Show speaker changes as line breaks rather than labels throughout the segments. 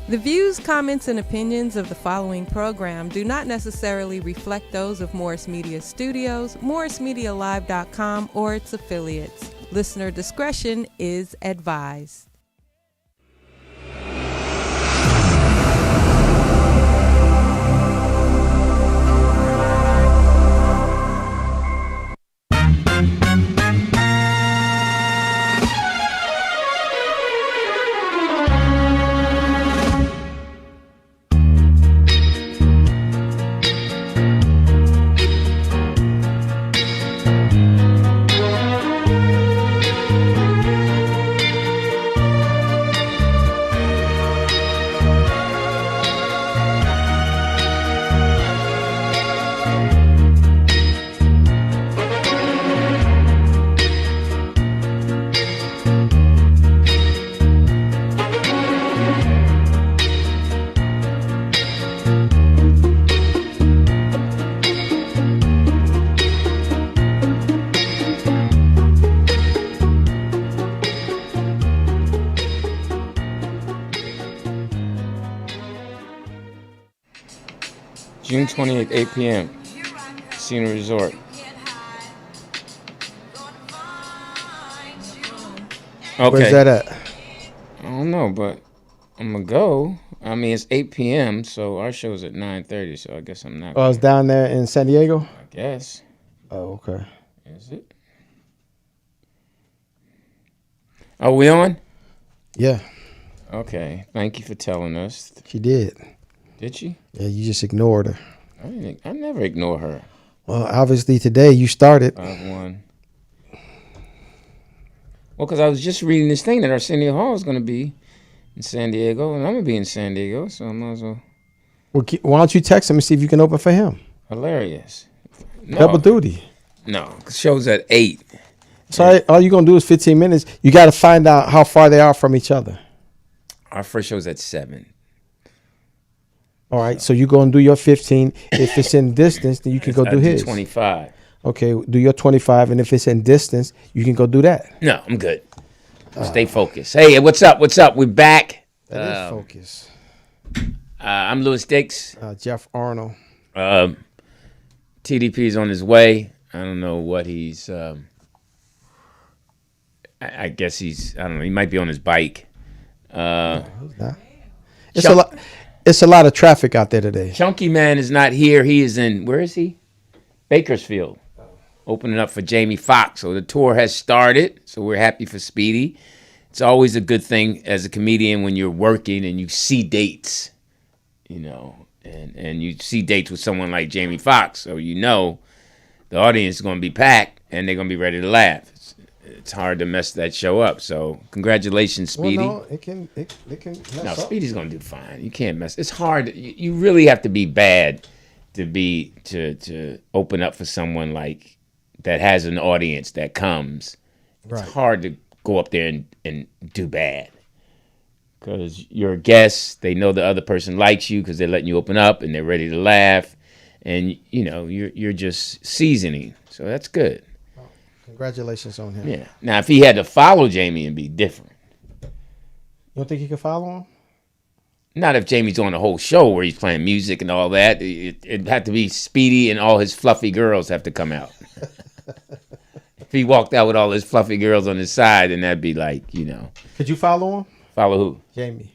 The views, comments, and opinions of the following program do not necessarily reflect those of Morris Media Studios, morrismedialive.com, or its affiliates. Listener discretion is advised.
June 28th, 8 p.m. Casino Resort. Okay.
Where's that at?
I don't know, but I'm going to go. I mean, it's 8 p.m., so our show's at 9:30, so I guess I'm not.
Oh, it's down there in San Diego?
I guess.
Oh, okay.
Is it? Are we on?
Yeah.
Okay. Thank you for telling us.
She did.
Did she?
Yeah, you just ignored her.
I never ignore her.
Well, obviously today you started.
5-1. Well, because I was just reading this thing that Arsenio Hall is going to be in San Diego, and I'm going to be in San Diego, so I might as well.
Well, why don't you text him and see if you can open for him?
Hilarious. No.
Double duty.
No, show's at 8.
So all you're going to do is 15 minutes. You got to find out how far they are from each other.
Our first show's at 7.
All right, so you're going to do your 15. If it's in distance, then you can go do his.
25.
Okay, do your 25, and if it's in distance, you can go do that.
No, I'm good. Stay focused. Hey, what's up? What's up? We're back.
That is focus.
I'm Louis Dix.
Jeff Arnold.
TDP is on his way. I don't know what he's. I guess he's. I don't know. He might be on his bike.
No, he's not. It's a lot of traffic out there today.
Chunky Man is not here. He is in. Where is he? Bakersfield. Opening up for Jamie Foxx. So the tour has started. So we're happy for Speedy. It's always a good thing as a comedian when you're working and you see dates, you know, and you see dates with someone like Jamie Foxx. So you know the audience is going to be packed and they're going to be ready to laugh. It's hard to mess that show up. So congratulations, Speedy.
Well, no, it can mess up.
Speedy's going to do fine. You can't mess. It's hard. You really have to be bad to open up for someone like that has an audience that comes. It's hard to go up there and do bad because you're a guest. They know the other person likes you because they're letting you open up and they're ready to laugh, and you know you're just seasoning. So that's good.
Oh, congratulations on him.
Yeah. Now if he had to follow Jamie, it'd be different.
You don't think he could follow him?
Not if Jamie's on the whole show where he's playing music and all that. It'd have to be Speedy and all his fluffy girls have to come out. If he walked out with all his fluffy girls on his side, then that'd be like, you know.
Could you follow him?
Follow who?
Jamie.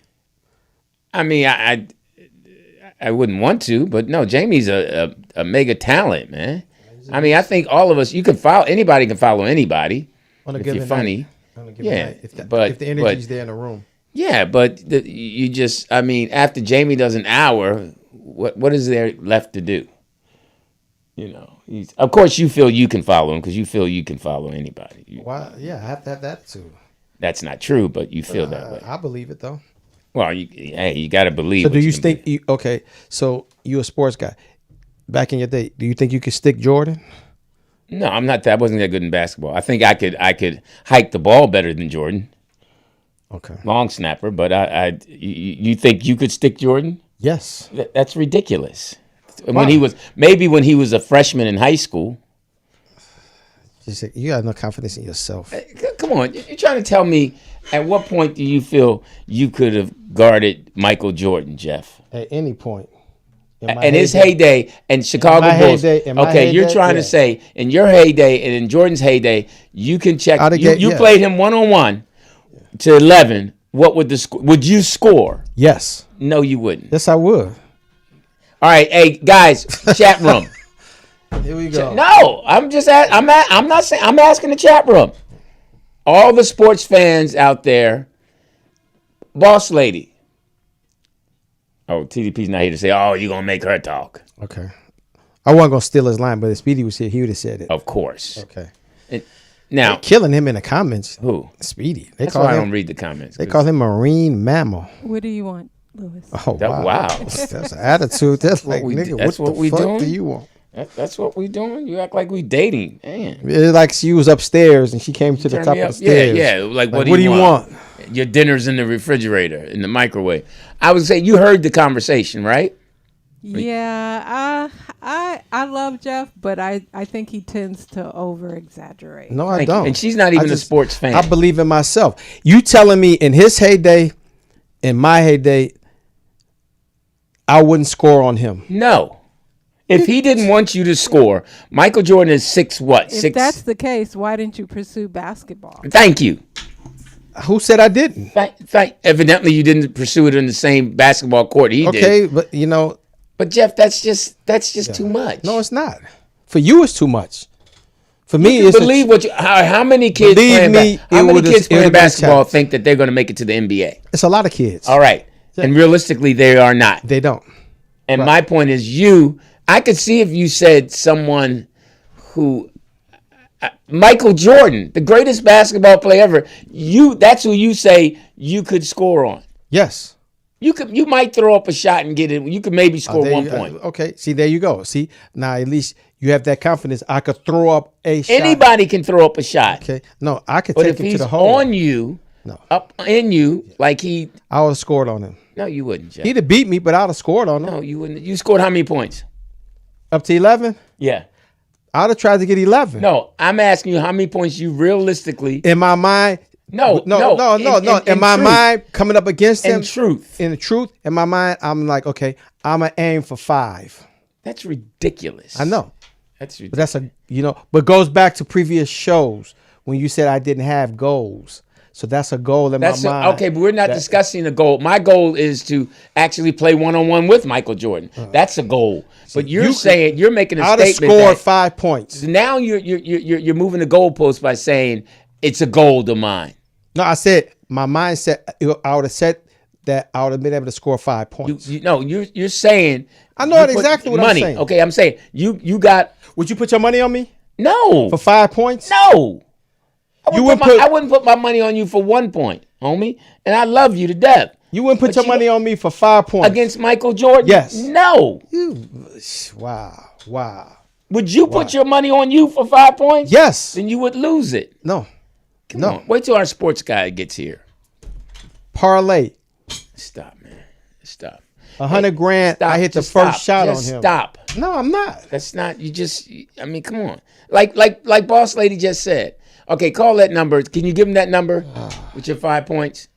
I mean, I wouldn't want to, but no, Jamie's a mega talent, man. I mean, I think all of us, anybody can follow anybody if you're funny. Yeah,
if the energy's there in the room.
Yeah, but you just, I mean, after Jamie does an hour, what is there left to do? You know, of course you feel you can follow him because you feel you can follow anybody.
Why? Yeah, I have to have that too.
That's not true, but you feel that way.
I believe it though.
Well, you got to believe.
So do you think? Okay, so you a sports guy. Back in your day, do you think you could stick Jordan?
No, I'm not. I wasn't that good in basketball. I think I could hike the ball better than Jordan.
Okay.
Long snapper, but you think you could stick Jordan?
Yes.
That's ridiculous. When he was a freshman in high school.
You got no confidence in yourself.
Come on, you're trying to tell me at what point do you feel you could have guarded Michael Jordan, Jeff?
At any point.
In his heyday and Chicago Bulls. Okay, you're trying to say in your heyday and in Jordan's heyday, you can check. You played him 1-on-1 to 11. What would would you score?
Yes.
No, you wouldn't.
Yes, I would.
All right, hey guys, chat room.
Here we go.
No, I'm asking the chat room. All the sports fans out there, boss lady. Oh, TDP's not here to say, oh, you're going to make her talk.
Okay. I wasn't going to steal his line, but if Speedy was here, he would have said it.
Of course.
Okay.
Now,
they're killing him in the comments.
Who?
Speedy.
That's why I don't read the comments.
They call him marine mammal.
What do you want, Lewis?
Oh, wow. That's an attitude. That's like, nigga, what the fuck do you want?
That's what we doing? You act like we dating. Man.
It's like she was upstairs and she came to the top of the stairs.
Yeah. Like what do you want? Your dinner's in the refrigerator, in the microwave. I would say you heard the conversation, right?
Yeah, I love Jeff, but I think he tends to over exaggerate.
No, I don't.
And she's not even a sports fan.
I believe in myself. You telling me in his heyday, in my heyday, I wouldn't score on him?
No. If he didn't want you to score, Michael Jordan is 6'6"?
If that's the case, why didn't you pursue basketball?
Thank you.
Who said I didn't?
Evidently, you didn't pursue it in the same basketball court he did.
Okay, but you know.
But Jeff, that's just too much.
No, it's not. For you, it's too much. For me,
it's believe what you. How many kids playing basketball think that they're going to make it to the NBA?
It's a lot of kids.
All right, and realistically, they are not.
They don't.
And my point is, I could see if you said someone who. Michael Jordan, the greatest basketball player ever. That's who you say you could score on.
Yes.
You might throw up a shot and get it. You could maybe score 1 point.
Okay. See, there you go. See, now at least you have that confidence. I could throw up a shot.
Anybody can throw up a shot.
Okay. No, I could take him to the hole.
But if he's on you, up in you, like
I would have scored on him.
No, you wouldn't, Jeff.
He'd have beat me, but I'd have scored on him.
No, you wouldn't. You scored how many points?
Up to 11?
Yeah.
I'd have tried to get 11.
No, I'm asking you how many points you realistically.
In my mind.
No.
In my mind, coming up against him.
In
the truth, in my mind, I'm like, okay, I'm going to aim for 5.
That's ridiculous.
I know.
That's ridiculous.
But but goes back to previous shows when you said I didn't have goals. So that's a goal in my mind.
Okay, but we're not discussing a goal. My goal is to actually play 1-on-1 with Michael Jordan. That's a goal. But you're saying you're making a statement.
I'd have scored 5 points.
Now you're moving the goalpost by saying it's a goal to mine.
No, I said my mindset. I would have said that I would have been able to score 5 points.
You're saying.
I know exactly what I'm saying.
Okay, I'm saying you got.
Would you put your money on me?
No.
For 5 points?
No. I wouldn't put my money on you for 1 point, homie. And I love you to death.
You wouldn't put your money on me for 5 points?
Against Michael Jordan?
Yes.
No.
Wow.
Would you put your money on you for 5 points?
Yes.
Then you would lose it.
No.
Come on. Wait till our sports guy gets here.
Parlay.
Stop, man. Stop.
$100,000. I hit the first shot on him.
Stop.
No, I'm not.
That's not. Come on. Like Boss Lady just said. Okay, call that number. Can you give him that number with your 5 points?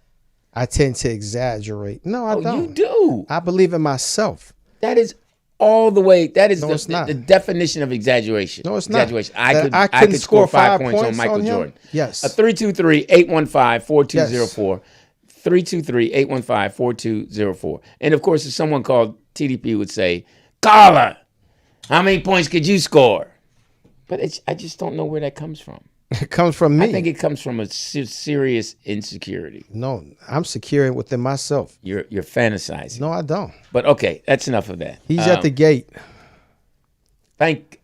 I tend to exaggerate. No, I don't.
You do.
I believe in myself.
That is all the way. That is the definition of exaggeration.
No, it's not.
Exaggeration. I could score 5 points on Michael Jordan.
Yes.
323-815-4204. 323-815-4204. And of course, if someone called TDP would say, "Caller, how many points could you score?" But I just don't know where that comes from.
It comes from me.
I think it comes from a serious insecurity.
No, I'm secure within myself.
You're fantasizing.
No, I don't.
But okay, that's enough of that.
He's at the gate.
Thank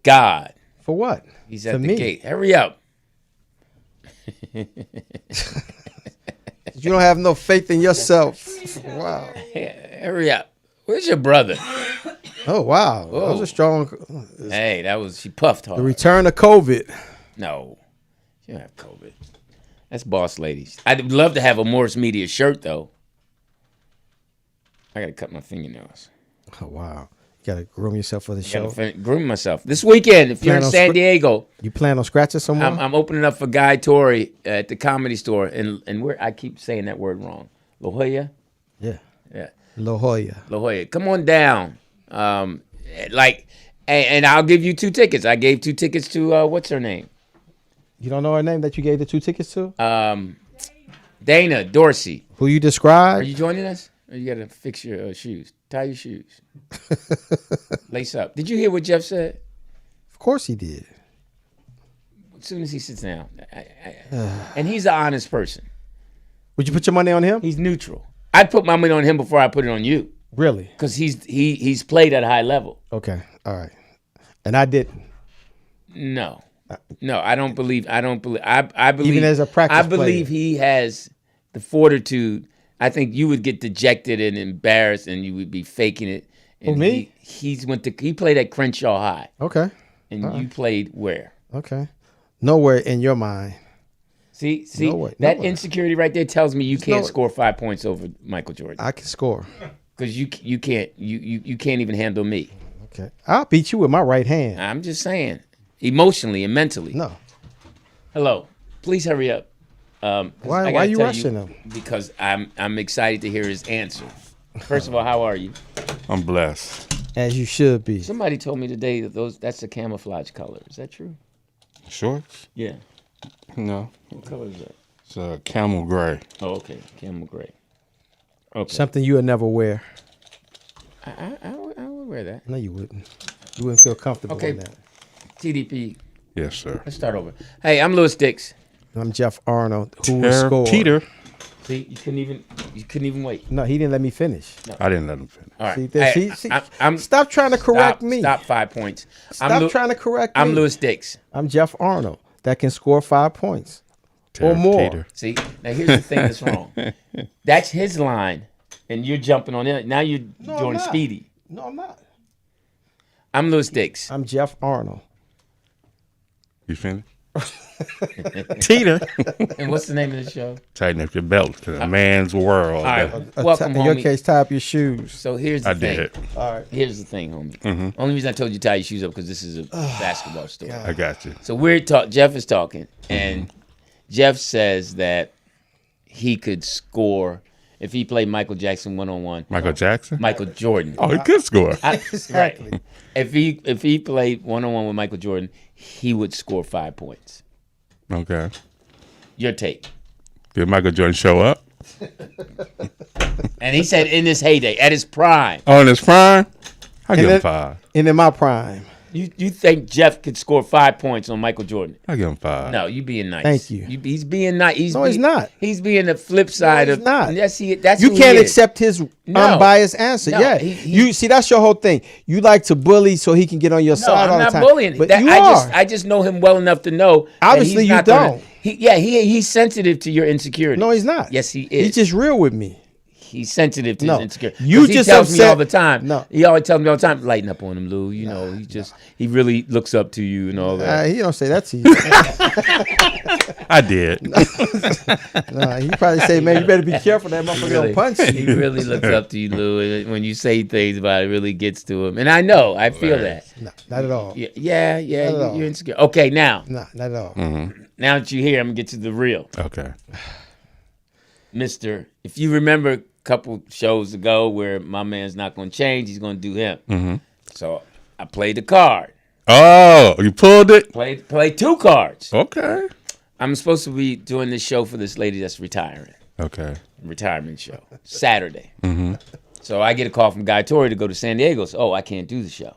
God.
For what?
He's at the gate. Hurry up.
You don't have no faith in yourself. Wow.
Hurry up. Where's your brother?
Oh, wow.
Whoa.
That was a strong.
Hey, she puffed hard.
The return of COVID.
No, she don't have COVID. That's boss ladies. I'd love to have a Morris Media shirt, though. I got to cut my fingernails.
Oh, wow. You got to groom yourself for the show.
Groom myself. This weekend, if you're in San Diego.
You plan on scratching someone?
I'm opening up for Guy Torrey at the Comedy Store. And where I keep saying that word wrong. La Jolla?
Yeah.
Yeah.
La Jolla.
La Jolla. Come on down. And I'll give you 2 tickets. I gave 2 tickets to, what's her name?
You don't know her name that you gave the 2 tickets to?
Dana Dorsey.
Who you described?
Are you joining us? Or you got to fix your shoes. Tie your shoes. Lace up. Did you hear what Jeff said?
Of course he did.
As soon as he sits down. And he's an honest person.
Would you put your money on him?
He's neutral. I'd put my money on him before I put it on you.
Really?
Because he's played at a high level.
Okay. All right. And I didn't.
No, I don't believe. I believe.
Even as a practice
I believe
player.
he has the fortitude. I think you would get dejected and embarrassed, and you would be faking it. And
me?
He played at Crenshaw High.
Okay.
And you played where?
Okay. Nowhere in your mind.
See,
Nowhere.
Insecurity right there tells me you can't score 5 points over Michael Jordan.
I can score.
Because you can't even handle me.
Okay. I'll beat you with my right hand.
I'm just saying, emotionally and mentally.
No.
Hello. Please hurry up.
Why are you rushing him?
Because I'm excited to hear his answer. First of all, how are you?
I'm blessed.
As you should be.
Somebody told me today that that's a camouflage color. Is that true?
Shorts?
Yeah.
No.
What color is that?
It's camel gray.
Oh, okay. Camel gray. Okay.
Something you would never wear.
I would wear that.
No, you wouldn't. You wouldn't feel comfortable in that.
TDP.
Yes, sir.
Let's start over. Hey, I'm Louis Dix.
I'm Jeff Arnold. Who will score?
Teeter.
See, you couldn't even wait.
No, he didn't let me finish.
No.
I didn't let him finish.
All right.
Stop trying to correct me.
Stop 5 points.
Stop trying to correct me.
I'm Louis Dix.
I'm Jeff Arnold. That can score 5 points or more.
Teeter.
See, now here's the thing that's wrong. That's his line, and you're jumping on it. Now you're doing Speedy.
No, I'm not.
I'm Louis Dix.
I'm Jeff Arnold.
You finished? Teeter.
And what's the name of the show?
Tighten up your belt to a man's world.
All right. Welcome,
In
homie.
your case, tie up your shoes.
So here's the thing.
did.
All right.
Here's the thing, homie. Only reason I told you to tie your shoes up because this is a basketball story.
I got you.
So Jeff is talking, and Jeff says that he could score if he played Michael Jackson one-on-one.
Michael Jackson?
Michael Jordan.
Oh, he could score.
Right. If he played one-on-one with Michael Jordan, he would score 5 points.
Okay.
Your take.
Did Michael Jordan show up?
And he said in his heyday, at his prime.
Oh, in his prime? I give him 5.
And in my prime.
You think Jeff could score 5 points on Michael Jordan?
I give him 5.
No, you being nice.
Thank you.
He's being nice.
He's not.
He's being the flip side
he's
of.
not.
Yes, that's
You
who
can't
he is.
accept his unbiased answer.
No,
yeah. You see, that's your whole thing. You like to bully so he can get on your
No,
side all
I'm
the
not
time.
bullying.
But
That-
you
I
are.
I just know him well enough to know. that
Obviously,
he's
you
not
don't.
He's sensitive to your insecurity.
No, he's not.
Yes, he is.
He's just real with me.
He's sensitive to
No.
his insecurity.
You
'Cause he
just
tells me
upset-
all the time.
No.
He always tells me all the time, lighten up on him, Lou. You know, he really looks up to you and all that.
He don't say that to you.
I did.
He probably say, man, you better be careful. That motherfucker
Really,
gonna punch
he
you.
really looks up to you, Lou. And when you say things about it, it really gets to him. And I know, I feel that.
No, not at all.
Yeah,
Not at all.
you're insecure. Okay, now
No, not at all.
that you're here, I'm gonna get to the real.
Okay.
Mister, if you remember a couple shows ago where my man's not gonna change, he's gonna do him. So I played the card.
Oh, you pulled it?
Played 2 cards.
Okay.
I'm supposed to be doing this show for this lady that's retiring.
Okay.
Retirement show. Saturday. So I get a call from Guy Torrey to go to San Diego. So, I can't do the show.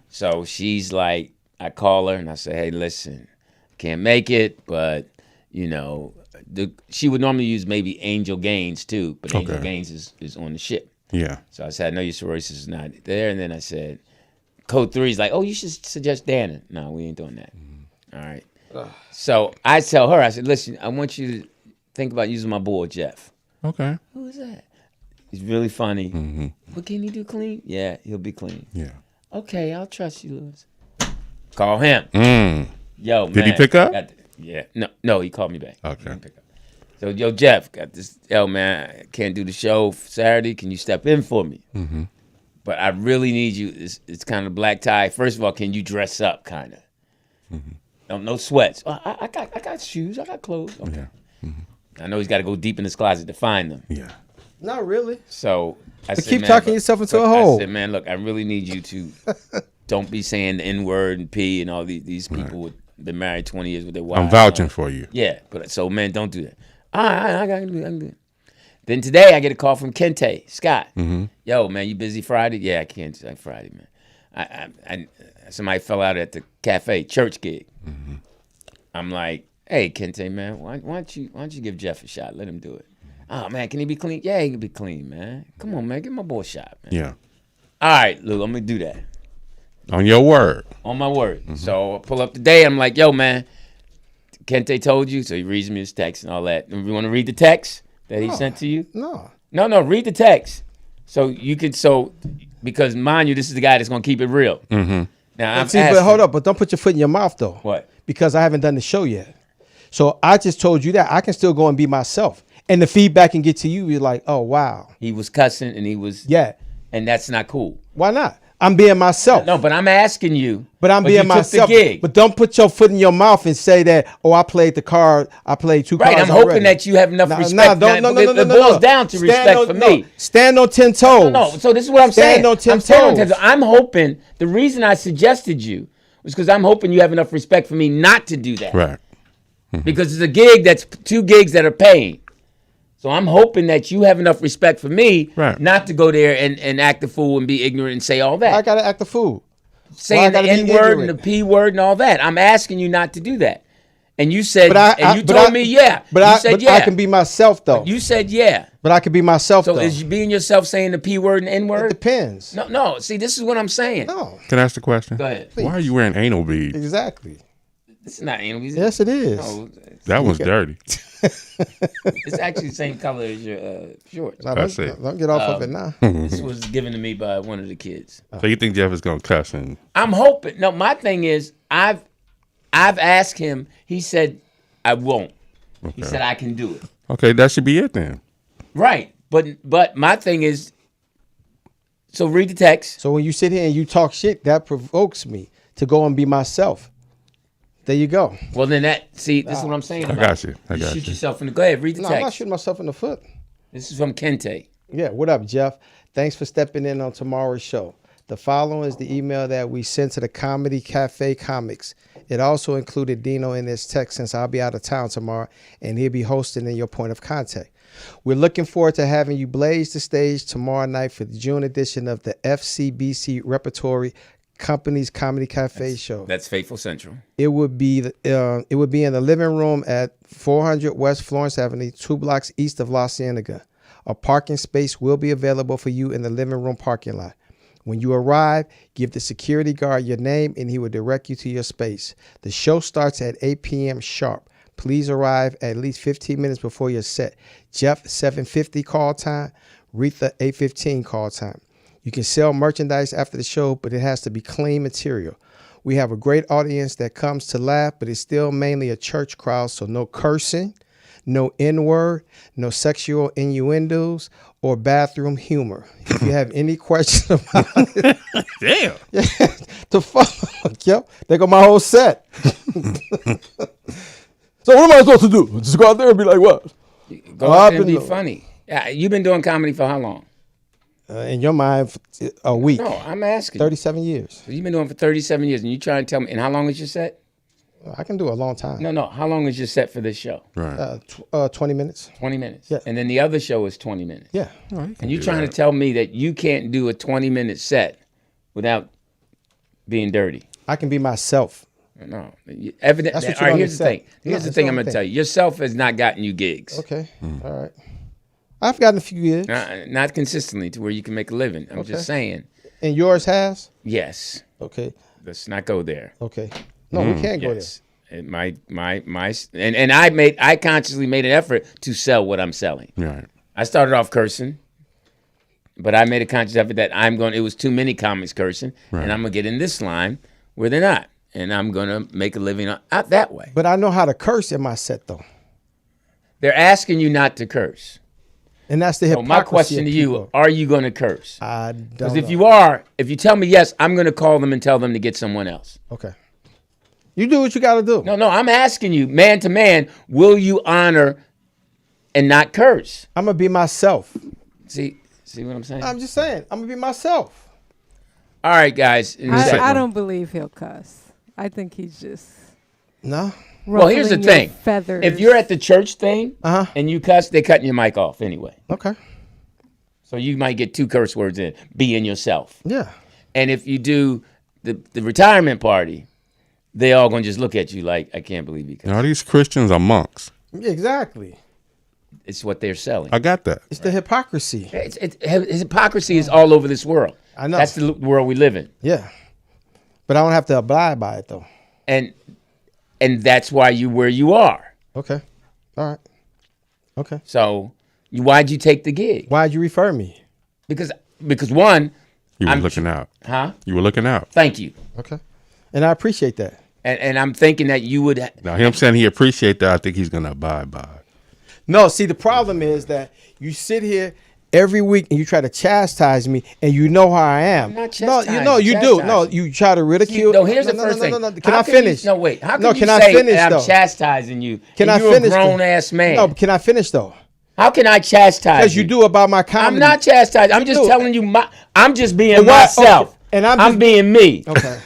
So she's like, I call her and I say, hey, listen, I can't make it, but, you know, she would normally use maybe Angel Gaines too, but Angel Gaines is on the ship.
Yeah.
So I said, I know your sorority sister's not there. And then I said, Code 3 is like, oh, you should suggest Dana. No, we ain't doing that. All right. So I tell her, I said, listen, I want you to think about using my boy, Jeff.
Okay.
Who is that? He's really funny.
Mm-hmm.
What can he do clean? Yeah, he'll be clean.
Yeah.
Okay, I'll trust you, Lewis. Call him. Yo, man.
Did he pick up?
Yeah. No, he called me back.
Okay.
He didn't pick up. So, yo, Jeff, got this. Yo, man, I can't do the show Saturday. Can you step in for me?
Mm-hmm.
But I really need you. It's kind of black tie. First of all, can you dress up, kind of? Mm-hmm. No sweats. I got shoes. I got clothes. Okay.
Yeah. Mm-hmm.
I know he's got to go deep in his closet to find them.
Yeah.
Not really.
So I said,
keep
man,
talking yourself into a hole.
I said, man, look, I really need you to don't be saying the N-word and P and all these people who been married 20 years with their wives.
I'm vouching for you.
Yeah, but so man, don't do that. All right, I got to do it. Then today I get a call from Kente Scott.
Mm-hmm.
Yo, man, you busy Friday? Yeah, I can't. It's like Friday, man. I somebody fell out at the cafe church gig.
Mm-hmm.
I'm like, hey, Kente, man, why don't you give Jeff a shot? Let him do it. Oh, man, can he be clean? Yeah, he can be clean, man. Come on, man, give my boy a shot, man.
Yeah.
All right, Lou, I'm gonna do that.
On your word.
On my word. Mm-hmm. So I pull up today. I'm like, yo, man, Kente told you. So he reads me his text and all that. You want to read the text that he sent to you?
No.
No, read the text. So you can, because mind you, this is the guy that's going to keep it real.
Mm-hmm.
Now,
but hold up, but don't put your foot in your mouth, though.
What?
Because I haven't done the show yet. So I just told you that I can still go and be myself. And the feedback can get to you. You're like, oh, wow.
He was cussing and he was.
Yeah.
And that's not cool.
Why not? I'm being myself.
No, but I'm asking you.
But I'm being myself.
The gig.
But don't put your foot in your mouth and say that, oh, I played the card. I played two cards.
Right, I'm hoping that you have enough respect.
No.
It boils down to respect for me.
Stand on 10 toes.
No, so this is what I'm saying.
Stand on 10 toes.
I'm hoping, the reason I suggested you was because I'm hoping you have enough respect for me not to do that.
Right.
Because it's a gig that's 2 gigs that are paying. So I'm hoping that you have enough respect for me not to go there and act the fool and be ignorant and say all that.
I got to act the fool.
Saying the N-word and the P-word and all that. I'm asking you not to do that. And you said, you told me, yeah.
But I can be myself, though.
But you said, yeah.
But I can be myself, though.
So is you being yourself saying the P-word and N-word?
It depends.
No. See, this is what I'm saying.
No.
Can I ask the question?
Go ahead.
Why are you wearing anal beads?
Exactly.
It's not anal beads.
Yes, it is.
No,
That was dirty.
it's actually the same color as your shorts.
No, don't get off of it now.
This was given to me by one of the kids.
So you think Jeff is gonna cuss?
I'm hoping. No, my thing is, I've asked him. He said, I won't. Okay. He said I can do it.
Okay, that should be it then.
Right, but my thing is. So read the text.
So when you sit here and you talk shit, that provokes me to go and be myself. There you go.
Well, then this is what I'm saying.
I got you.
Shoot yourself in the. Go ahead, read the text.
I'm not shooting myself in the foot.
This is from Kente.
Yeah, what up, Jeff? Thanks for stepping in on tomorrow's show. The following is the email that we sent to the Comedy Cafe Comics. It also included Dino in this text since I'll be out of town tomorrow and he'll be hosting in your point of contact. We're looking forward to having you blaze the stage tomorrow night for the June edition of the FCBC Repertory Company's Comedy Cafe show.
That's Faithful Central.
It would be in the living room at 400 West Florence Avenue, 2 blocks east of La Cienega. A parking space will be available for you in the living room parking lot. When you arrive, give the security guard your name and he will direct you to your space. The show starts at 8 p.m. sharp. Please arrive at least 15 minutes before your set. Jeff, 7:50 call time. Retha, 8:15 call time. You can sell merchandise after the show, but it has to be clean material. We have a great audience that comes to laugh, but it's still mainly a church crowd, so no cursing, no N-word, no sexual innuendos, or bathroom humor. If you have any questions about it,
damn.
The fuck, yep, there go my whole set. So what am I supposed to do? Just go out there and be like, what?
Go out there and be funny. Yeah, you've been doing comedy for how long?
In your mind, a week.
No, I'm asking.
37 years.
So you've been doing it for 37 years, and you trying to tell me, and how long is your set?
I can do a long time.
No. How long is your set for this show?
Right.
20 minutes.
20 minutes.
Yeah.
And then the other show is 20 minutes.
Yeah.
And you're trying to tell me that you can't do a 20-minute set without being dirty.
I can be myself.
No. Evident.
That's what
all right,
you
here's the thing. Here's the thing I'm going to tell you. Yourself has not gotten you gigs.
Okay. All right. I've gotten a few gigs.
Not consistently to where you can make a living. I'm just saying.
And yours has?
Yes.
Okay.
Let's not go there.
Okay. No, we can't go there.
And I consciously made an effort to sell what I'm selling.
Right.
I started off cursing, but I made a conscious effort that it was too many comics cursing, and I'm going to get in this line where they're not. And I'm going to make a living out that way.
But I know how to curse in my set, though.
They're asking you not to curse.
And that's the hypocrisy.
My question to you, are you going to curse?
I don't know.
Because if you tell me yes, I'm going to call them and tell them to get someone else.
Okay. You do what you got to do.
No, I'm asking you, man to man, will you honor and not curse?
I'm going to be myself.
See what I'm saying?
I'm just saying. I'm going to be myself.
All right, guys.
I don't believe he'll cuss. I think he's just...
No.
Well, here's the thing.
Feathers.
If you're at the church thing and you cuss, they're cutting your mic off anyway.
Okay.
So you might get 2 curse words in. Being yourself.
Yeah.
And if you do the retirement party, they all going to just look at you like, I can't believe you cuss.
All these Christians are monks.
Yeah, exactly.
It's what they're selling.
I got that.
It's the hypocrisy.
Hypocrisy is all over this world.
I know.
That's the world we live in.
Yeah. But I don't have to abide by it, though.
And that's why you where you are.
Okay. All right. Okay.
So why'd you take the gig?
Why'd you refer me?
Because one,
You were looking out.
Huh?
You were looking out.
Thank you.
Okay. And I appreciate that.
And I'm thinking that you would.
Now, him saying he appreciate that, I think he's going to abide by it.
No, see, the problem is that you sit here every week and you try to chastise me, and you know how I am.
I'm not
No, you do. No, you try to ridicule.
No, here's the first thing.
No. Can I finish?
No, wait. How can
no,
you
can
say
I finish,
that
though?
I'm chastising you?
Can
and
I
you're
finish?
a grown ass man.
No, can I finish though?
How can I chastise?
Because you do about my comedy.
I'm not chastising. I'm just telling you. I'm just being
But why-
myself.
okay, and I'm
I'm being me.
Okay.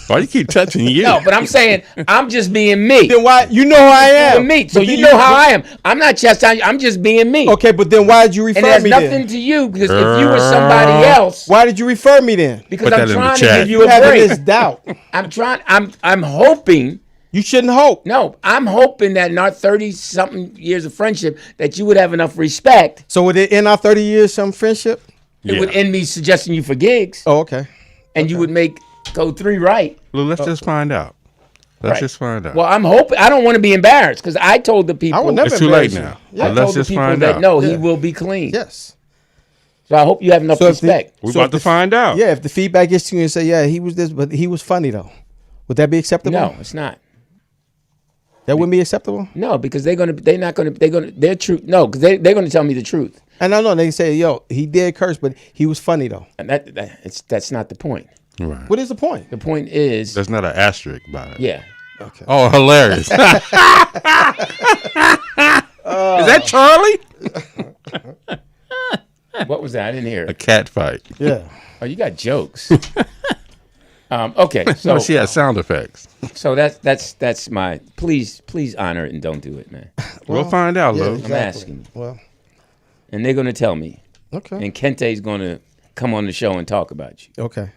Why you keep touching you?
No, but I'm saying I'm just being me.
Then why? You know who I am.
Being me. So
But
you
then
know how I am. I'm not chastising you. I'm just being me.
Okay, but then why did you refer
And it has
me
nothing
then?
to you because if you were somebody else,
Why did you refer me then?
because
Put
I'm
that in the
trying to
chat.
give you
You
a
having
break.
this doubt.
I'm hoping.
You shouldn't hope.
No, I'm hoping that in our 30-something years of friendship that you would have enough respect.
So would it end our 30 years some friendship?
It would end me suggesting you for gigs,
Oh, okay.
and you would make code 3 right.
Well, let's just find out. Let's just find out.
Well, I'm hoping. I don't want to be embarrassed because I told the people.
I would never
It's too late
embarrass you.
now.
Yeah.
I
Let's
told the
just
people
find
that
out.
no, he
Yeah.
will be clean.
Yes.
So I hope you have enough
So if the-
respect.
We're
So
about
if
to
the-
find out.
Yeah, if the feedback gets to you and say, yeah, he was this, but he was funny though, would that be acceptable?
No, it's not.
That wouldn't be acceptable?
No, because they're true. No, because they're gonna tell me the truth,
And I know they say, yo, he did curse, but he was funny though.
and that's not the point.
Right.
What is the point?
The point is,
There's not an asterisk by it.
yeah.
Okay.
Oh, hilarious. Is that Charlie?
What was that? I didn't hear
A
it.
cat fight.
Yeah.
Oh, you got jokes. Okay, so
No, she has sound effects.
so that's my please honor it and don't do it, man.
We'll find out,
Yeah,
Lou.
exactly.
asking.
Well,
And they're gonna tell me,
okay.
and Kente's gonna come on the show and talk about you.
Okay.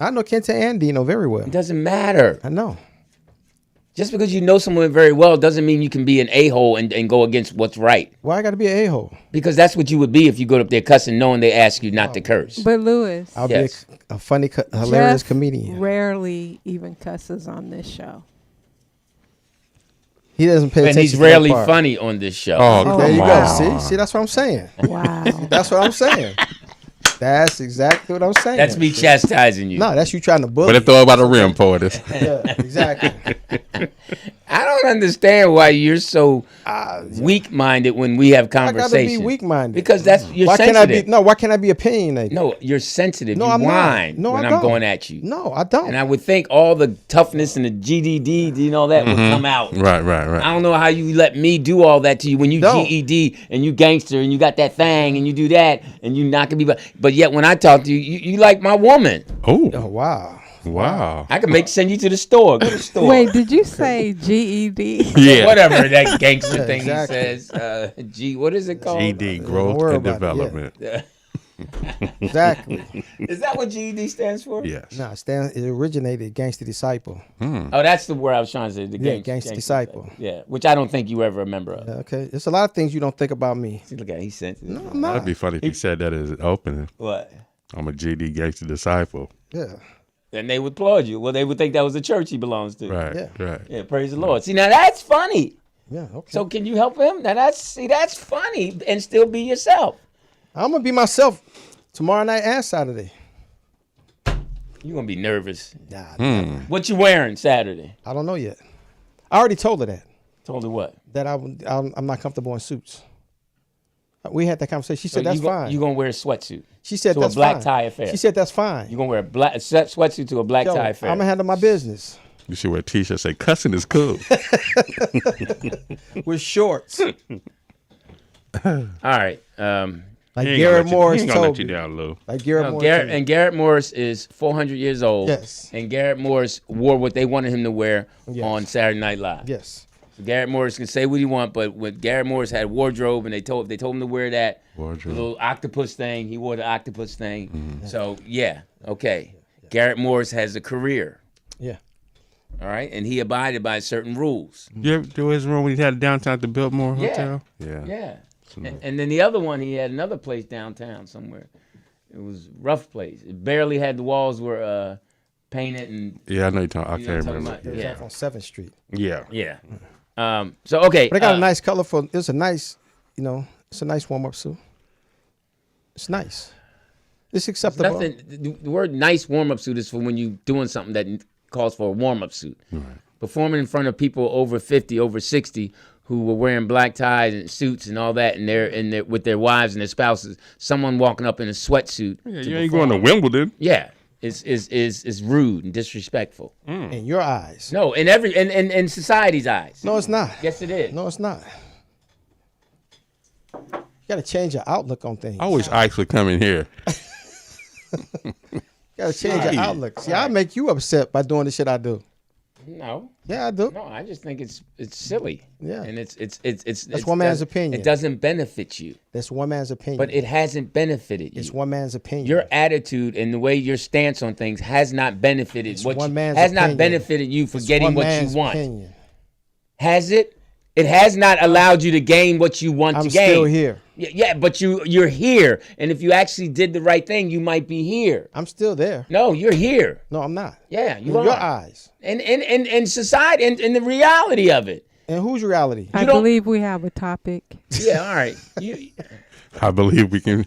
I know Kenta and Dino very well.
It doesn't matter.
I know.
Just because you know someone very well doesn't mean you can be an a-hole and go against what's right.
Why I got to be an a-hole?
Because that's what you would be if you go up there cussing, knowing they ask you not to curse.
But Lewis
I'll
Yes.
be a funny, hilarious
Jeff
comedian.
rarely even cusses on this show.
He doesn't pay
And
attention.
he's
to that
rarely
part.
funny on this show.
Oh,
There you
come
go.
on.
See, that's what I'm saying.
Wow.
That's what I'm saying. That's exactly what I'm saying.
That's me chastising you.
No, that's you trying to bully.
But it throw about a rim, Poetess.
Yeah, exactly.
I don't understand why you're so weak-minded when we have
I gotta
conversations.
be weak-minded.
Because you're
Why
sensitive.
can't I be? No, why can't I be opinionated?
No, you're sensitive.
No,
you
I'm not.
whine
No,
when
I
I'm
don't.
going at you.
No, I don't.
And I would think all the toughness and the GDD and all that would come out.
Right.
I don't know how you let me do all that to you when you
Don't.
GED and you gangster and you got that thing and you do that and you knocking me. But yet when I talk to you, you like my woman.
Oh
Oh,
wow.
wow.
I can send you to the store. Go to the store.
Wait, did you say GED?
Yeah.
Whatever that gangster
Yeah,
thing
exactly.
he says. What is it called?
GD,
Don't
growth
worry
and
about it, yeah.
development.
Exactly.
Is that what GED stands for?
Yes.
No, it originated Gangster Disciple.
Oh, that's the word I was trying to say. The
Yeah, gangster disciple.
Yeah, which I don't think you ever remember of.
Okay, there's a lot of things you don't think about me.
See, look at he's sensitive.
No, I'm not.
That'd be funny if you said that as an opening.
What?
I'm a GD gangster disciple.
Yeah.
then they would applaud you. Well, they would think that was the church he belongs to.
Right.
Yeah.
Right.
Yeah, praise the Lord. See, now that's funny.
Yeah, okay.
So can you help him? Now that's funny and still be yourself.
I'm gonna be myself tomorrow night and Saturday.
You're gonna be nervous.
Nah,
What you wearing Saturday?
I don't know yet. I already told her that
Told her what?
I'm not comfortable in suits. We had that conversation. She said that's fine.
You gonna wear a sweatsuit?
She said
to
that's
a black
fine.
tie affair.
She said that's fine.
You gonna wear a black sweatsuit to a black
Yo,
tie
I'm
affair?
gonna handle my business
You should wear a T-shirt say "Cussing is cool."
with shorts.
All right.
Like
He ain't
Garrett
gonna
Morris
let you, he ain't gonna
told
let you
me.
down, Lou.
Like Garrett
No,
Morris.
Garrett,
told me.
and Garrett Morris is 400 years old.
Yes.
And Garrett Morris wore what they wanted him to wear
Yes.
on Saturday Night Live.
Yes.
So Garrett Morris can say what he want, but when Garrett Morris had wardrobe and they told him to wear that
Wardrobe.
little octopus thing, he wore the octopus thing. So yeah, okay. Garrett Morris has a career.
Yeah.
All right, and he abided by certain rules.
You ever do his room when he had downtown at the Biltmore
Yeah.
Hotel? Yeah.
Yeah. And then the other one, he had another place downtown somewhere. It was a rough place. It barely had the walls were painted and
Yeah, I know you're talking. I
You know
can't
what I'm
remember.
talking
It was
Yeah.
off on 7th Street.
Yeah.
yeah. So okay.
But they got a nice colorful. It's a nice, it's a nice warm up suit. It's nice. It's acceptable.
Nothing. The word "nice" warm-up suit is for when you doing something that calls for a warm-up suit.
Right.
Performing in front of people over 50, over 60, who were wearing black ties and suits and all that, and they're with their wives and their spouses. Someone walking up in a sweatsuit.
Yeah,
to
you ain't
perform.
going to Wimbledon.
Yeah, is rude and disrespectful.
In your eyes.
No, in society's eyes.
No, it's not.
Yes, it is.
No, it's not. You got to change your outlook on things.
I wish Ike would come in here.
You got to change your outlook. See, I make you upset by doing the shit I do.
No.
Yeah, I do.
No, I just think it's silly.
Yeah.
And it's
That's one man's opinion.
It doesn't benefit you,
That's one man's opinion.
but it hasn't benefited you.
it's one man's opinion.
Your attitude and the way your stance on things has not benefited
It's
what
one
you,
man's
has not
opinion.
benefited you for
It's
getting
one
what
man's
you want.
opinion.
Has it? It has not allowed you to gain what you want
I'm
to gain.
still here.
Yeah, but you're here, and if you actually did the right thing, you might be here.
I'm still there.
No, you're here.
No, I'm not.
Yeah,
In
you are.
your eyes.
And society and the reality of it.
And whose reality?
I
don't-
believe we have a topic.
Yeah, all right. You,
I believe we can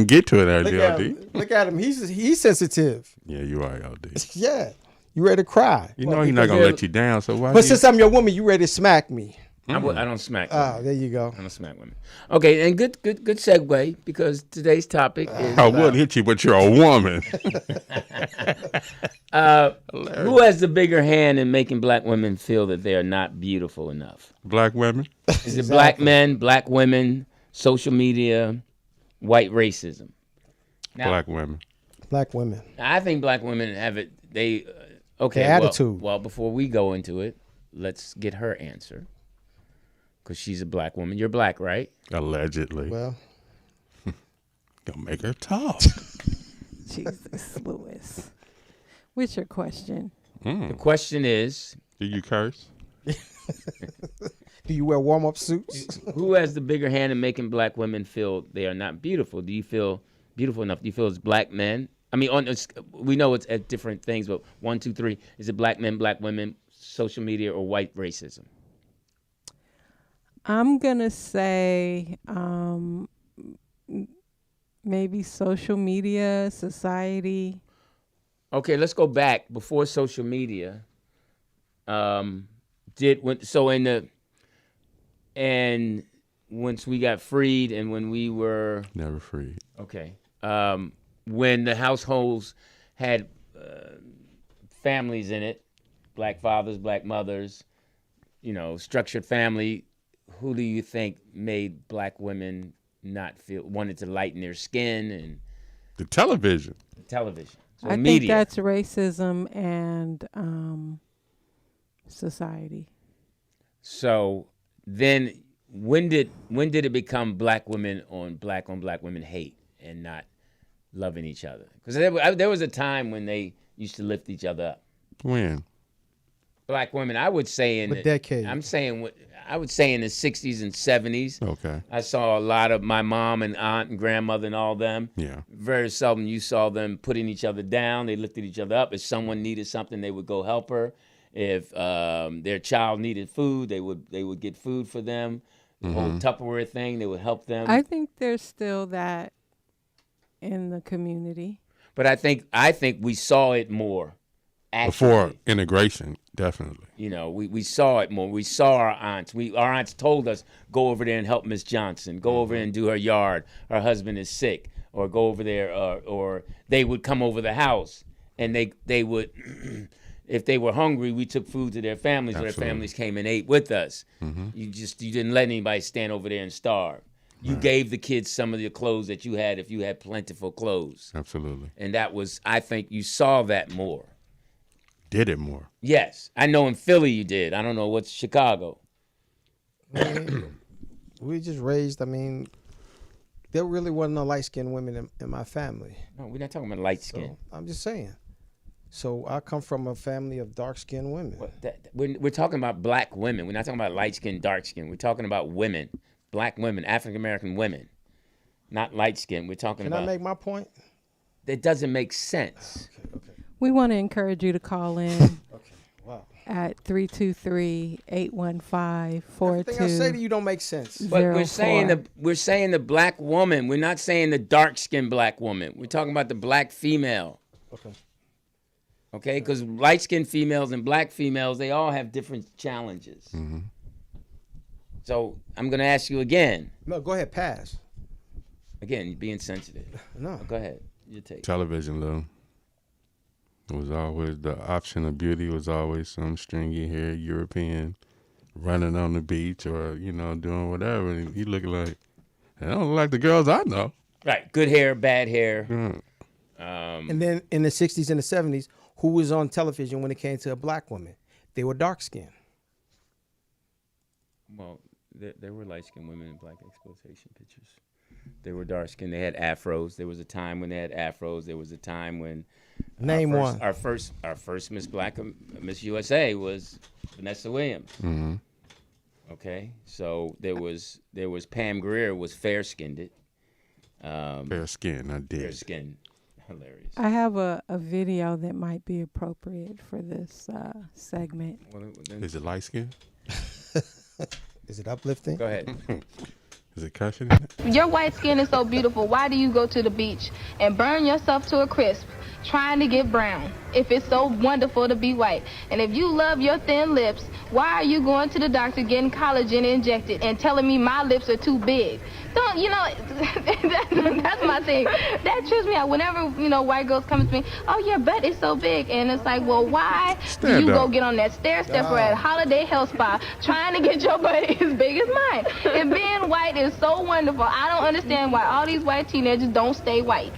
get to it,
Look at
LD.
him. Look at him. He's sensitive.
Yeah, you are, LD.
Yeah. You ready to cry.
You know he's not gonna let you down. So why?
But since I'm your woman, you ready to smack me.
I don't smack.
Oh, there you go.
I don't smack women. Okay, and good segue because today's topic is
I would hit you, but you're a woman.
who has the bigger hand in making black women feel that they are not beautiful enough?
Black women.
Is it black men, black women, social media, white racism? Now,
Black women.
Black women.
I think black women have it. They okay.
Their attitude.
Well, before we go into it, let's get her answer because she's a black woman. You're black, right?
Allegedly.
Well,
Gonna make her talk.
Jesus, Lewis. What's your question?
The question is,
Do you curse?
do you wear warm-up suits?
who has the bigger hand in making black women feel they are not beautiful? Do you feel beautiful enough? Do you feel it's black men? I mean, we know it's at different things, but 1, 2, 3. Is it black men, black women, social media, or white racism?
I'm going to say maybe social media, society.
Okay, let's go back before social media. And once we got freed, and when we were
Never free.
okay, when the households had families in it, black fathers, black mothers, structured family. Who do you think made black women not wanted to lighten their skin and
The television.
television? So
I
media.
think that's racism and society.
So then, when did it become black women on black women hate and not loving each other? Because there was a time when they used to lift each other up.
When?
black women. I would say in
a decade.
I would say in the 60s and 70s.
Okay.
I saw a lot of my mom and aunt and grandmother and all them.
Yeah.
Very seldom you saw them putting each other down. They lifted each other up. If someone needed something, they would go help her. If their child needed food, they would get food for them. The whole Tupperware thing, they would help them.
I think there's still that in the community.
But I think we saw it more. Actually.
Before integration, definitely.
You know, we saw it more. We saw our aunts. Our aunts told us, go over there and help Miss Johnson. Go over there and do her yard. Her husband is sick. Or go over there. Or they would come over the house. And they would, if they were hungry, we took food to their families. Or their families came and ate with us. You didn't let anybody stand over there and starve. You gave the kids some of the clothes that you had if you had plentiful clothes.
Absolutely.
And that was, I think you saw that more.
Did it more.
Yes. I know in Philly you did. I don't know what's Chicago.
We just raised, there really wasn't no light-skinned women in my family.
No, we're not talking about light skin.
So, I'm just saying. So I come from a family of dark-skinned women.
We're talking about black women. We're not talking about light skin, dark skin. We're talking about women, black women, African American women, not light skin. We're talking about.
Can I make my point?
That doesn't make sense.
Okay.
We want to encourage you to call in
Okay. Wow.
at 323-815-42.
Everything I say to you don't make sense.
But we're
04.
saying the black woman. We're not saying the dark skinned black woman. We're talking about the black female.
Okay.
Okay, because light skinned females and black females, they all have different challenges. So I'm gonna ask you again.
No, go ahead, pass.
Again, you're being sensitive.
No.
Go ahead. Your take.
Television, Lou. It was always the option of beauty was always some stringy haired European running on the beach or, doing whatever. And you look like, I don't look like the girls I know.
Right. Good hair, bad hair.
And then in the 60s and the 70s, who was on television when it came to a black woman? They were dark-skinned.
Well, there were light-skinned women in black exploitation pictures. They were dark-skinned. They had afros. There was a time when they had afros. There was a time when
Name one.
Our first Miss Miss USA was Vanessa Williams. Okay, so there was Pam Grier was fair-skinned.
Fair skin, I did.
Fair-skinned. Hilarious.
I have a video that might be appropriate for this segment.
Well,
Is it light skin?
Is it uplifting?
go ahead.
Is it cushiony?
Your white skin is so beautiful. Why do you go to the beach and burn yourself to a crisp trying to get brown if it's so wonderful to be white? And if you love your thin lips, why are you going to the doctor getting collagen injected and telling me my lips are too big? Don't, that's my thing. That trips me out. Whenever, white girls come to me, oh, your butt is so big. And it's like, well, why do you go get on that stair stepper at Holiday Health Spa trying to get your butt as big as mine? If being white is so wonderful, I don't understand why all these white teenagers don't stay white.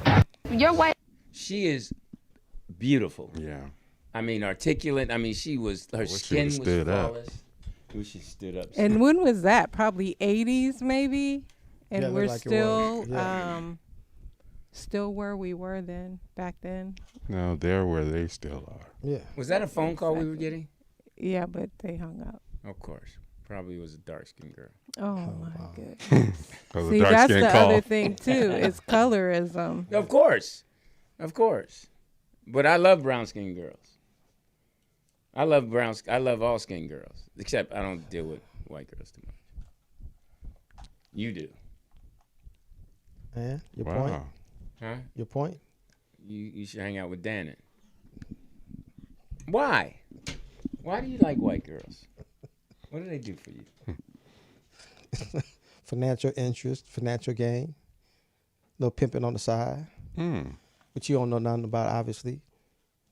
You're white.
She is beautiful.
Yeah.
Articulate. She was, her skin was
stood up.
flawless. I wish she stood up.
And when was that? Probably 80s, maybe? And
Yeah,
we're
looked like it
still
was. Yeah.
still where we were back then.
No, they're where they still are.
Yeah.
Was that a phone call we were getting?
Yeah, but they hung up.
Of course. Probably was a dark-skinned girl.
Oh my goodness.
That was
See,
a dark
that's
skin
the
call.
other thing too. It's colorism.
Of course. But I love brown-skinned girls. I love all skin girls. Except I don't deal with white girls too much. You do.
Yeah. Your
Wow.
point?
Huh?
Your point?
You should hang out with Dannon. Why? Why do you like white girls? What do they do for you?
Financial interest, financial gain, little pimping on the side, which you don't know nothing about, obviously,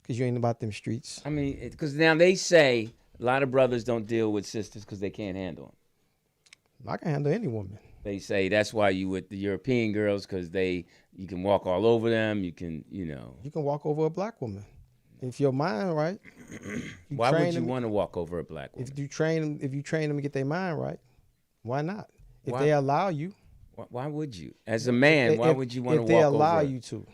because you ain't about them streets.
Because now they say a lot of brothers don't deal with sisters because they can't handle them.
I can handle any woman.
They say that's why you with the European girls because you can walk all over them. You can,
You can walk over a black woman. If your mind right.
Why would you want to walk over a black woman?
If you train them to get their mind right, why not? If
Why?
they allow you.
Why would you? As a man, why would you want to walk over?
If they allow you to.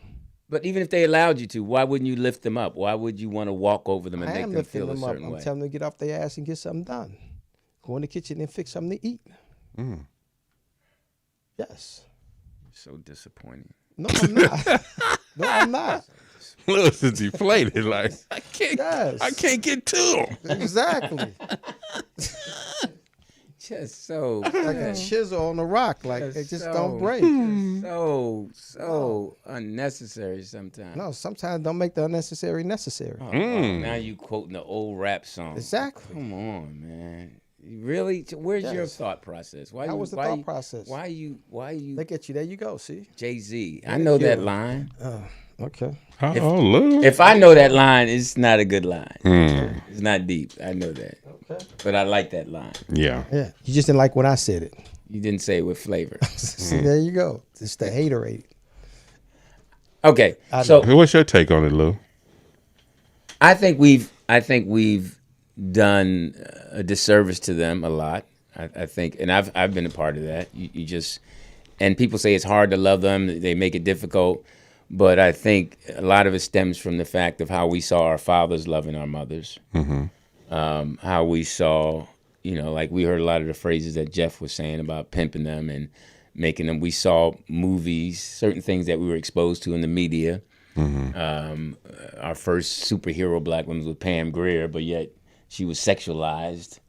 But even if they allowed you to, why wouldn't you lift them up? Why would you want to walk over them and
I
make
am
them
lifting
feel a
them up.
certain
I'm
way?
telling them to get off their ass and get something done. Go in the kitchen and fix something to eat. Yes.
So disappointing.
No, I'm not. No, I'm not.
Lewis is deflated. Like I
Yes.
can't get to him.
Exactly.
Just so
Like a chisel on a rock. Like it just don't break.
so unnecessary sometimes.
No, sometimes don't make the unnecessary necessary.
Oh, now you quoting the old rap song.
Exactly.
Come on, man. You really? Where's your
Yes.
thought process? Why
That
you,
was the
why
thought
you,
process.
Why you?
Look at you. There you go. See?
Jay-Z? I know that line.
Okay.
Oh, Lewis.
If I know that line, it's not a good line. It's not deep. I know that.
Okay.
But I like that line.
Yeah.
Yeah. You just didn't like when I said it.
You didn't say it with flavor.
See, there you go. It's the haterade.
Okay. So
What's your take on it, Lou?
I think we've done a disservice to them a lot. I think, and I've been a part of that. You just, and people say it's hard to love them. They make it difficult. But I think a lot of it stems from the fact of how we saw our fathers loving our mothers. How we saw, like we heard a lot of the phrases that Jeff was saying about pimping them and making them. We saw movies, certain things that we were exposed to in the media. Our first superhero black woman was Pam Grier, but yet she was sexualized.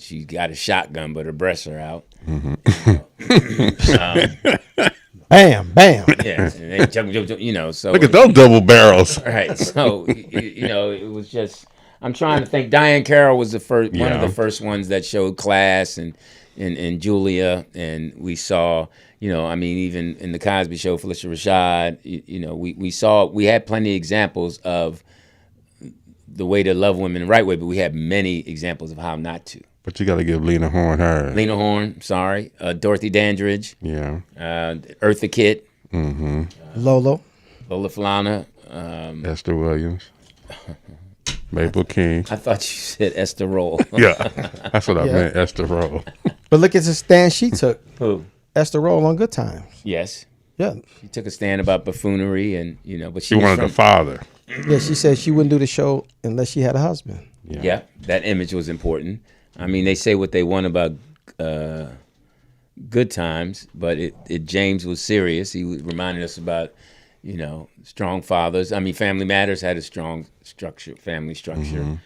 She got a shotgun, but her breasts are out.
Bam, bam.
Yeah, and they jump, so
Look at those double barrels.
right. So it was just. I'm trying to think. Diane Carroll was the first, one of the first ones that showed class, and Julia, and we saw, even in the Cosby Show, Felicia Rashad, we had plenty of examples of the way to love women the right way, but we had many examples of how not to.
But you got to give Lena Horne her.
Lena Horne, sorry, Dorothy Dandridge,
Yeah.
Eartha Kitt,
Lola.
Lola Falana.
Esther Williams. Maple King.
I thought you said Esther Roll.
Yeah. That's what I meant, Esther Roll.
But look at the stand she took.
Who?
Esther Roll on Good Times.
Yes.
Yeah.
She took a stand about buffoonery, and but
She wanted a father.
Yeah, she said she wouldn't do the show unless she had a husband.
Yeah, that image was important. I mean, they say what they want about Good Times, but James was serious. He reminded us about, strong fathers. I mean, Family Matters had a strong family structure.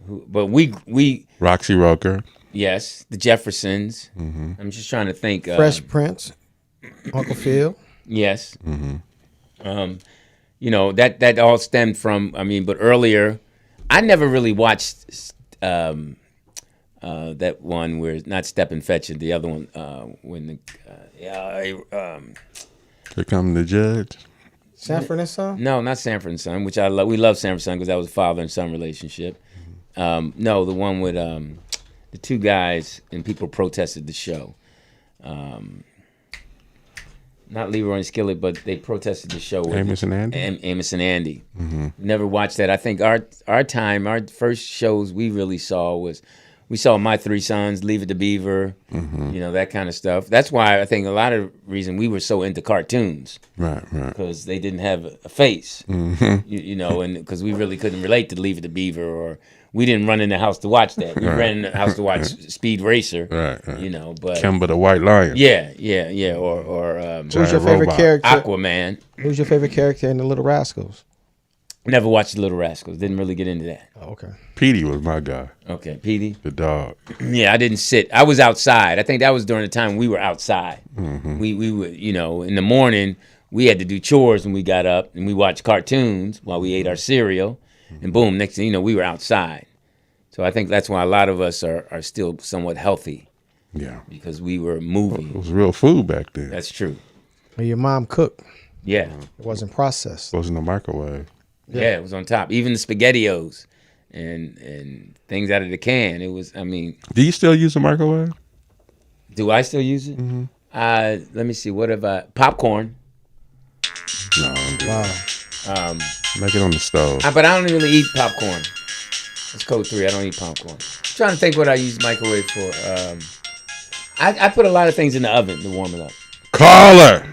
But we
Roxy Roker.
yes, the Jeffersons. I'm just trying to think.
Fresh Prince, Uncle Phil.
Yes. That all stemmed from, but earlier, I never really watched that one where, not Step and Fetch It, the other one, when
Here come the judge.
Sanford and Son?
no, not Sanford and Son, which I love. We love Sanford and Son because that was a father and son relationship. No, the one with the two guys and people protested the show. Not Leroy and Skillet, but they protested the show.
Amos and Andy?
Amos and Andy. Never watched that. I think our first shows we really saw was, we saw My Three Sons, Leave It to Beaver, that kind of stuff. That's why I think a lot of reason we were so into cartoons.
Right.
Because they didn't have a face, and because we really couldn't relate to Leave It to Beaver, or we didn't run in the house to watch that. We ran in the house to watch Speed Racer,
Right.
But
Kimber the White Lion.
yeah, or
Who's your favorite
Robot.
character?
Aquaman.
Who's your favorite character in The Little Rascals?
Never watched The Little Rascals. Didn't really get into that.
Oh, okay.
Petey was my guy.
Okay, Petey.
The dog.
Yeah, I didn't sit. I was outside. I think that was during the time we were outside. We would, in the morning, we had to do chores when we got up, and we watched cartoons while we ate our cereal, and boom, next thing you know, we were outside. So I think that's why a lot of us are still somewhat healthy,
Yeah.
because we were
It
moving.
was real food back then.
That's true.
Well, your mom cooked.
Yeah.
It wasn't processed.
Wasn't a microwave.
Yeah, it was on top. Even the SpaghettiOs and things out of the can. It was,
Do you still use a microwave?
do I still use it? Let me see. What have I? Popcorn.
No. I'm good.
Wow.
Make it on the stove.
But I don't really eat popcorn. That's code 3. I don't eat popcorn. I'm trying to think what I use microwave for. I put a lot of things in the oven to warm it up.
Caller.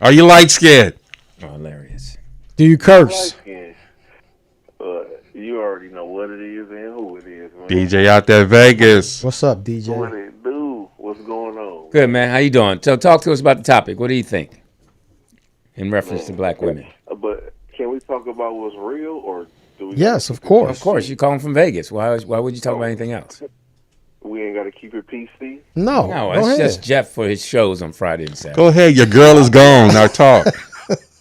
Are you light skinned?
Oh, hilarious.
Do you curse?
Light skin. You already know what it is and who it is, man.
DJ out there Vegas.
What's up,
What
DJ?
it do? What's going on?
Good, man. How you doing? So talk to us about the topic. What do you think in reference to black women?
But can we talk about what's real, or do we?
Yes, of course.
Of course, you're calling from Vegas. Why would you talk about anything else?
We ain't got to keep it PC.
No,
No,
go
it's
ahead.
just Jeff for his shows on Friday and Saturday.
Go ahead. Your girl is gone. Now talk.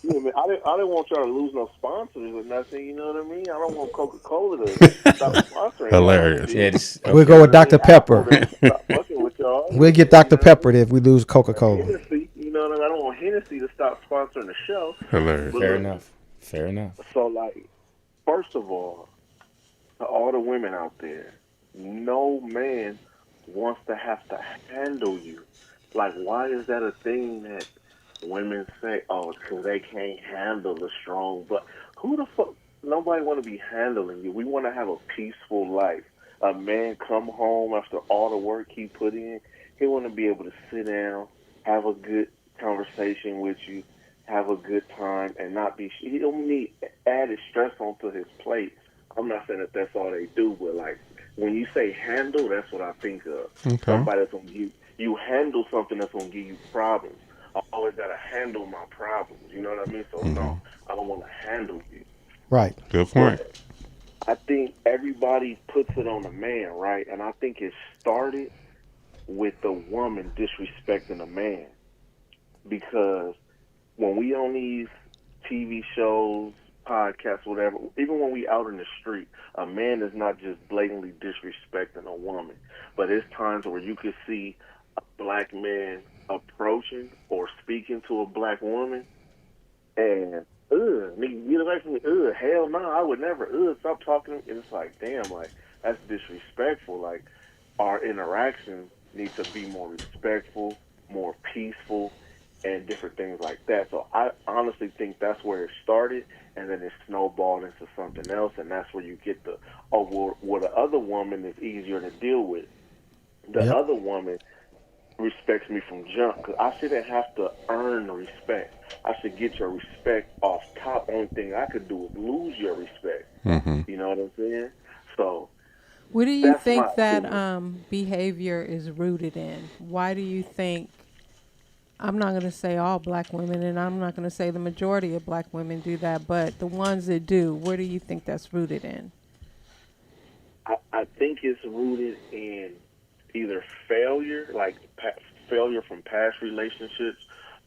Yeah, man, I didn't want y'all to lose no sponsors or nothing. You know what I mean? I don't want Coca-Cola to stop sponsoring.
Hilarious.
Yeah, this,
We'll go with Dr. Pepper.
Stop fucking with y'all.
We'll get Dr. Pepper if we lose Coca-Cola.
Hennessy, you know what I mean? I don't want Hennessy to stop sponsoring the show.
Hilarious.
But
Fair
look,
enough. Fair enough.
So, like, first of all, to all the women out there, no man wants to have to handle you. Like, why is that a thing that women say, oh, because they can't handle the strong? But who the fuck? Nobody want to be handling you. We want to have a peaceful life. A man come home after all the work he put in. He want to be able to sit down, have a good conversation with you, have a good time, and not be. He don't need added stress onto his plate. I'm not saying that that's all they do, but like when you say handle, that's what I think of.
Okay.
Somebody that's gonna you handle something that's gonna give you problems. I always gotta handle my problems. You know what I mean? So no, I don't want to handle you.
Right.
Good point.
I think everybody puts it on the man, right? And I think it started with the woman disrespecting a man. Because when we on these TV shows, podcasts, whatever, even when we out in the street, a man is not just blatantly disrespecting a woman. But it's times where you could see a black man approaching or speaking to a black woman and nigga, get away from me. Hell no, I would never. Stop talking. And it's like, damn, like that's disrespectful. Like our interactions need to be more respectful, more peaceful, and different things like that. So I honestly think that's where it started, and then it snowballed into something else, and that's where you get the well, the other woman is easier to deal with. The other woman respects me from jump because I shouldn't have to earn respect. I should get your respect off top. Only thing I could do is lose your respect.
Mm-hmm.
You know what I'm saying? So
What do you
that's
think
my
that
opinion.
behavior is rooted in? Why do you think, I'm not going to say all black women, and I'm not going to say the majority of black women do that, but the ones that do, where do you think that's rooted in?
I think it's rooted in either failure, like failure from past relationships,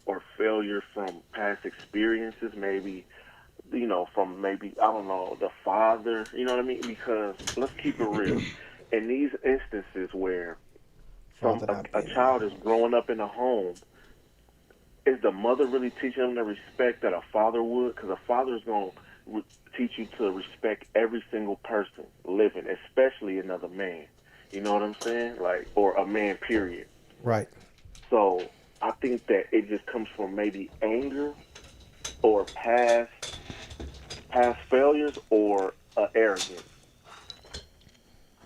or failure from past experiences, maybe, you know, from maybe, I don't know, the father, you know what I mean? Because let's keep it real. In these instances where a child is growing up in a home, is the mother really teaching them the respect that a father would? Because a father is going to teach you to respect every single person living, especially another man. You know what I'm saying? Like, or a man, period.
Right.
So I think that it just comes from maybe anger or past failures or arrogance.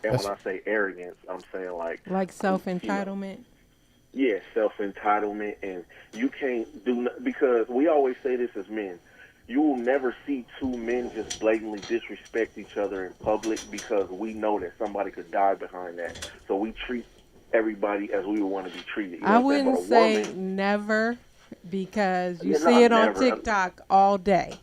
And when I say arrogance, I'm saying like
self-entitlement?
Yeah, self-entitlement, and you can't do because we always say this as men. You will never see two men just blatantly disrespect each other in public because we know that somebody could die behind that. So we treat everybody as we would want to be treated. You know
I
what I'm saying?
wouldn't
But a
say
woman,
never because you
Yeah,
see
not
it on
never.
TikTok all day.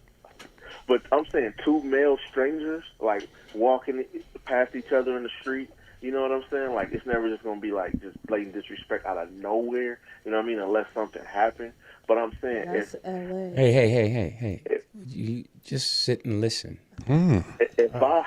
but I'm saying two male strangers like walking past each other in the street. You know what I'm saying? Like it's never just gonna be like just blatant disrespect out of nowhere. You know what I mean? Unless something happened. But I'm saying
That's LA.
Hey. You just sit and listen.
if I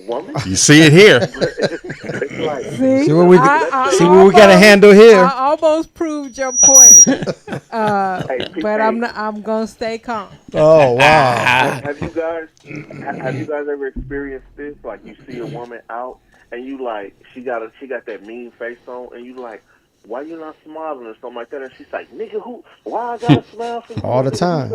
woman,
You see it here.
it's like
See what we see what we
almost-
gotta handle here.
I almost proved your point,
hey,
but I'm gonna stay calm.
Oh wow.
Have you guys ever experienced this? Like you see a woman out and you like she got that mean face on and you like, why you not smiling or something like that? And she's like, nigga, why I gotta smile for you?
All the
Nigga,
time.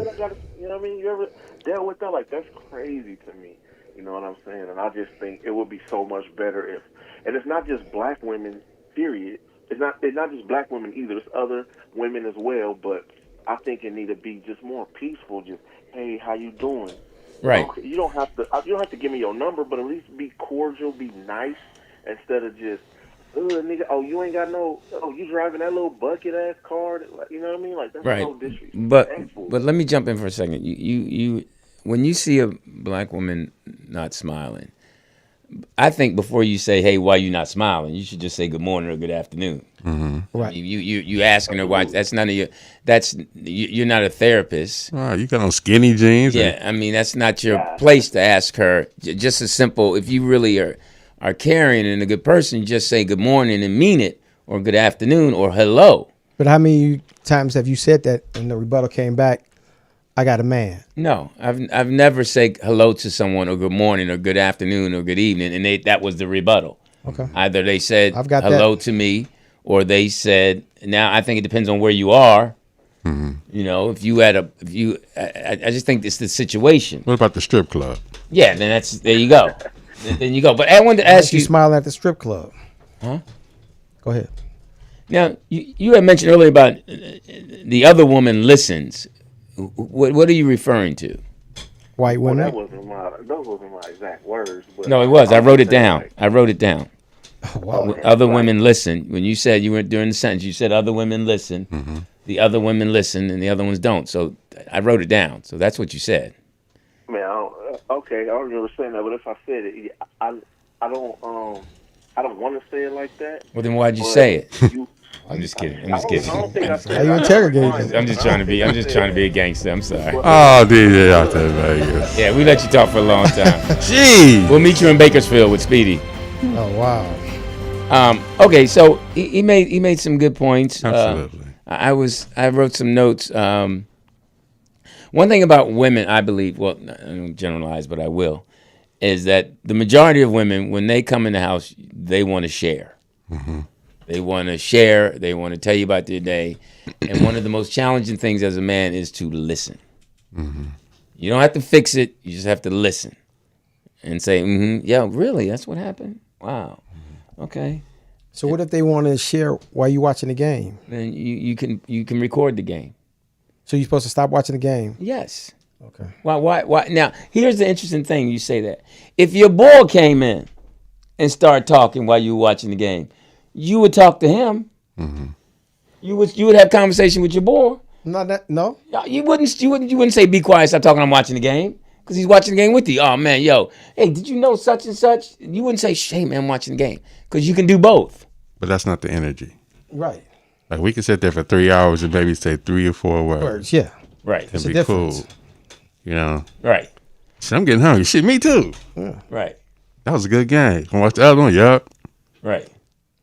you know what I mean? You ever dealt with that? Like that's crazy to me. You know what I'm saying? And I just think it would be so much better if, and it's not just black women. Period. It's not just black women either. It's other women as well. But I think it need to be just more peaceful. Just, hey, how you doing?
Right.
Okay, you don't have to give me your number, but at least be cordial, be nice, instead of just, nigga, you ain't got no, you driving that little bucket ass car, you know what I mean? Like, that's
Right.
so disrespectful.
But let me jump in for a second. You when you see a black woman not smiling, I think before you say, "Hey, why you not smiling?" you should just say good morning or good afternoon.
Mm-hmm.
Right.
I mean, you asking her why? That's none of your. You're not a therapist.
All right, you got on skinny jeans.
Yeah, I mean that's not your place to ask her. Just as simple. If you really are caring and a good person, you just say good morning and mean it, or good afternoon, or hello.
But how many times have you said that and the rebuttal came back, I got a man?
No, I've never said hello to someone or good morning or good afternoon or good evening, and that was the rebuttal.
Okay.
Either they said
I've got
hello
that.
to me, or they said. Now I think it depends on where you are.
Mm-hmm.
You know, I just think it's the situation.
What about the strip club?
Yeah, then there you go. Then you go. But I wanted to ask
You
you.
smiling at the strip club.
Huh?
Go ahead.
Now you had mentioned earlier about the other woman listens. What are you referring to?
White
Well,
women.
those wasn't my exact words. But
No, it was. I wrote it down.
Like,
I wrote it down.
Wow.
Other women listen. When you said you were during the sentence, you said other women listen.
Mm-hmm.
The other women listen, and the other ones don't. So I wrote it down. So that's what you said.
Man, okay, I don't remember saying that, but if I said it, I don't want to say it like that.
Well, then why'd you
But
say it?
you-
I'm just kidding. I'm
I
just
don't
kidding.
think I said
How you
it.
interrogating?
I'm just trying to be a gangster. I'm sorry.
Oh, DJ out there, Vegas.
Yeah, we let you talk for a long time.
Gee.
We'll meet you in Bakersfield with Speedy.
Oh wow.
Okay, so he made some good points.
Absolutely.
I wrote some notes. One thing about women, I believe, well, I don't generalize, but I will, is that the majority of women, when they come in the house, they want to share.
Mm-hmm.
They want to share. They want to tell you about their day. And one of the most challenging things as a man is to listen.
Mm-hmm.
You don't have to fix it. You just have to listen and say, yeah, really? That's what happened? Wow. Okay.
So what if they want to share while you watching the game?
Then you can record the game.
So you're supposed to stop watching the game?
Yes.
Okay.
Why? Now, here's the interesting thing. You say that. If your boy came in and started talking while you were watching the game, you would talk to him.
Mm-hmm.
You would have conversation with your boy.
No.
You wouldn't say be quiet, stop talking, I'm watching the game. Because he's watching the game with you. Oh man, hey, did you know such and such? You wouldn't say, hey man, I'm watching the game. Because you can do both.
But that's not the energy.
Right.
Like we could sit there for 3 hours and maybe say 3 or 4 words.
Words. Yeah.
Right.
It's
And
a
be cool.
difference.
You know.
Right.
Shit, I'm getting hungry. Shit, me too.
Right.
That was a good game. Wanna watch the other one? Yup.
Right.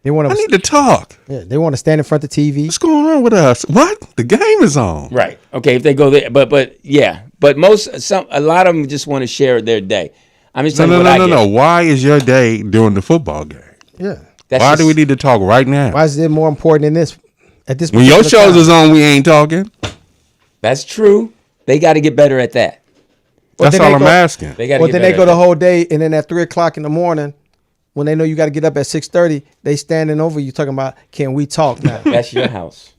They want
I
to.
need to talk.
Yeah. They want to stand in front of the TV.
What's going on with us? What? The game is on.
Right. Okay, if they go there. But yeah. But a lot of them just want to share their day. I'm just telling you what I get.
No. Why is your day during the football game?
Yeah.
Why do we need to talk right now?
Why is it more important than this? At this
When your
particular
shows
time?
is on, we ain't talking.
That's true. They got to get better at that.
That's
then
all
they
I'm
go-
asking.
They got to
Or
get
then
better
they go
at
the
that.
whole day, and then at 3:00 in the morning, when they know you got to get up at 6:30, they standing over you talking about, can we talk now?
That's your house.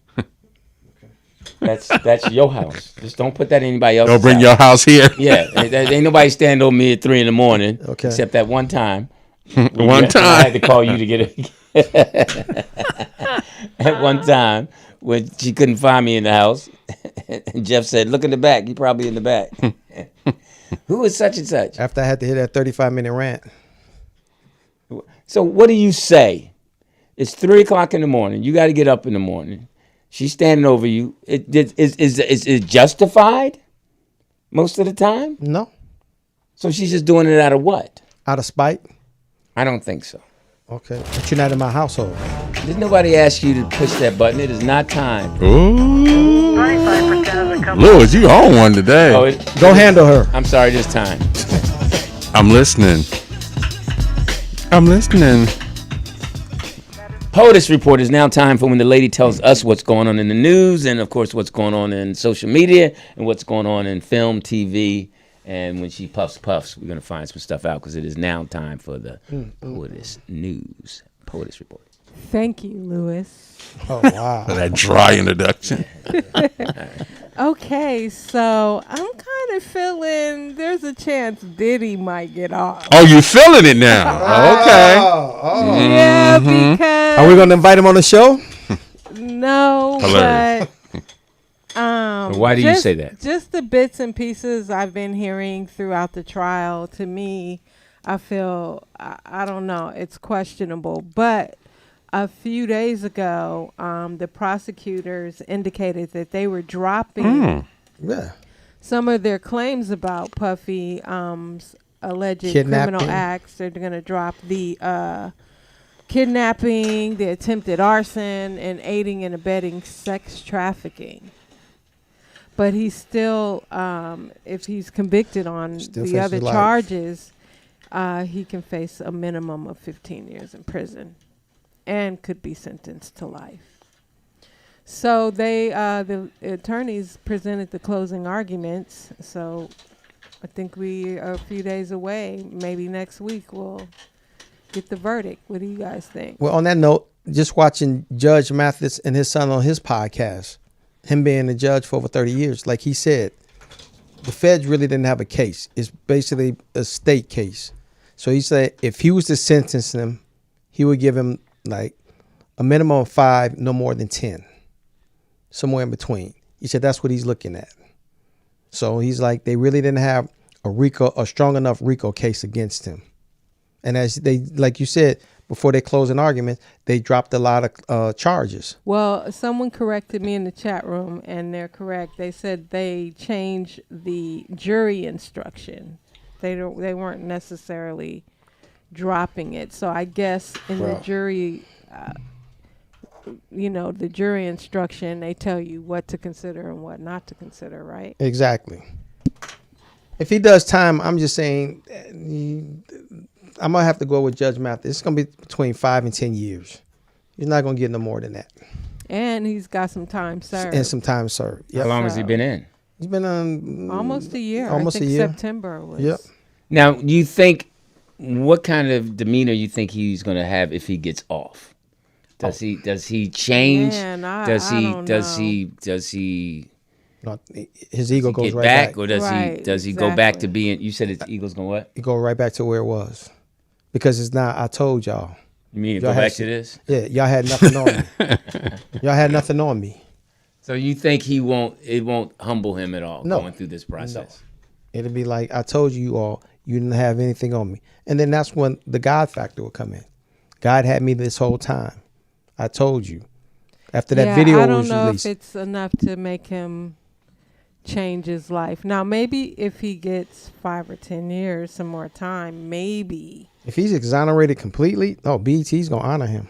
That's your house. Just don't put that in anybody else's
Don't bring
house.
your house here.
Yeah, ain't nobody stand over me at 3 a.m.
Okay.
Except that one time.
One
I
time.
had to call you to get it. At one time when she couldn't find me in the house, and Jeff said, "Look in the back. You probably in the back." Who is such and such?
After I had to hit that 35-minute rant.
So what do you say? It's 3:00 in the morning. You got to get up in the morning. She's standing over you. Is it justified most of the time?
No.
So she's just doing it out of what?
Out of spite.
I don't think so.
Okay. But you're not in my household.
Did nobody ask you to push that button? It is not time.
Ooh. Lewis, you on one today.
Oh,
Go handle her.
I'm sorry, it is time.
I'm listening.
Poetess Report is now time for when the lady tells us what's going on in the news and, of course, what's going on in social media and what's going on in film, TV. And when she puffs, we're going to find some stuff out because it is now time for the Poetess News. Poetess Report.
Thank you, Lewis.
Oh, wow.
For that dry introduction.
Okay, so I'm kind of feeling there's a chance Diddy might get off.
Oh, you feeling it now? Okay.
Oh.
Yeah, because
Are we going to invite him on the show?
no,
Hilarious.
but
Why do you say that?
Just the bits and pieces I've been hearing throughout the trial, to me, I feel I don't know, it's questionable. But a few days ago, the prosecutors indicated that they were dropping
Yeah.
some of their claims about Puffy alleged
Kidnapping.
criminal acts. They're going to drop the kidnapping, the attempted arson, and aiding and abetting sex trafficking. But he's still, if he's convicted on
Still
the other
faces life.
charges, he can face a minimum of 15 years in prison and could be sentenced to life. So the attorneys presented the closing arguments. So I think we are a few days away. Maybe next week we'll get the verdict. What do you guys think?
Well, on that note, just watching Judge Mathis and his son on his podcast, him being a judge for over 30 years, like he said, the feds really didn't have a case. It's basically a state case. So he said if he was to sentence him, he would give him like a minimum of 5, no more than 10, somewhere in between. He said that's what he's looking at. So he's like, they really didn't have a strong enough RICO case against him. And as they, like you said, before they closed an argument, they dropped a lot of charges.
Well, someone corrected me in the chat room, and they're correct. They said they changed the jury instruction. They weren't necessarily dropping it. So I guess in the jury, the jury instruction, they tell you what to consider and what not to consider, right?
Exactly. If he does time, I'm just saying, I'm going to have to go with Judge Mathis. It's going to be between 5 and 10 years. He's not going to get no more than that.
And he's got some time served.
And some time served. Yep.
How long has he been in?
He's been on
almost a year.
Almost
I think
a year.
September was.
Yep.
Now, you think, what kind of demeanor you think he's going to have if he gets off? Does he change?
Man, I
does
don't
he
Not, his ego goes
get
right
back,
back.
or does he go back to being? You said his ego's going what?
He go right back to where it was, because it's not. I told y'all.
You mean
Y'all
go back
had
to this?
Yeah, y'all had nothing on me. Y'all had nothing on me.
So you think it won't humble him at all
No.
going through this process?
It'll be like, I told you all, you didn't have anything on me. And then that's when the God factor will come in. God had me this whole time. I told you. After that video was released.
I don't know if it's enough to make him change his life. Now, maybe if he gets 5 or 10 years, some more time, maybe.
If he's exonerated completely, BET's going to honor him.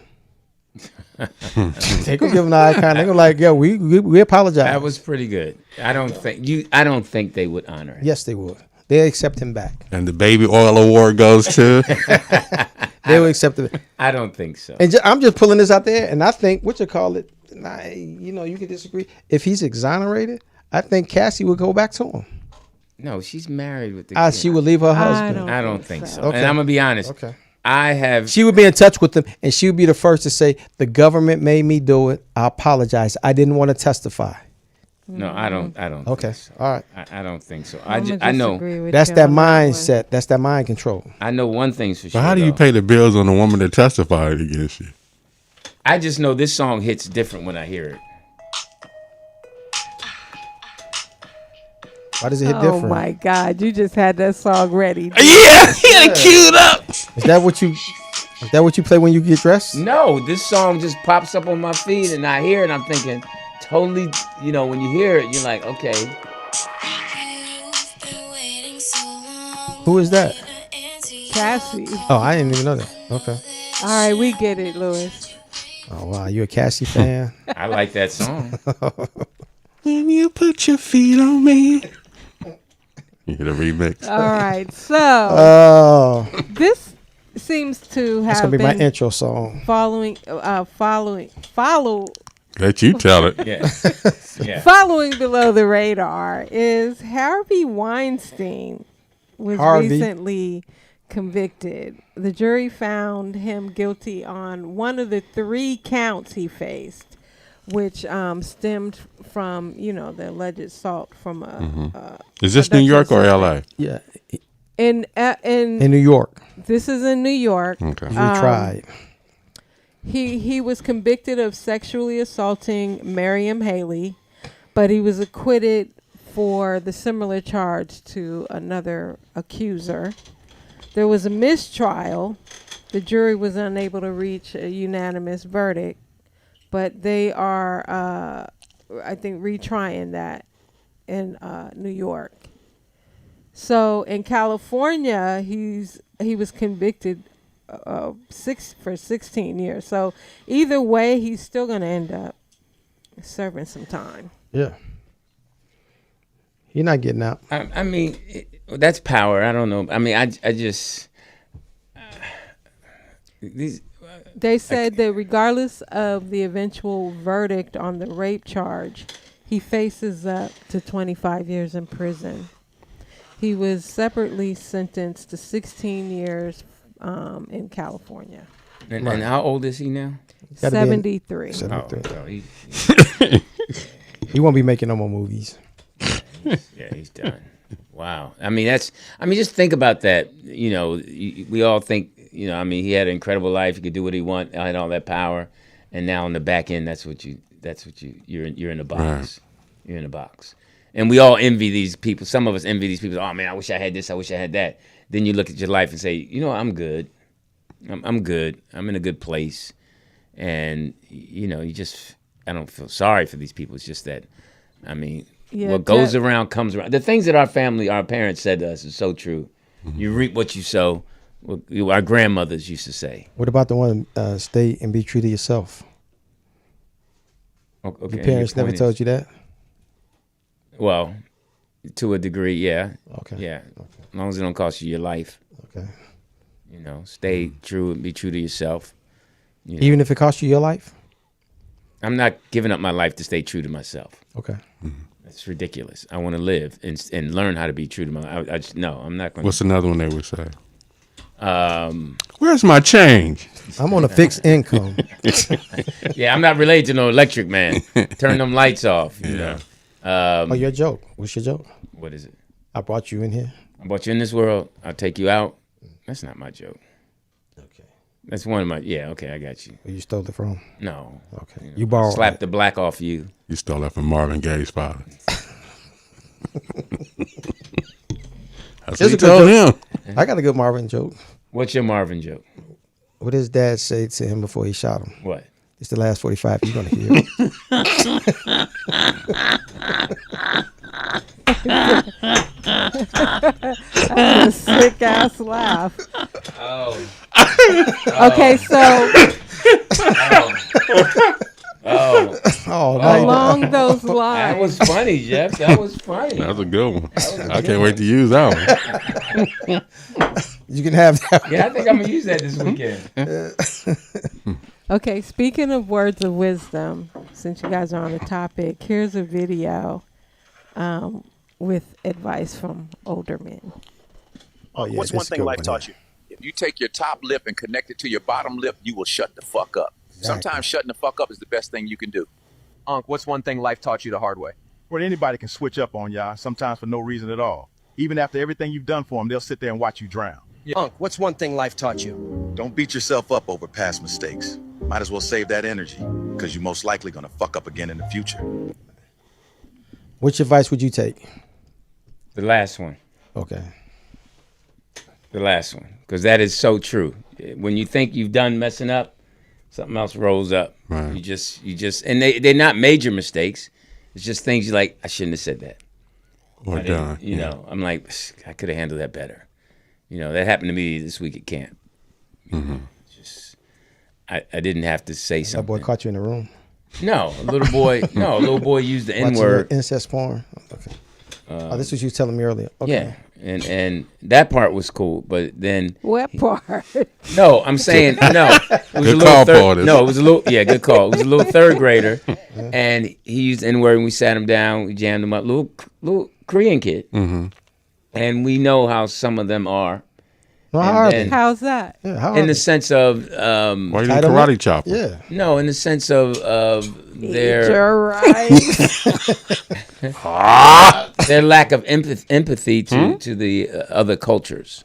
They gonna give him the icon. They gonna like, yeah, we apologize.
That was pretty good. I don't think they would honor him.
Yes, they would. They accept him back.
And the baby oil award goes to.
They will accept it.
I don't think so.
And I'm just pulling this out there, and I think you can disagree. If he's exonerated, I think Cassie would go back to him.
No, she's married with the kid.
She would leave her husband.
I don't think so.
Okay.
And I'm gonna be honest.
Okay.
She
would be in touch with them, and she would be the first to say, the government made me do it. I apologize. I didn't want to testify.
No, I don't.
Okay.
Think so.
All right.
I don't think so.
I
know.
That's that mindset. That's that mind control.
I know one thing's for sure.
But how do you pay the bills on the woman that testified against you?
I just know this song hits different when I hear it.
Why does it hit different?
Oh my God! You just had that song ready.
Yeah, he had it queued up.
Is that what you play when you get dressed?
No, this song just pops up on my feed and I hear it and I'm thinking totally, when you hear it, you're like, okay.
Who is that?
Cassie.
Oh, I didn't even know that. Okay.
All right, we get it, Louis.
Oh, wow. You a Cassie fan?
I like that song.
When you put your feet on me. You get a remix.
All right, so this seems to have
That's gonna be
been
my intro song.
Following.
Let you tell it.
Yeah.
Following below the radar is Harvey Weinstein was recently convicted. The jury found him guilty on one of the 3 counts he faced, which stemmed from, the alleged assault from a.
Is this New York or LA?
Yeah.
In
New York.
This is in New York.
Okay.
Retried.
He was convicted of sexually assaulting Miriam Haley, but he was acquitted for the similar charge to another accuser. There was a mistrial. The jury was unable to reach a unanimous verdict, but they are, I think, retrying that in New York. So in California, he was convicted for 16 years. So either way, he's still going to end up serving some time.
Yeah. You're not getting out.
I mean, that's power. I don't know. I mean, I just these.
They said that regardless of the eventual verdict on the rape charge, he faces up to 25 years in prison. He was separately sentenced to 16 years in California.
And how old is he now?
73.
73.
Oh,
He won't be making no more movies.
yeah, he's done. Wow. I mean, just think about that. We all think, he had an incredible life. He could do what he wanted, had all that power. And now on the back end, you're in the box. Right. You're in the box. And we all envy these people. Some of us envy these people. Oh man, I wish I had this. I wish I had that. Then you look at your life and say, I'm good. I'm good. I'm in a good place. And, I don't feel sorry for these people. It's just that, what goes around comes around. The things that our parents said to us is so true. Mm-hmm. You reap what you sow. Our grandmothers used to say.
What about the one, stay and be true to yourself?
Okay,
your parents never told you that?
Well, to a degree, yeah.
Okay.
Yeah.
Okay.
As long as it don't cost you your life.
Okay.
Stay true and be true to yourself.
Even if it costs you your life?
I'm not giving up my life to stay true to myself.
Okay.
Mm-hmm. That's ridiculous. I want to live and learn how to be true to my life. I'm not going to.
What's another one they would say? Where's my change?
I'm on a fixed income.
Yeah, I'm not related to no electric man. Turn them lights off,
your joke. What's your joke?
What is it?
I brought you in here.
I brought you in this world. I'll take you out. That's not my joke.
Okay.
That's one of my, okay, I got you.
Where you stole it from?
No.
Okay. You borrowed
Slap
it.
the black off you.
You stole that from Marvin Gaye's father. That's what he told him.
I got a good Marvin joke.
What's your Marvin joke?
What did his dad say to him before he shot him?
What?
It's the last 45 you're going to hear.
That's a sick ass laugh.
Oh.
Okay, so along those lines.
That was funny, Jeff. That was funny.
That was a good one. I can't wait to use that one.
You can have that.
Yeah, I think I'm going to use that this weekend.
Okay, speaking of words of wisdom, since you guys are on the topic, here's a video with advice from older men.
Oh, yeah,
what's one thing life taught you? If you take your top lip and connect it to your bottom lip, you will shut the fuck up.
Exactly.
Sometimes shutting the fuck up is the best thing you can do.
Unc, what's one thing life taught you the hard way?
Well, anybody can switch up on y'all, sometimes for no reason at all. Even after everything you've done for them, they'll sit there and watch you drown.
Yeah. Unc, what's one thing life taught you?
Don't beat yourself up over past mistakes. Might as well save that energy, because you're most likely going to fuck up again in the future.
Which advice would you take?
The last one.
Okay.
The last one. Because that is so true. When you think you've done messing up, something else rolls up.
Right.
You just, and they're not major mistakes. It's just things you're like, I shouldn't have said that.
Or done.
You know, I'm like, I could have handled that better. You know, that happened to me this week at camp.
Mm-hmm.
I didn't have to say something.
That boy caught you in the room.
No, a little boy used the N-word.
Incest porn. Okay. This was you telling me earlier. Okay.
Yeah, and that part was cool, but then
What part?
no, I'm saying no. It was
Good
a
call,
little
Poetess.
No, it was a little good call. It was a little third grader, and he used N-word, and we sat him down, we jammed him up, little Korean kid,
Mm-hmm.
and we know how some of them are,
Well, how
And
are
then-
they?
How's that?
Yeah, how
in
are
the
they?
sense of
Why you
Title
karate
me?
chopper?
Yeah.
no, in the sense of their
You're right.
their lack of empathy to the other cultures,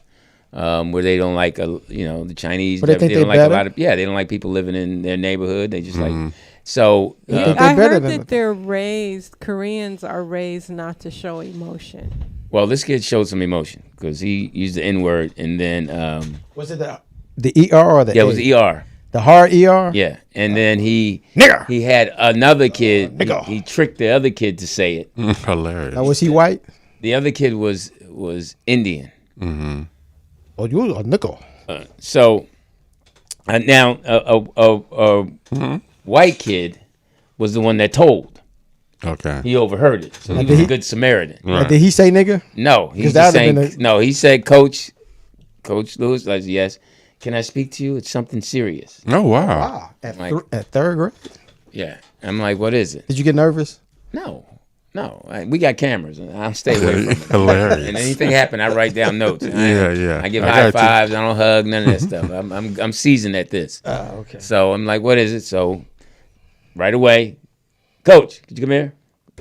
where they don't like the Chinese.
But they think
don't
they
like a
better?
lot of they don't like people living in their neyghborhood. They just like so.
You think
I
they're better
heard
than
that they're raised. Koreans are raised not to show emotion.
Well, this kid showed some emotion because he used the N word and then
Was it the ER or the
yeah, it
A?
was ER.
The hard ER?
Yeah, and then he
Nigger.
had another kid.
Nigger.
He tricked the other kid to say it.
Hilarious.
Now, was he white?
The other kid was Indian.
Oh, you a nickel.
So now a white kid was the one that told.
Okay.
He overheard it, so he was a good Samaritan.
Now, did he say nigga?
No, he
Because
just
that'd have
saying
been
no. He said, Coach Lewis. I said, yes. Can I speak to you? It's something serious.
Oh wow.
Wow. At third grade?
Yeah. I'm like, what is it?
Did you get nervous?
No. We got cameras. I'll stay away from it.
Hilarious.
And anything happen, I write down notes.
Yeah.
I give
I
high
got you.
fives. I don't hug. None of that stuff. I'm seasoned at this.
Okay.
So I'm like, what is it? So right away, Coach, could you come here?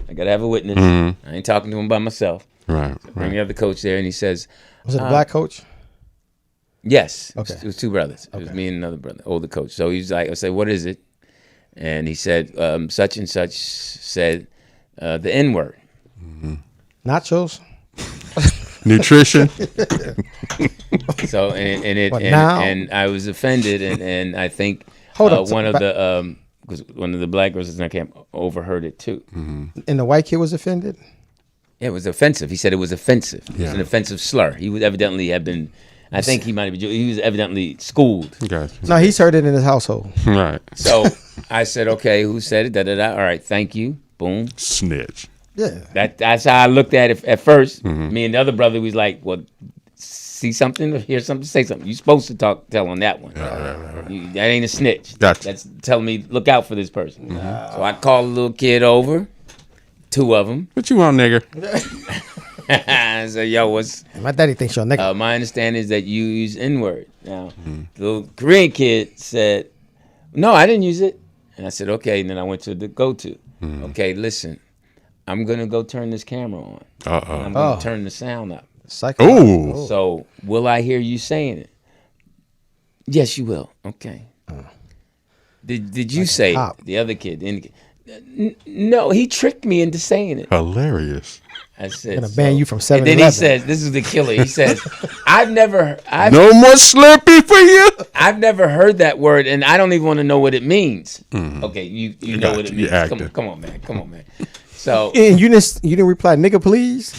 I gotta have a witness. I ain't talking to him by myself.
Right.
Bring the other coach there, and he says,
Was it a black coach?
yes.
Okay.
It was two brothers. It was me and another brother, older coach. So he's like, I said, what is it? And he said, such and such said the N word.
Nachos?
Nutrition.
So
But now?
and I was offended, and I think
Hold up,
one of the black girls in that camp overheard it too.
And the white kid was offended?
It was offensive. He said it was offensive. It was
Yeah.
an offensive slur. He would evidently have been. I think he might have been. He was evidently schooled.
Gotcha.
No, he's heard it in his household.
Right.
So I said, okay, who said it? Da da da. All right, thank you. Boom.
Snitch.
Yeah.
That's how I looked at it at first. Me and the other brother was like, well, see something, or hear something, say something. You're supposed to tell on that one. That ain't a snitch.
Gotcha.
That's telling me look out for this person. So I called a little kid over, two of them.
What you want, nigger?
I said, yo, what's
My daddy thinks you're a nigga.
my understanding is that you use N-word. Now, the little Korean kid said, no, I didn't use it. And I said, okay. And then I went to the go-to. Okay, listen, I'm going to go turn this camera on. I'm going to turn the sound up.
Ooh.
So, will I hear you saying it? Yes, you will. Okay. Did you say it? The other kid? No, he tricked me into saying it.
Hilarious.
I said,
I'm gonna ban you from 7-Eleven.
And then he says, this is the killer. He says, I've never
No more Slurpee for you.
I've never heard that word, and I don't even want to know what it means. Okay, you know what it means. Come on, man. So
And you didn't reply, nigga, please?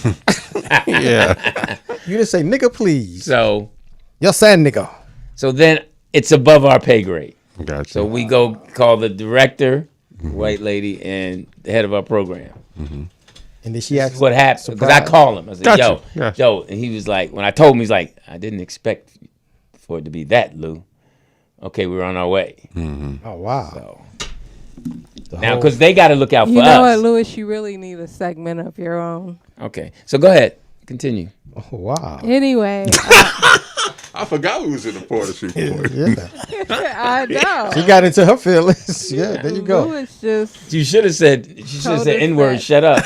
Yeah.
You didn't say, nigga, please.
So
You're saying nigga.
So then it's above our pay grade.
Gotcha.
So we go call the director, white lady, and the head of our program.
And then she asked
What happened? Because I call him. I said,
Gotcha.
yo. And he was like, when I told him, he's like, I didn't expect for it to be that, Lou. Okay, we're on our way.
Oh, wow.
So now, because they got to look out for us.
You know what, Louis? You really need a segment of your own.
Okay, so go ahead. Continue.
Oh, wow.
Anyway.
I forgot we was in the Poetess report.
Yeah.
I know.
She got into her feelings. Yeah, there you go.
Louis just.
You should have said, N-word, shut up.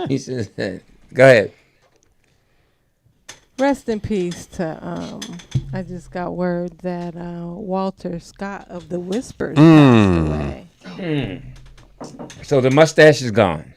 He said, go ahead.
Rest in peace to, I just got word that Walter Scott of The Whispers passed away.
So the mustache is gone.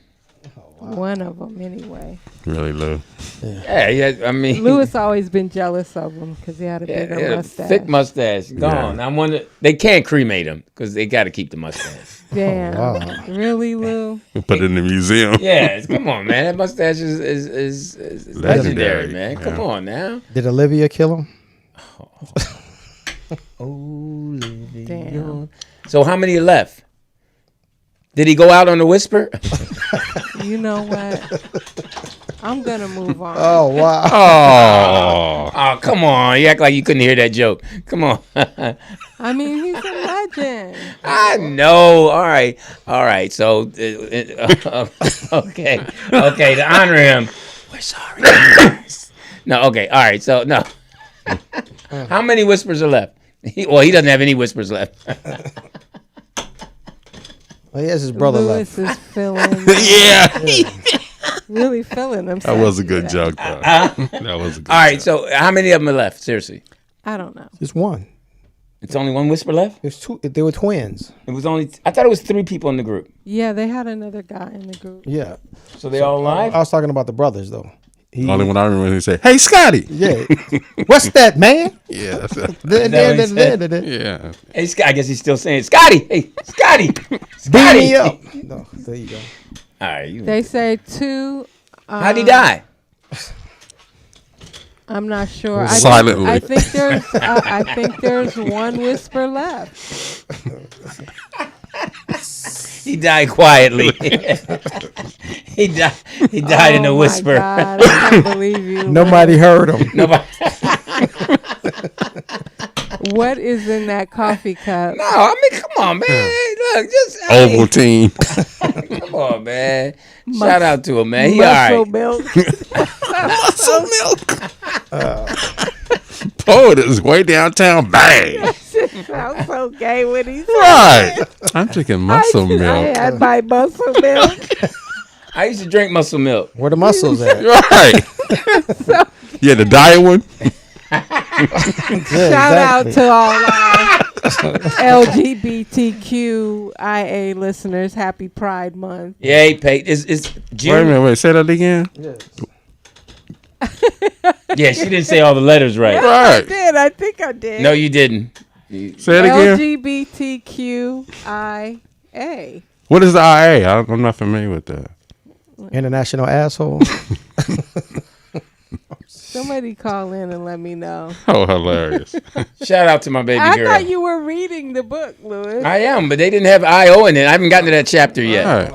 One of them, anyway.
Really, Lou?
Yeah, I mean.
Louis always been jealous of him because he had a bigger mustache.
Thick mustache, gone.
Yeah.
I'm wondering, they can't cremate him because they got to keep the mustache.
Damn.
Oh, wow.
Really, Lou?
Put it in the museum.
Yeah, come on, man. That mustache is legendary, man.
Yeah.
Come on now.
Did Olivia kill him?
Damn.
So how many are left? Did he go out on the whisper?
You know what? I'm going to move on.
Oh, wow.
Oh, come on. You act like you couldn't hear that joke. Come on.
I mean, he's a legend.
I know. All right. So, okay. To honor him, we're sorry. No, okay. All right. So, no. How many whispers are left? He doesn't have any whispers left.
Well, he has his brother
Lewis
left.
is feeling. Really feeling himself.
That was a good joke, though. That was a good
All right,
joke.
so how many of them are left? Seriously.
I don't know.
Just one.
It's only one whisper left?
There's two. They were twins.
It was only, I thought it was 3 people in the group.
Yeah, they had another guy in the group.
Yeah.
So they all alive?
I was talking about the brothers though.
Only one I remember he said, "Hey, Scotty."
Yeah. What's that, man?
Yeah. That's
Yeah.
Hey, I guess he's still saying, Scotty. Hey, Scotty.
Beat
Scotty.
me up. No, there you go.
All right.
They say 2.
How'd he die?
I'm not sure.
Silently.
I think there's one whisper left.
He died quietly. He died in a whisper.
God, I can't believe you.
Nobody heard him.
Nobody.
What is in that coffee cup?
No, I mean, come on, man. Look, just
Ovaltine.
Come on, man. Shout out to him, man. He all
Muscle
right.
milk.
Muscle milk. Poetess way downtown. Bang.
Sounds so gay when he said
Right. I'm drinking muscle
I
milk.
had my muscle milk.
I used to drink muscle milk.
Where the muscles at?
Right. Yeah, the diet one.
Shout out to all our LGBTQIA listeners. Happy Pride Month.
Yeah, Pate. It's June.
Wait. Say that again.
Yeah, she didn't say all the letters right.
I did. I think I did.
No, you didn't.
Say it again.
LGBTQIA.
What is the IA? I'm not familiar with that.
International asshole.
Somebody call in and let me know.
Oh, hilarious.
Shout out to my baby
I
girl.
thought you were reading the book, Louis.
I am, but they didn't have IO in it. I haven't gotten to that chapter yet.
Right.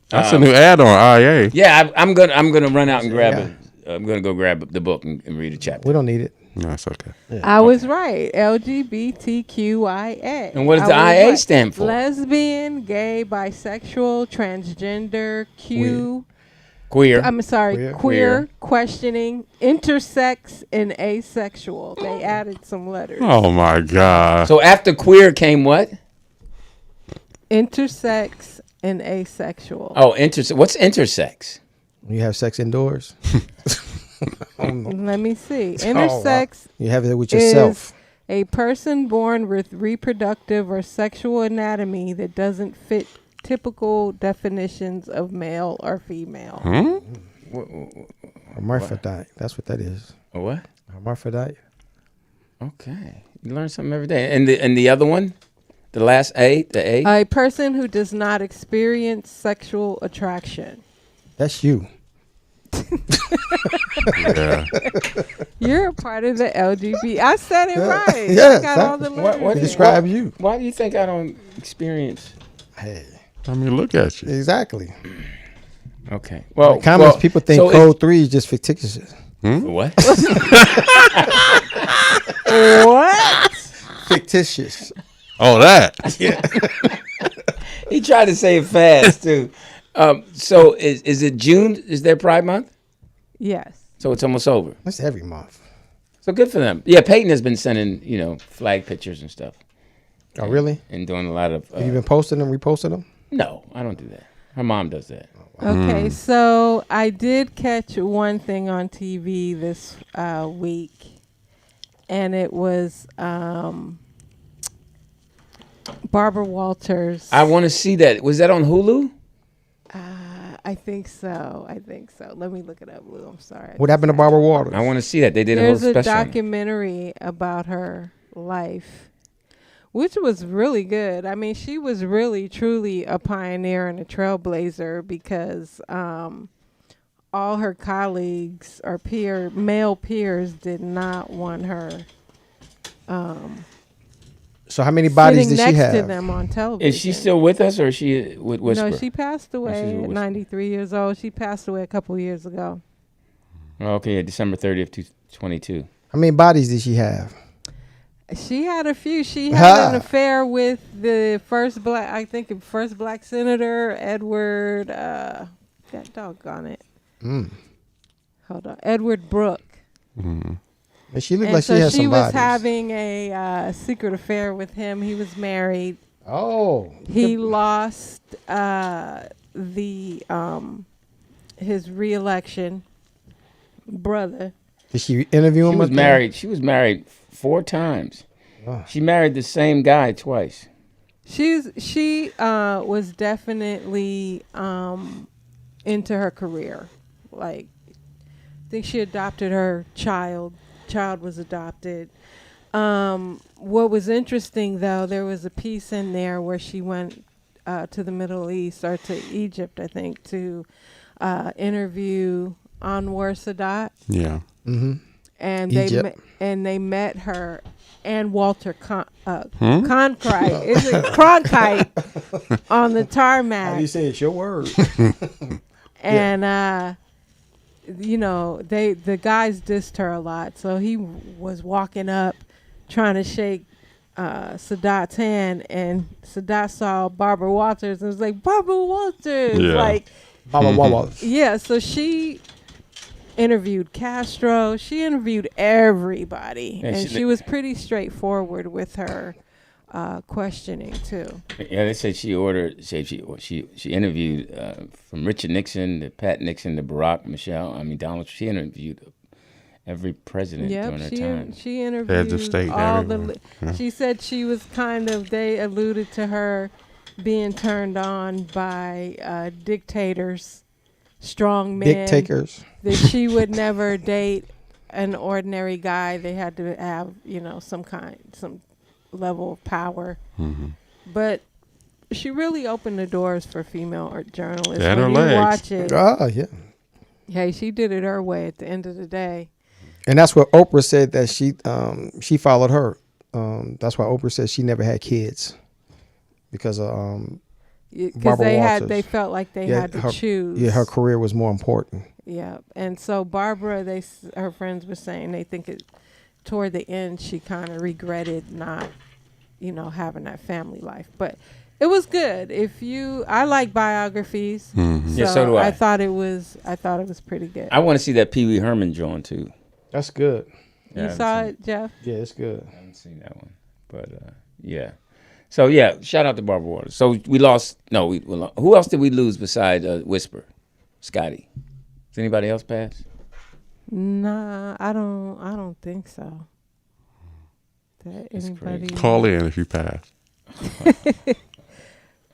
That's a new add on IA.
Yeah, I'm gonna run out and grab it. I'm gonna go grab the book and read a chapter.
We don't need it.
No, it's okay.
Yeah.
I was right. LGBTQIA.
And what does the IA stand for?
Lesbian, gay, bisexual, transgender,
Queer.
I'm sorry,
Queer.
queer, questioning, intersex, and asexual. They added some letters.
Oh my God.
So after queer came what?
Intersex and asexual.
Oh, intersex. What's intersex?
You have sex indoors.
Let me see. Intersex
You have it with yourself.
is a person born with reproductive or sexual anatomy that doesn't fit typical definitions of male or female.
Hermaphrodite. That's what that is.
A what?
Hermaphrodite.
Okay, you learn something every day. And the other one, the last A, the A.
A person who does not experience sexual attraction.
That's you.
Yeah.
You're a part of the LGBT. I said it right.
Yeah,
I got all the letters.
It describes you.
Why do you think I don't experience?
Hey.
I mean, look at you.
Exactly.
Okay. Well,
comments, people think
so
code 3 is just fictitious.
What?
What?
Fictitious.
Oh, that.
Yeah.
He tried to say it fast too. So is it June? Is their Pride Month?
Yes.
So it's almost over.
That's every month.
So good for them. Yeah, Peyton has been sending flag pictures and stuff.
Oh, really?
And doing a lot of.
Have you been posting them, reposting them?
No, I don't do that. Her mom does that.
Okay, so I did catch one thing on TV this week, and it was Barbara Walters.
I want to see that. Was that on Hulu?
I think so. Let me look it up, Lou. I'm sorry.
What happened to Barbara Waters?
I want to see that. They did
There's
a whole
a
special. on it.
documentary about her life, which was really good. I mean, she was really, truly a pioneer and a trailblazer because all her colleagues or male peers did not want her
So how many bodies
sitting
did she
next to
have?
them on television.
Is she still with us, or is she with Whisper?
No, she passed away
with
at
Whisper.
93 years old. She passed away a couple years ago.
Oh, okay, yeah, December 30th, 2022.
How many bodies did she have?
She had a few. She had an affair with the first black senator, Edward. God doggone it. Hold on, Edward Brooke.
And she looked
And
like
so
she had
she
some
was
bodies.
having a secret affair with him. He was married.
Oh.
He lost his re-election. Brother.
Did she interview him?
She was
again?
married. She was married 4 times.
Oh.
She married the same guy twice.
She was definitely into her career. Like, I think she adopted her child. Child was adopted. What was interesting, though, there was a piece in there where she went to the Middle East, or to Egypt, I think, to interview Anwar Sadat.
Yeah.
Mm-hmm.
And
Egypt.
they met her and Walter Cronkite. Is it Cronkite on the tarmac?
How do you say it's your word?
And the guys dissed her a lot. So he was walking up trying to shake Sadat's hand, and Sadat saw Barbara Walters and was like, Barbara Walters.
Yeah.
Like,
Barbara Walters.
Yeah, so she interviewed Castro. She interviewed everybody.
Yeah,
and she was pretty straightforward with her questioning, too.
Yeah, they said she interviewed from Richard Nixon to Pat Nixon to Barack Donald. She interviewed every president during her time.
She interviewed
Heads of state,
all
everyone.
She said she was they alluded to her being turned on by dictators, strong men.
Dictators.
That she would never date an ordinary guy. They had to have, some level of power.
Mm-hmm.
But she really opened the doors for female journalists.
Had her
When you
legs.
watch it,
Yeah.
hey, she did it her way at the end of the day.
And that's what Oprah said, that she followed her. That's why Oprah said she never had kids because of
Because
Barbara Walters.
they felt like they had to choose.
Yeah, her career was more important.
Yeah, and so Barbara, her friends were saying they think toward the end she kind of regretted not, having that family life. But it was good. I like biographies.
Mm-hmm.
Yeah, so do I.
I thought it was pretty good.
I want to see that Pee Wee Herman drawing too.
That's good.
You saw it, Jeff?
Yeah, it's good.
I haven't seen that one, but yeah. So yeah, shout out to Barbara Waters. So we lost. No, we lost. Who else did we lose besides Whisper? Scotty. Does anybody else pass?
Nah, I don't think so. That anybody
Call in if you pass.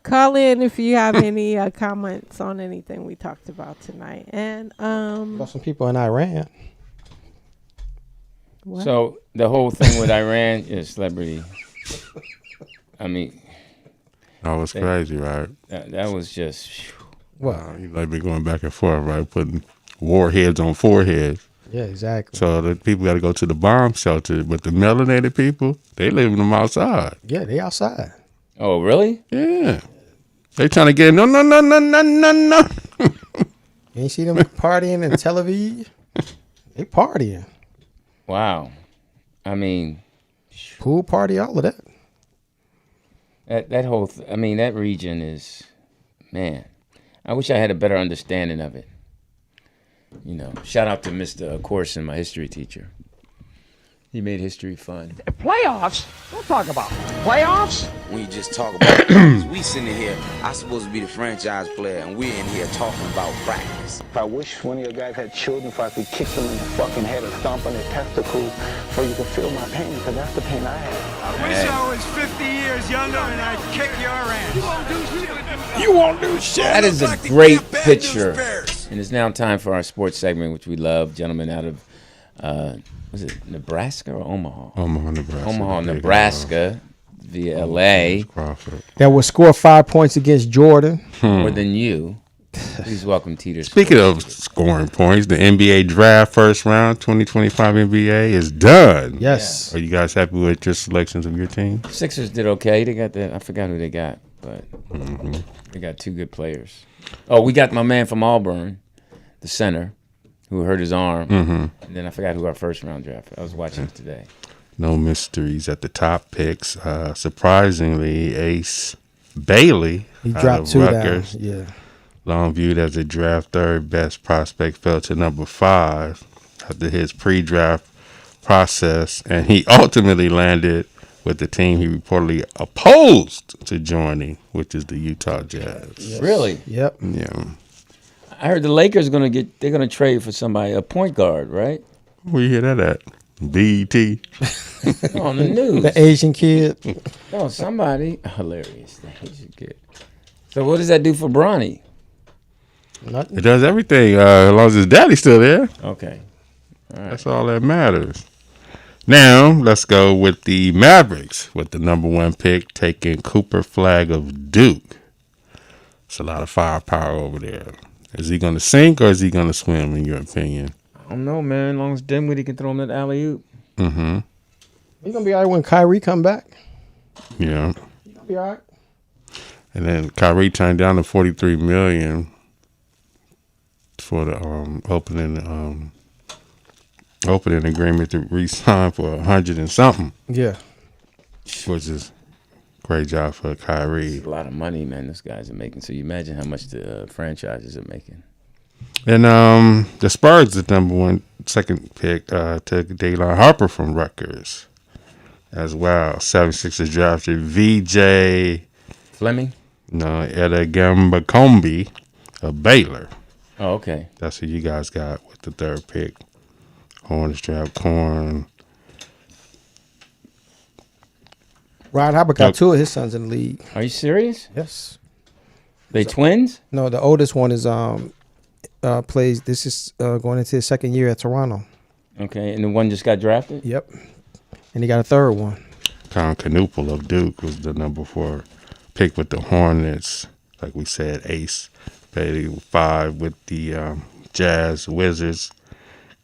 Call in if you have any comments on anything we talked about tonight. And
Got some people in Iran.
what?
So the whole thing with Iran is celebrity. I mean,
That was crazy, right?
that was just.
What?
You like been going back and forth, right? Putting warheads on foreheads.
Yeah, exactly.
So the people got to go to the bomb shelter, but the melanated people, they leaving them outside.
Yeah, they outside.
Oh really?
Yeah. They trying to get no.
You ain't see them partying in Tel Aviv? They partying.
Wow. I mean,
Pool party, all of that.
that whole. That region is, man. I wish I had a better understanding of it. Shout out to Mr. Corson, my history teacher. He made history fun.
Playoffs? Don't talk about playoffs.
When you just talk about practice, we sitting here, I'm supposed to be the franchise player, and we're in here talking about practice.
I wish one of your guys had children, if I could kick them in the fucking head or stomp on their testicles, so you could feel my pain, because that's the pain I have.
I wish I was 50 years younger and I'd kick your ass.
You won't do shit.
That is a great picture. And it's now time for our sports segment, which we love. Gentlemen out of, was it Nebraska or Omaha?
Omaha, Nebraska.
Omaha, Nebraska, via L.A.
That will score 5 points against Jordan.
More than you. Please welcome Teeter.
Speaking of scoring points, the NBA draft first round 2025 NBA is done.
Yes.
Are you guys happy with your selections of your team?
Sixers did okay. They got I forgot who they got, but they got 2 good players. Oh, we got my man from Auburn, the center, who hurt his arm. And then I forgot who our first round draft. I was watching it today.
No mysteries at the top picks. Surprisingly, Ace Bailey.
He
out
dropped
of
2
Rutgers,
down. Yeah.
long viewed as a draft third best prospect, fell to number 5 after his pre-draft process, and he ultimately landed with the team he reportedly opposed to joining, which is the Utah Jazz.
Yes. Really?
Yep.
Yeah.
I heard the Lakers they're gonna trade for somebody, a point guard, right?
Where you hear that at? BET.
On the news.
The Asian kid.
No, somebody hilarious. The Asian kid. So what does that do for Bronny?
Nothing.
It does everything as long as his daddy's still there.
Okay. All right.
That's all that matters. Now, let's go with the Mavericks with the number 1 pick taking Cooper Flag of Duke. It's a lot of firepower over there. Is he going to sink or is he going to swim, in your opinion?
I don't know, man. As long as Dinwiddie can throw him that alley-oop.
Mm-hmm.
He's going to be all right when Kyrie come back.
Yeah.
He's going to be all right.
And then Kyrie turned down the $43 million for the opening agreement to re-sign for 100 and something.
Yeah.
Which is great job for Kyrie.
It's a lot of money, man, those guys are making. So you imagine how much the franchises are making.
And the Spurs, the number 1 second pick, took Daylon Harper from Rutgers as well. 76ers drafted VJ
Fleming?
No, Etta Gambakombi of Baylor.
Oh, okay.
That's who you guys got with the 3rd pick. Hornets draft Corn.
Rod Harper got 2 of his sons in the league.
Are you serious?
Yes.
They twins?
No, the oldest one is plays. This is going into his 2nd year at Toronto.
Okay, and the one just got drafted?
Yep. And he got a 3rd one.
Con Knuppel of Duke was the number 4 pick with the Hornets. Like we said, Ace paid 5 with the Jazz Wizards.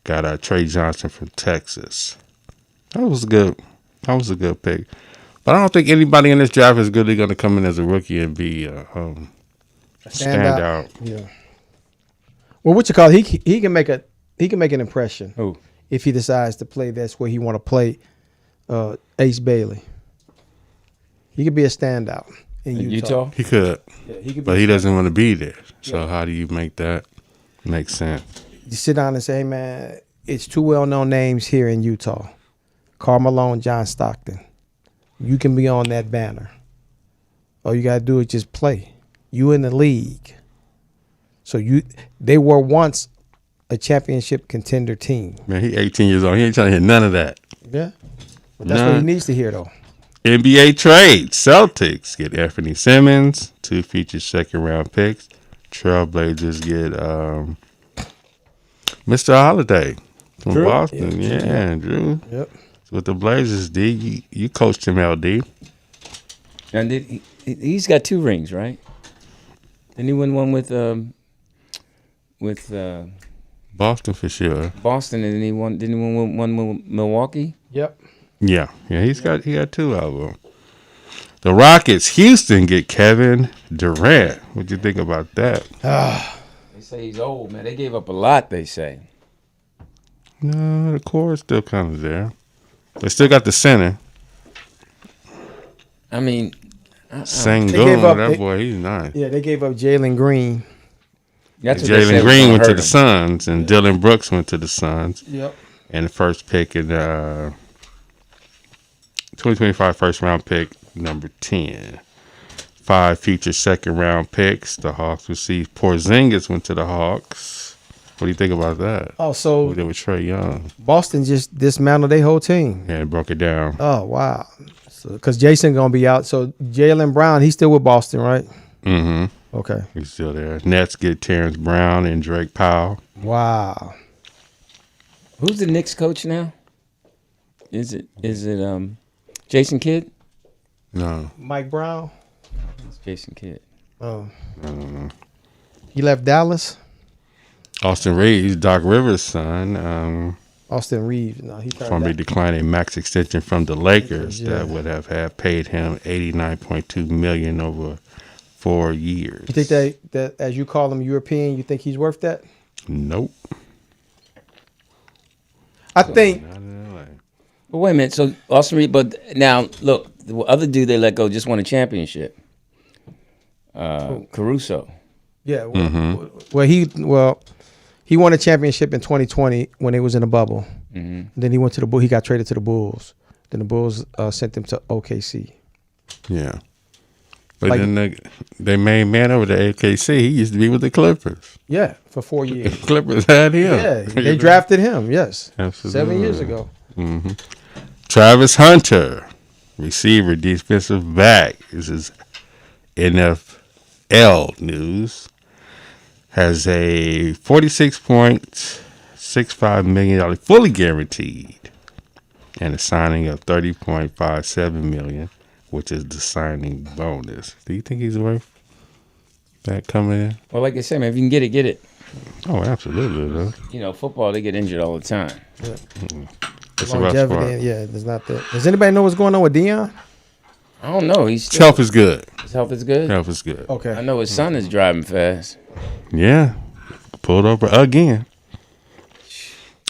Got Trey Johnson from Texas. That was good. That was a good pick. But I don't think anybody in this draft is really going to come in as a rookie and be a standout.
Yeah. Well, what you call it? He can make an impression.
Who?
If he decides to play, that's where he want to play. Ace Bailey. He could be a standout in Utah.
He could.
Yeah, he could be
but he doesn't want to be there. So how do you make that make sense?
You sit down and say, hey, man, it's 2 well-known names here in Utah. Karl Malone, John Stockton. You can be on that banner. All you got to do is just play. You in the league. So they were once a championship contender team.
Man, he 18 years old. He ain't trying to hear none of that.
Yeah. But that's what he needs to hear, though.
NBA trade. Celtics get Anthony Simmons, 2 future 2nd-round picks. Trailblazers get Mr. Holiday from
Drew?
Boston. Yeah, Drew.
Yep.
So with the Blazers, D, you coached him, LD.
And he's got 2 rings, right? Didn't he win one with
Boston for sure.
Boston, and didn't he win one with Milwaukee?
Yep.
Yeah, he got 2 of them. The Rockets, Houston get Kevin Durant. What'd you think about that?
They say he's old, man. They gave up a lot, they say.
No, the core is still kind of there. They still got the center.
I mean,
Sengun, that boy, he's nice.
Yeah, they gave up Jalen Green.
Jalen Green went to the Suns, and Dylan Brooks went to the Suns.
Yep.
And the first pick in 2025 first-round pick, number 10. 5 future 2nd-round picks. The Hawks received Porzingis went to the Hawks. What do you think about that?
Oh, so
we did with Trae Young.
Boston just dismantled their whole team.
Yeah, it broke it down.
Oh, wow. So because Jason gonna be out, so Jaylen Brown, he's still with Boston, right?
Mm-hmm.
Okay.
He's still there. Nets get Terrence Brown and Drake Powell.
Wow.
Who's the Knicks coach now? Is it Jason Kidd?
No.
Mike Brown?
It's Jason Kidd.
Oh.
I don't know.
He left Dallas?
Austin Reeves, Doc Rivers' son.
Austin Reeves. No, he
formerly declined a max extension from the Lakers that would have paid him $89.2 million over 4 years.
You think that as you call him European, you think he's worth that?
Nope.
I think.
But wait a minute. So Austin Reeves, but now look, the other dude they let go just won a championship. Caruso.
Yeah. Well, he won a championship in 2020 when it was in a bubble. Then he went to the Bulls. He got traded to the Bulls. Then the Bulls sent him to OKC.
Yeah. But then they main man over the AKC, he used to be with the Clippers.
Yeah, for 4 years.
The Clippers had him.
Yeah, they drafted him, yes.
Absolutely.
7 years ago.
Travis Hunter, receiver, defensive back. This is NFL news. Has a $46.65 million fully guaranteed and a signing of $30.57 million, which is the signing bonus. Do you think he's worth that coming in?
Well, like I said, man, if you can get it, get it.
Oh, absolutely. Though.
You know, football, they get injured all the time.
Yeah.
That's the rough part.
Yeah, there's not that. Does anybody know what's going on with Deion?
I don't know.
His health is good.
His health is good?
Health is good.
Okay.
I know his son is driving fast.
Yeah. Pulled over again.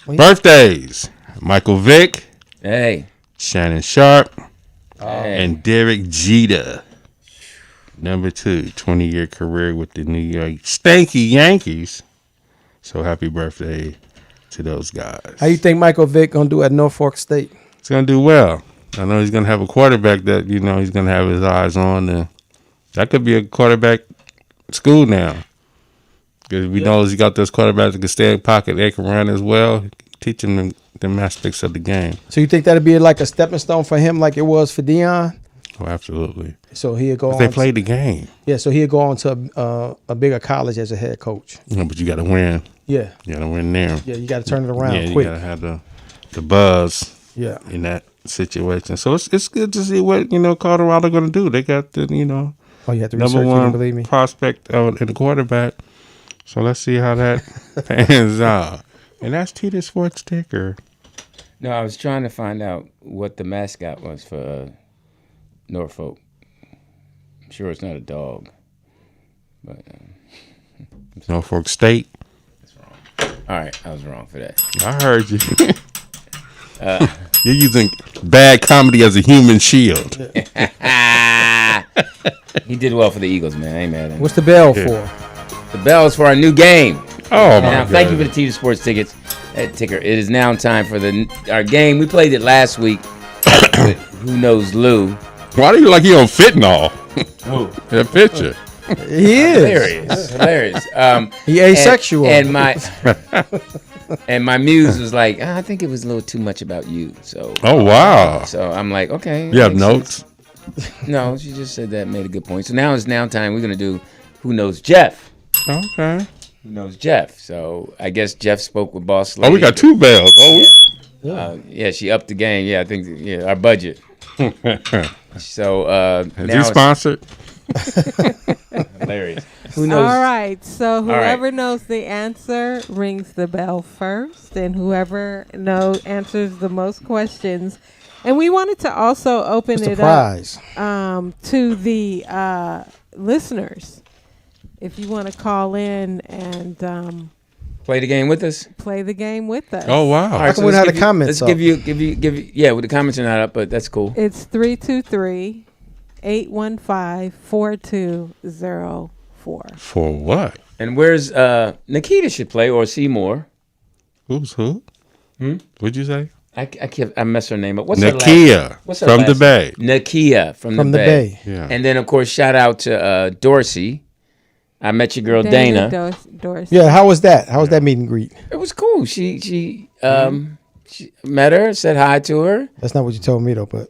Birthdays. Michael Vick.
Hey.
Shannon Sharp.
Hey.
And Derek Jeter. Number 2, 20-year career with the New York Stanky Yankees. So happy birthday to those guys.
How you think Michael Vick gonna do at Norfolk State?
He's gonna do well. I know he's gonna have a quarterback that he's gonna have his eyes on. And that could be a quarterback school now. Because we know he got those quarterbacks that can stay in pocket, they can run as well. Teach them them aspects of the game.
So you think that'd be like a stepping stone for him, like it was for Deion?
Oh, absolutely.
So he'll go on.
They played the game.
Yeah, so he'll go on to a bigger college as a head coach.
Yeah, but you got to win.
Yeah.
You got to win there.
Yeah, you got to turn it around
quick.
quick.
You got to have the buzz.
Yeah.
In that situation, so it's good to see what Colorado going to do. They got the
Oh, you have to
number
research. You
one
don't believe me?
prospect in the quarterback. So let's see how that pans out. And that's Tita Sports Ticker.
No, I was trying to find out what the mascot was for Norfolk. I'm sure it's not a dog, but
Norfolk State.
That's wrong. All right, I was wrong for that.
I heard you. You're using bad comedy as a human shield.
He did well for the Eagles, man. I ain't mad at him.
What's the bell for?
The bell is for our new game.
Oh, my
now,
God.
thank you for the Tita Sports ticker. It is now time for our game. We played it last week with Who Knows Lou.
Why do you like he on fentanyl?
Who?
That picture.
He is.
Hilarious.
He asexual.
And my muse was like, I think it was a little too much about you. So.
Oh, wow.
So I'm like, okay.
You have notes?
No, she just said that, made a good point. So now it's time. We're gonna do Who Knows Jeff.
Okay.
Who knows Jeff? So I guess Jeff spoke with Boss Lady.
Oh, we got 2 bells. Oh,
yeah, she upped the game. Yeah, I think our budget. So
is he sponsored?
Hilarious. Who knows?
All right. So whoever
right.
knows the answer rings the bell first, and whoever answers the most questions. And we wanted to also open it up to the listeners. If you want to call in and
play the game with us.
Play the game with us.
Oh wow!
How come we don't have the comments?
Let's give you. Yeah, well, the comments are not up, but that's cool.
It's 323-815-4204.
For what?
And where's Nikita should play or Seymour?
Who's who? What'd you say?
I mess her name up. What's
Nakia from the Bay.
Nakia from the Bay.
Yeah.
And then of course shout out to Dorsey. I met your girl Dana.
Dorsey.
Yeah, how was that? How was that meet and greet?
It was cool. She met her, said hi to her.
That's not what you told me though, but.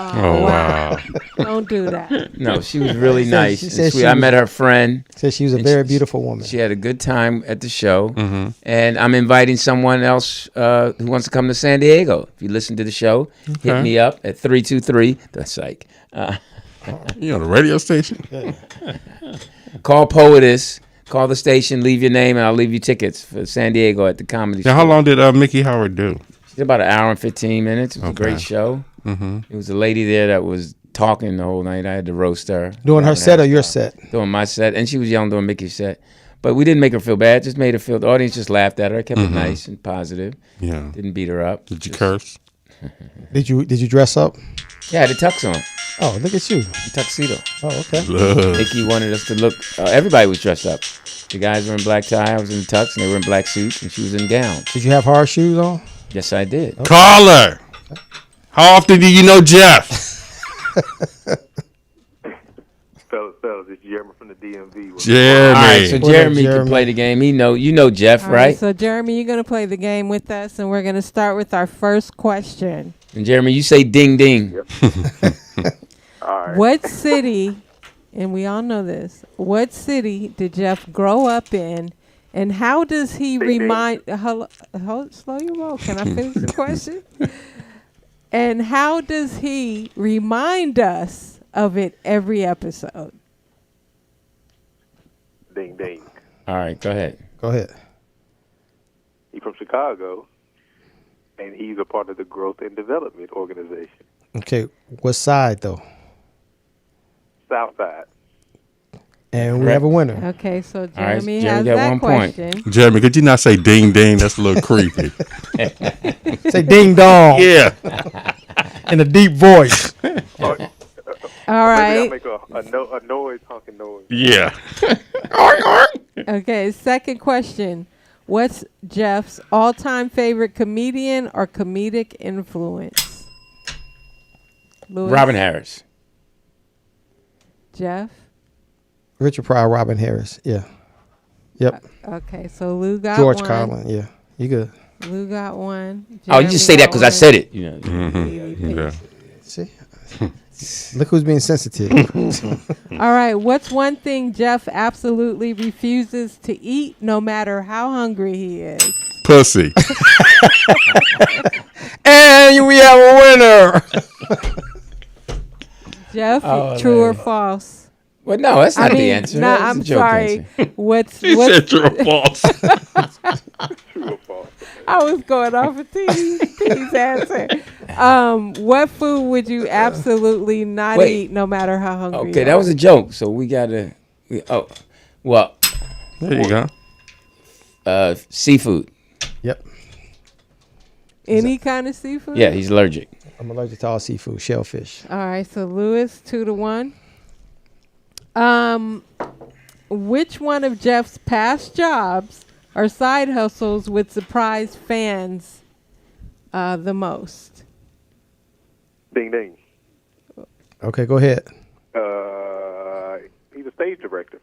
Oh wow!
Don't do that.
No, she was really nice.
She said
sweet. I met her friend.
Said she was a very beautiful woman.
She had a good time at the show, and I'm inviting someone else who wants to come to San Diego. If you listen to the show, hit me up at 323. That's like,
you on the radio station?
Call Poetess. Call the station. Leave your name, and I'll leave you tickets for San Diego at the comedy.
Now, how long did Mickey Howard do?
About 1 hour and 15 minutes. It was a great show. It was a lady there that was talking the whole night. I had to roast her.
Doing her set or your set?
Doing my set. And she was yelling doing Mickey's set. But we didn't make her feel bad. Just made her feel, the audience just laughed at her. Kept it nice and positive.
Yeah.
Didn't beat her up.
Did you curse?
Did you dress up?
Yeah, I had a tux on.
Oh, look at you.
Tuxedo.
Oh, okay.
Mickey wanted us to look, everybody was dressed up. The guys were in black tie, I was in tux, and they were in black suits, and she was in gowns.
Did you have hard shoes on?
Yes, I did.
Caller. How often do you know Jeff?
Fellas, it's Jeremy from the DMV.
Jeremy.
All right, so Jeremy can play the game. You know Jeff,
All
right?
So Jeremy, you're going to play the game with us, and we're going to start with our first question.
And Jeremy, you say ding ding.
Yep. All right.
What city, and we all know this, what city did Jeff grow up in, and how does he remind... slow your roll. Can I finish the question? And how does he remind us of it every episode?
Ding, ding.
All right, go ahead.
Go ahead.
He's from Chicago, and he's a part of the Growth and Development Organization.
Okay, what side though?
South Side.
And we have a winner.
Okay, so
All right,
Jeremy
Jeremy
has
got
that
1 point.
question.
Jeremy, could you not say ding ding? That's a little creepy.
Say ding dong.
Yeah.
In a deep voice.
All
Maybe
right.
I'll make a noise, honking noise.
Yeah.
Okay, second question. What's Jeff's all-time favorite comedian or comedic influence? Louis?
Robin Harris.
Jeff?
Richard Pryor, Robin Harris. Yeah. Yep.
Okay, so Lou got
George
one.
Carlin. Yeah. You good.
Lou got one.
Oh, you just say that because I said it. You know.
Mm-hmm. Yeah.
See? Look who's being sensitive.
All right, what's one thing Jeff absolutely refuses to eat no matter how hungry he is?
Pussy.
And we have a winner.
Jeff,
Oh,
true or
man.
false?
Well, no, that's not the answer.
No,
That was
I'm
a joke
sorry.
answer.
What's
He said true or false.
True or false?
I was going off of T's answer. What food would you absolutely not
Wait.
eat no matter how hungry
Okay,
you
that
are?
was a joke. So we gotta. Well.
There you go.
Seafood.
Yep.
Any kind of seafood?
Yeah, he's allergic.
I'm allergic to all seafood, shellfish.
All right, so Lewis, 2-1. Which one of Jeff's past jobs or side hustles would surprise fans the most?
Ding, ding.
Okay, go ahead.
He's a stage director.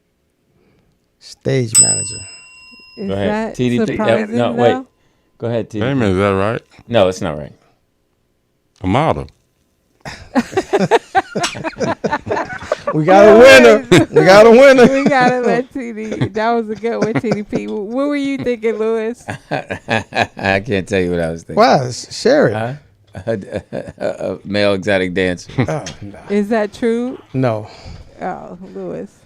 Stage manager.
Is
Go ahead.
that
TDP.
surprising,
No,
though?
wait. Go ahead, TDP.
Wait a minute, is that right?
No, it's not right.
A model.
We got a winner. We got a winner.
We gotta let TD. That was a good one, TDP. What were you thinking, Lewis?
I can't tell you what I was thinking.
Wow, share it.
A male exotic dancer.
Oh, no.
Is that true?
No.
Oh, Lewis.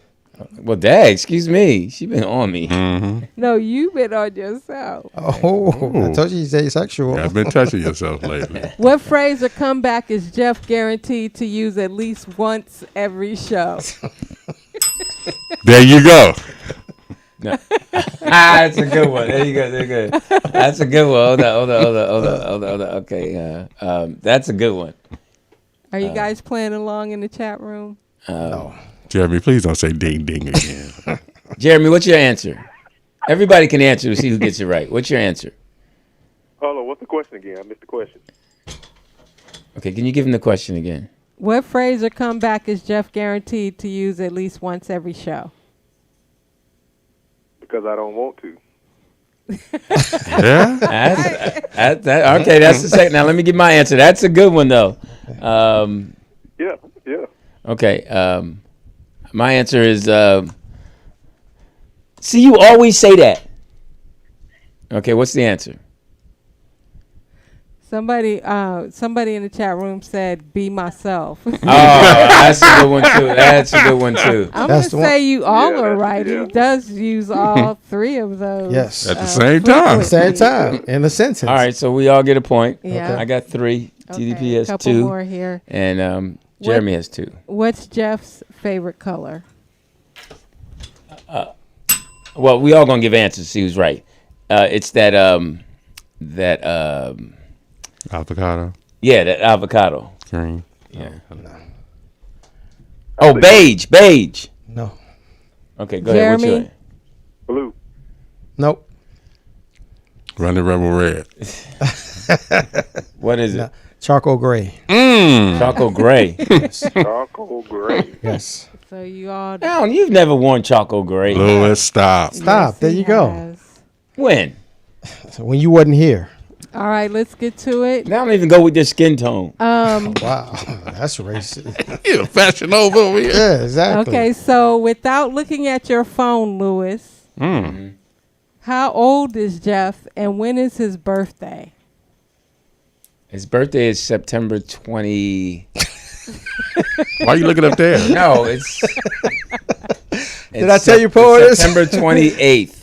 Well, Dad, excuse me. She been on me.
Mm-hmm.
No, you been on yourself.
Oh, I told you he's asexual.
Yeah, I've been touching yourself lately.
What phrase or comeback is Jeff guaranteed to use at least once every show?
There you go.
No. That's a good one. There you go. There you go. That's a good one. Hold on. Okay. That's a good one.
Are you guys playing along in the chat room?
No.
Jeremy, please don't say ding ding again.
Jeremy, what's your answer? Everybody can answer to see who gets it right. What's your answer?
Hold on, what's the question again? I missed the question.
Okay, can you give him the question again?
What phrase or comeback is Jeff guaranteed to use at least once every show?
Because I don't want to.
Yeah?
Okay, that's the second. Now, let me give my answer. That's a good one, though.
Yeah.
Okay, my answer is, see, you always say that. Okay, what's the answer?
Somebody in the chat room said, "Be myself."
Oh, that's a good one too. That's a good one too.
I'm gonna say you all are right.
yeah.
He does use all three of those.
Yes.
At the same time.
Same time in a sentence.
All right, so we all get a point.
Yeah.
I got 3.
Okay,
TDP has
couple
2.
more here.
And Jeremy has 2.
What's Jeff's favorite color?
Well, we all gonna give answers to see who's right. It's that
Avocado.
Yeah, that avocado.
Green.
Yeah. Oh, beige.
No.
Okay, go ahead. What's
Jeremy?
your
Blue.
Nope.
Running Rebel Red.
What is it?
Charcoal gray.
Charcoal gray.
Charcoal gray.
Yes.
So you all.
Alan, you've never worn charcoal gray.
Louis, stop.
Stop. There you go.
Has.
When?
So when you wasn't here.
All right, let's get to it.
They don't even go with your skin tone.
Wow, that's racist.
You Fashion Nova over here.
Yeah, exactly.
Okay, so without looking at your phone, Louis, how old is Jeff and when is his birthday?
His birthday is September 20.
Why are you looking up there?
No, it's.
Did I tell you, Poetess?
September 28th.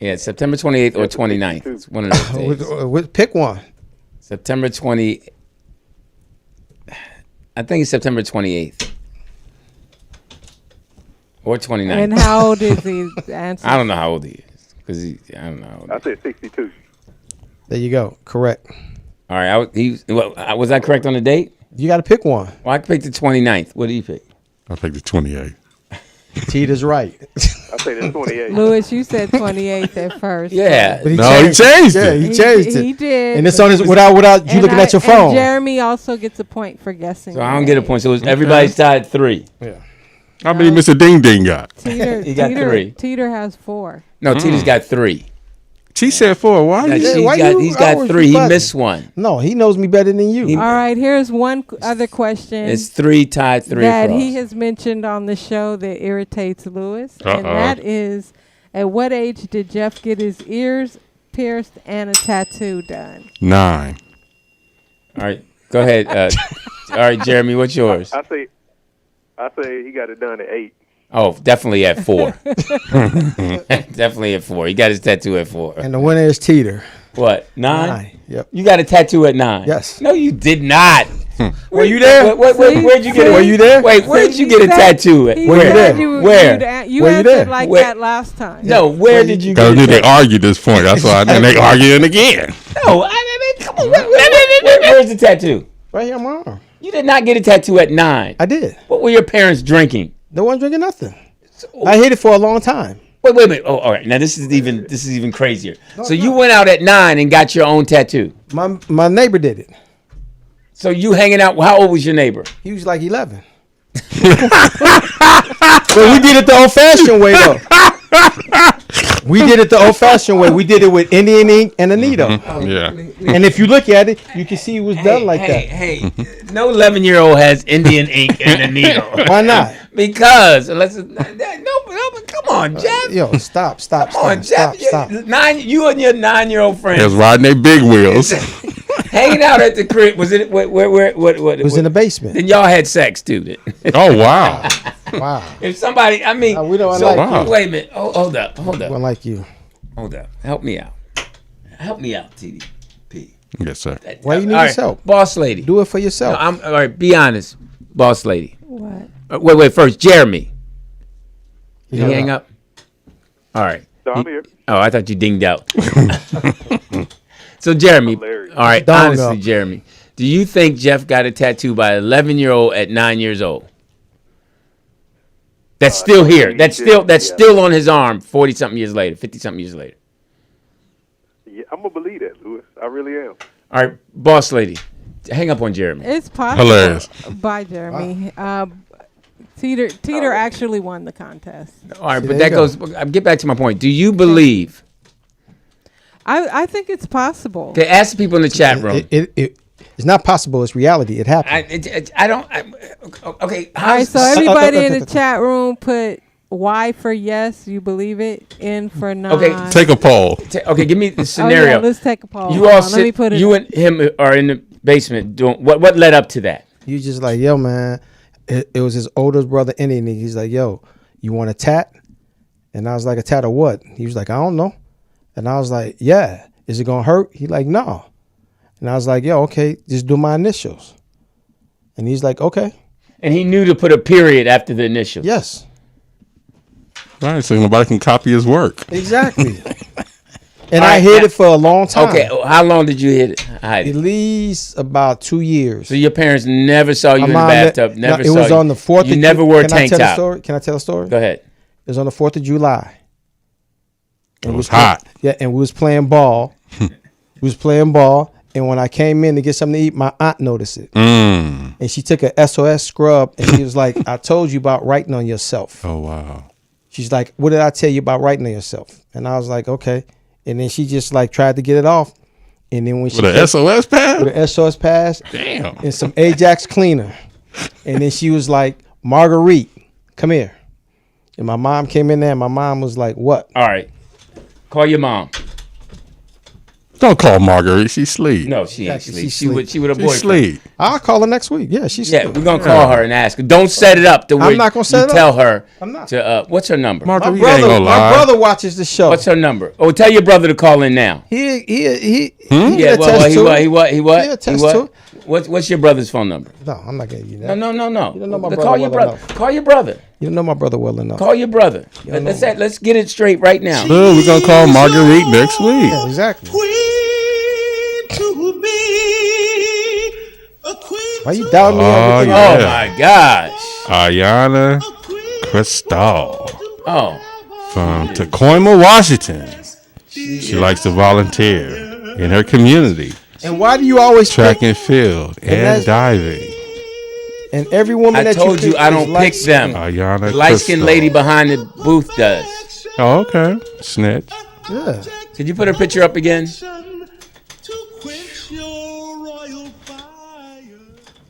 Yeah, it's September 28th or 29th. It's one of those days.
Pick one.
September 20. I think it's September 28th. Or 29th.
And how old is he? Answer.
I don't know how old he is. Because I don't know.
I said 62.
There you go. Correct.
All right. Was I correct on the date?
You got to pick one.
Well, I picked the 29th. What do you pick?
I picked the 28th.
Tita's right.
I say the 28th.
Louis, you said 28th at first.
Yeah.
But
he changed it.
Yeah, he changed it.
He did.
And it's on his without you looking at your phone.
And Jeremy also gets a point for guessing.
So I don't get a point. So everybody's tied 3.
Yeah.
How many Mr. Ding Ding got?
He got 3.
Teeter has 4.
No, Tita's got 3.
She said 4. Why?
He's got 3. He missed one.
No, he knows me better than you.
All right, here's one other question.
It's 3 tied 3
that
across.
he has mentioned on the show that irritates Louis, and that is, at what age did Jeff get his ears pierced and a tattoo done?
9.
All right, go ahead. All right, Jeremy, what's yours?
I say he got it done at 8.
Oh, definitely at 4. Definitely at 4. He got his tattoo at 4.
And the winner is Teeter.
What? 9?
9. Yep.
You got a tattoo at 9?
Yes.
No, you did not.
Were you there?
Where'd you get it?
Were you there?
Wait, where'd you get a tattoo at?
He
Where?
said
Where?
You
Were you
answered
there?
like
Where?
that last time.
No, where did you get
Because
it?
they argued this point. That's why. And they arguing again.
No, I mean, come on. Where's the tattoo?
Right here on my arm.
You did not get a tattoo at 9.
I did.
What were your parents drinking?
No one drinking nothing. I hid it for a long time.
Wait a minute. Oh, all right. Now this is even crazier. So you went out at 9 and got your own tattoo.
My neighbor did it.
So you hanging out? How old was your neighbor?
He was like 11. But we did it the old-fashioned way, though. We did it the old-fashioned way. We did it with Indian ink and a needle.
Yeah.
And if you look at it, you can see it was done like that.
Hey, no 11-year-old has Indian ink and a needle.
Why not?
Because come on, Jeff.
Yo, stop.
Come on, Jeff. You and your 9-year-old friend.
They was riding their big wheels.
Hanging out at the crib. Was it where?
It was in the basement.
Then y'all had sex, dude.
Oh wow.
Wow.
If somebody, I mean,
we don't
so,
like you.
Wait a minute. Oh, hold up.
We don't like you.
Hold up. Help me out, TDP.
Yes, sir.
Why you need
All
his help?
Boss lady.
Do it for yourself.
No, all right. Be honest, boss lady.
What?
Wait. First, Jeremy. Did
Yeah.
he hang up? All right.
So I'm here.
Oh, I thought you dinged out. So, Jeremy.
Hilarious.
All right.
Don't
Honestly,
know.
Jeremy, do you think Jeff got a tattoo by an 11-year-old at 9 years old? That's still here. That's still on his arm 40-something years later, 50-something years later.
Yeah, I'm gonna believe that, Louis. I really am.
All right, boss lady, hang up on Jeremy.
It's possible.
Hilarious.
Bye, Jeremy. Teeter actually won the contest.
All right,
See,
but
there
that
you
goes. Get back to my point. Do you believe?
I think it's possible.
Okay, ask the people in the chat room.
It's not possible. It's reality. It happened.
Okay.
All right, so everybody in the chat room put Y for yes, you believe it, N for no.
Okay,
Take a poll.
Okay, give me the scenario.
Oh, yeah, let's take a poll.
You
Hold
all
on, let me put it
you
up.
and him are in the basement doing what? What led up to that?
You just like, yo, man. It was his oldest brother, Indian. He's like, yo, you want a tat? And I was like, a tat of what? He was like, I don't know. And I was like, yeah. Is it gonna hurt? He like, no. And I was like, yo, okay, just do my initials. And he's like, okay.
And he knew to put a period after the initials.
Yes.
Right, so nobody can copy his work.
Exactly. And I hid it for a long time.
Okay, how long did you hide it?
At least about 2 years.
So your parents never saw you in the
mom
bathtub. Never saw
it was
you.
on the 4th.
You never wore a tank top.
Can I tell a story?
Go ahead.
It was on the 4th of July. And
it was hot.
And we was playing ball. And when I came in to get something to eat, my aunt noticed it. And she took a SOS scrub and she was like, I told you about writing on yourself.
Oh, wow.
She's like, what did I tell you about writing on yourself? And I was like, okay. And then she just like tried to get it off. And then when she
with an SOS pad?
With an SOS pad.
Damn.
And some Ajax cleaner. And then she was like, Marguerite, come here. And my mom came in there and my mom was like, what?
All right. Call your mom.
Don't call Marguerite. She sleep.
No, she ain't
Exactly.
sleep. She with a
She
boyfriend.
sleep.
I'll call her next week. Yeah, she's
Yeah, we're gonna call her and ask her. Don't set it up to where
I'm not gonna set it up.
tell her.
I'm not.
To what's her number?
Marguerite
my
ain't gonna lie.
brother watches the show.
What's her number? Oh, tell your brother to call in now.
He
Yeah, he what?
He attest to it.
What's your brother's phone number?
No, I'm not gonna give you that.
No.
You don't know my brother
Call your
well
brother.
enough.
Call your brother.
You don't know my brother well enough.
Call your brother.
don't know
Let's get it straight right now.
Look, we're gonna call Marguerite next week.
Yeah, exactly. Why you doubting me?
Oh,
Everything?
yeah.
Oh my gosh.
Ayana Cristal
Oh.
from Tacoma, Washington. She likes to volunteer in her community,
And why do you always
track
pick?
and field, and
that's-
diving.
And every woman
I
that
told
you
you
pick
I
is
don't pick
light-skinned.
them.
Ayana
The light-skinned
Cristal.
lady behind the booth does.
Oh, okay. Snitch.
Yeah.
Could you put her picture up again?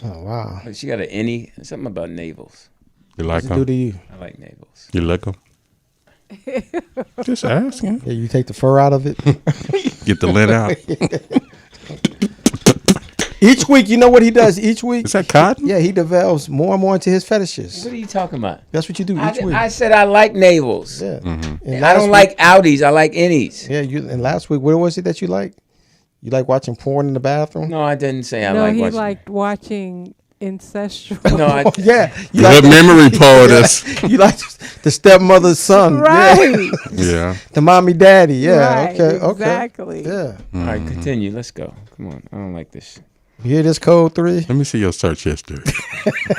Oh wow.
She got an innie. Something about navels.
You like
What's it do to
them?
you?
I like navels.
You lick them? Just asking.
Yeah, you take the fur out of it.
Get the lint out.
Each week, you know what he does? Each week,
Is that cotton?
yeah, he develops more and more into his fetishes.
What are you talking about?
That's what you do each week.
I said I like navels.
Yeah.
Mm-hmm.
And
I
last
don't
week-
like Audis. I like innies.
Yeah, and last week, what was it that you like? You like watching porn in the bathroom?
No, I didn't say I
No,
like
he
watching.
liked watching incestual.
No, I,
Yeah. You
Good memory, Poetess.
You like the stepmother's son.
Right.
Yeah.
The mommy daddy. Yeah.
Right,
Okay.
exactly.
Okay. Yeah.
All right, continue. Let's go. Come on. I don't like this.
You hear this code 3?
Let me see your search history.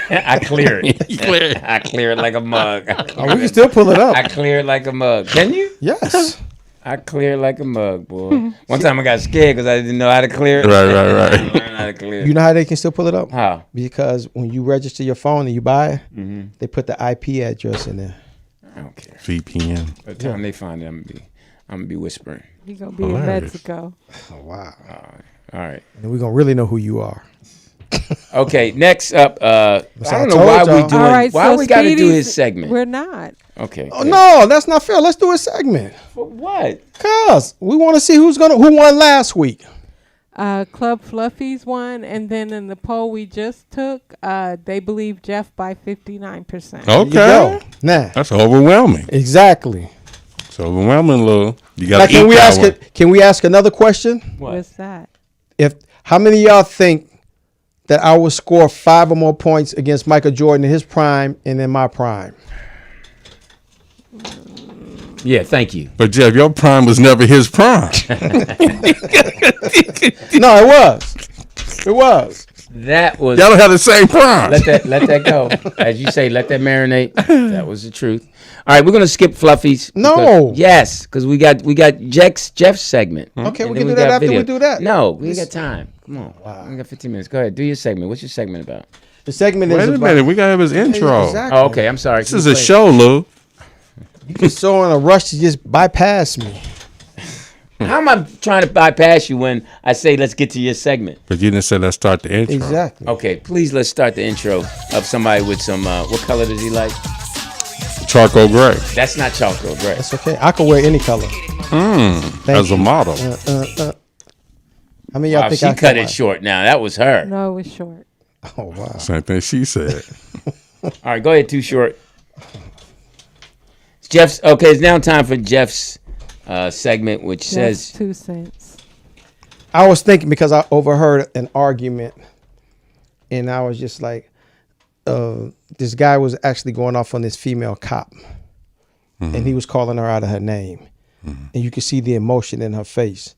I clear it.
You clear it.
I clear it like a mug.
Oh, we can still pull it up.
I clear it like a mug. Can you?
Yes.
I clear it like a mug, boy. One time I got scared because I didn't know how to clear it.
Right.
I learned how to clear it.
You know how they can still pull it up?
How?
Because when you register your phone and you buy it, they put the IP address in there.
I don't care.
VPN.
By the time they find it, I'm gonna be whispering.
You gonna be
Hilarious.
in Mexico.
Oh, wow.
All right.
And we're going to really know who you are.
Okay. Next up, I don't know
told
why we
y'all.
doing.
All right,
why
so
we got to do
Speedy's-
his segment?
We're not.
Okay.
Oh, no, that's not fair. Let's do a segment.
For what?
Cause we want to see who won last week.
Club Fluffy's won, and then in the poll we just took, they believe Jeff by 59%.
There you
Okay.
go. Nah.
That's overwhelming.
Exactly.
It's overwhelming, Lou. You got
Now,
to
can
eat
we
that
ask
one.
it? Can we ask another question?
What?
What's that?
How many of y'all think that I will score 5 or more points against Michael Jordan in his prime and in my prime?
Yeah. Thank you.
But Jeff, your prime was never his prime.
No, it was. It was.
That was.
Y'all don't have the same prime.
Let that go. As you say, let that marinate. That was the truth. All right, we're gonna skip Fluffy's.
No.
Because we got Jeff's segment.
Okay,
And
we
then
can do that
got
after
video.
we do that.
No, we ain't got time. Come on. We got 15 minutes. Go ahead. Do your segment. What's your segment about?
The segment is
Wait a
about.
minute. We got to have his intro.
Exactly.
Oh, okay. I'm sorry.
This is a show, Lou.
You just so in a rush to just bypass me.
How am I trying to bypass you when I say let's get to your segment?
But you didn't say let's start the intro.
Exactly.
Okay, please let's start the intro of somebody with some. What color does he like?
Charcoal gray.
That's not charcoal gray.
That's okay. I can wear any color.
As a model.
How many of y'all
Wow,
think
she
I
cut
come
it
out?
short. Now that was her.
No, it was short.
Oh wow.
Same thing she said.
All right, go ahead. Too short. Jeff's okay. It's now time for Jeff's segment, which
Jeff's
says
2 cents.
I was thinking because I overheard an argument, and I was just like, this guy was actually going off on this female cop, and he was calling her out of her name, and you could see the emotion in her face,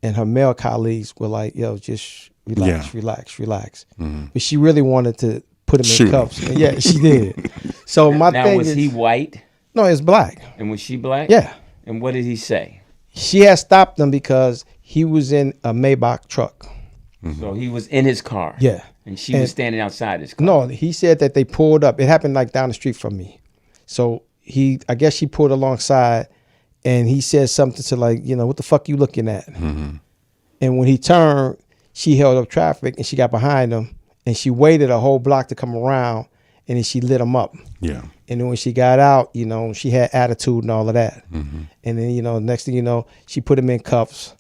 and her male colleagues were like, "Yo, just relax, relax." But she really wanted to put him
Shoot
in cuffs. And yeah, she did. So my
now
thing
was
is,
he white
no, it's black.
and was she black?
Yeah.
And what did he say?
She had stopped him because he was in a Maybach truck.
So he was in his car.
Yeah.
And she was standing outside his car.
No, he said that they pulled up. It happened like down the street from me. So I guess she pulled alongside, and he said something to like, you know, what the fuck you looking at? And when he turned, she held up traffic and she got behind him, and she waited a whole block to come around, and then she lit him up.
Yeah.
And then when she got out, you know, she had attitude and all of that. And then, you know, next thing you know, she put him in cuffs.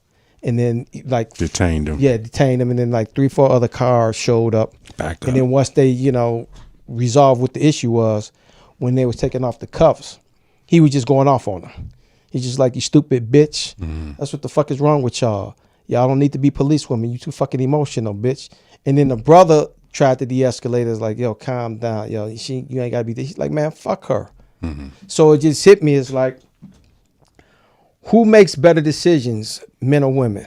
And then like
detained him.
Yeah, detained him. And then like 3-4 other cars showed up.
Back up.
And then once they, you know, resolved what the issue was, when they was taking off the cuffs, he was just going off on her. He's just like, you stupid bitch. That's what the fuck is wrong with y'all. Y'all don't need to be police women. You too fucking emotional, bitch. And then the brother tried to de-escalate. It's like, yo, calm down. Yo, you ain't gotta be there. He's like, man, fuck her. So it just hit me. It's like, who makes better decisions, men or women?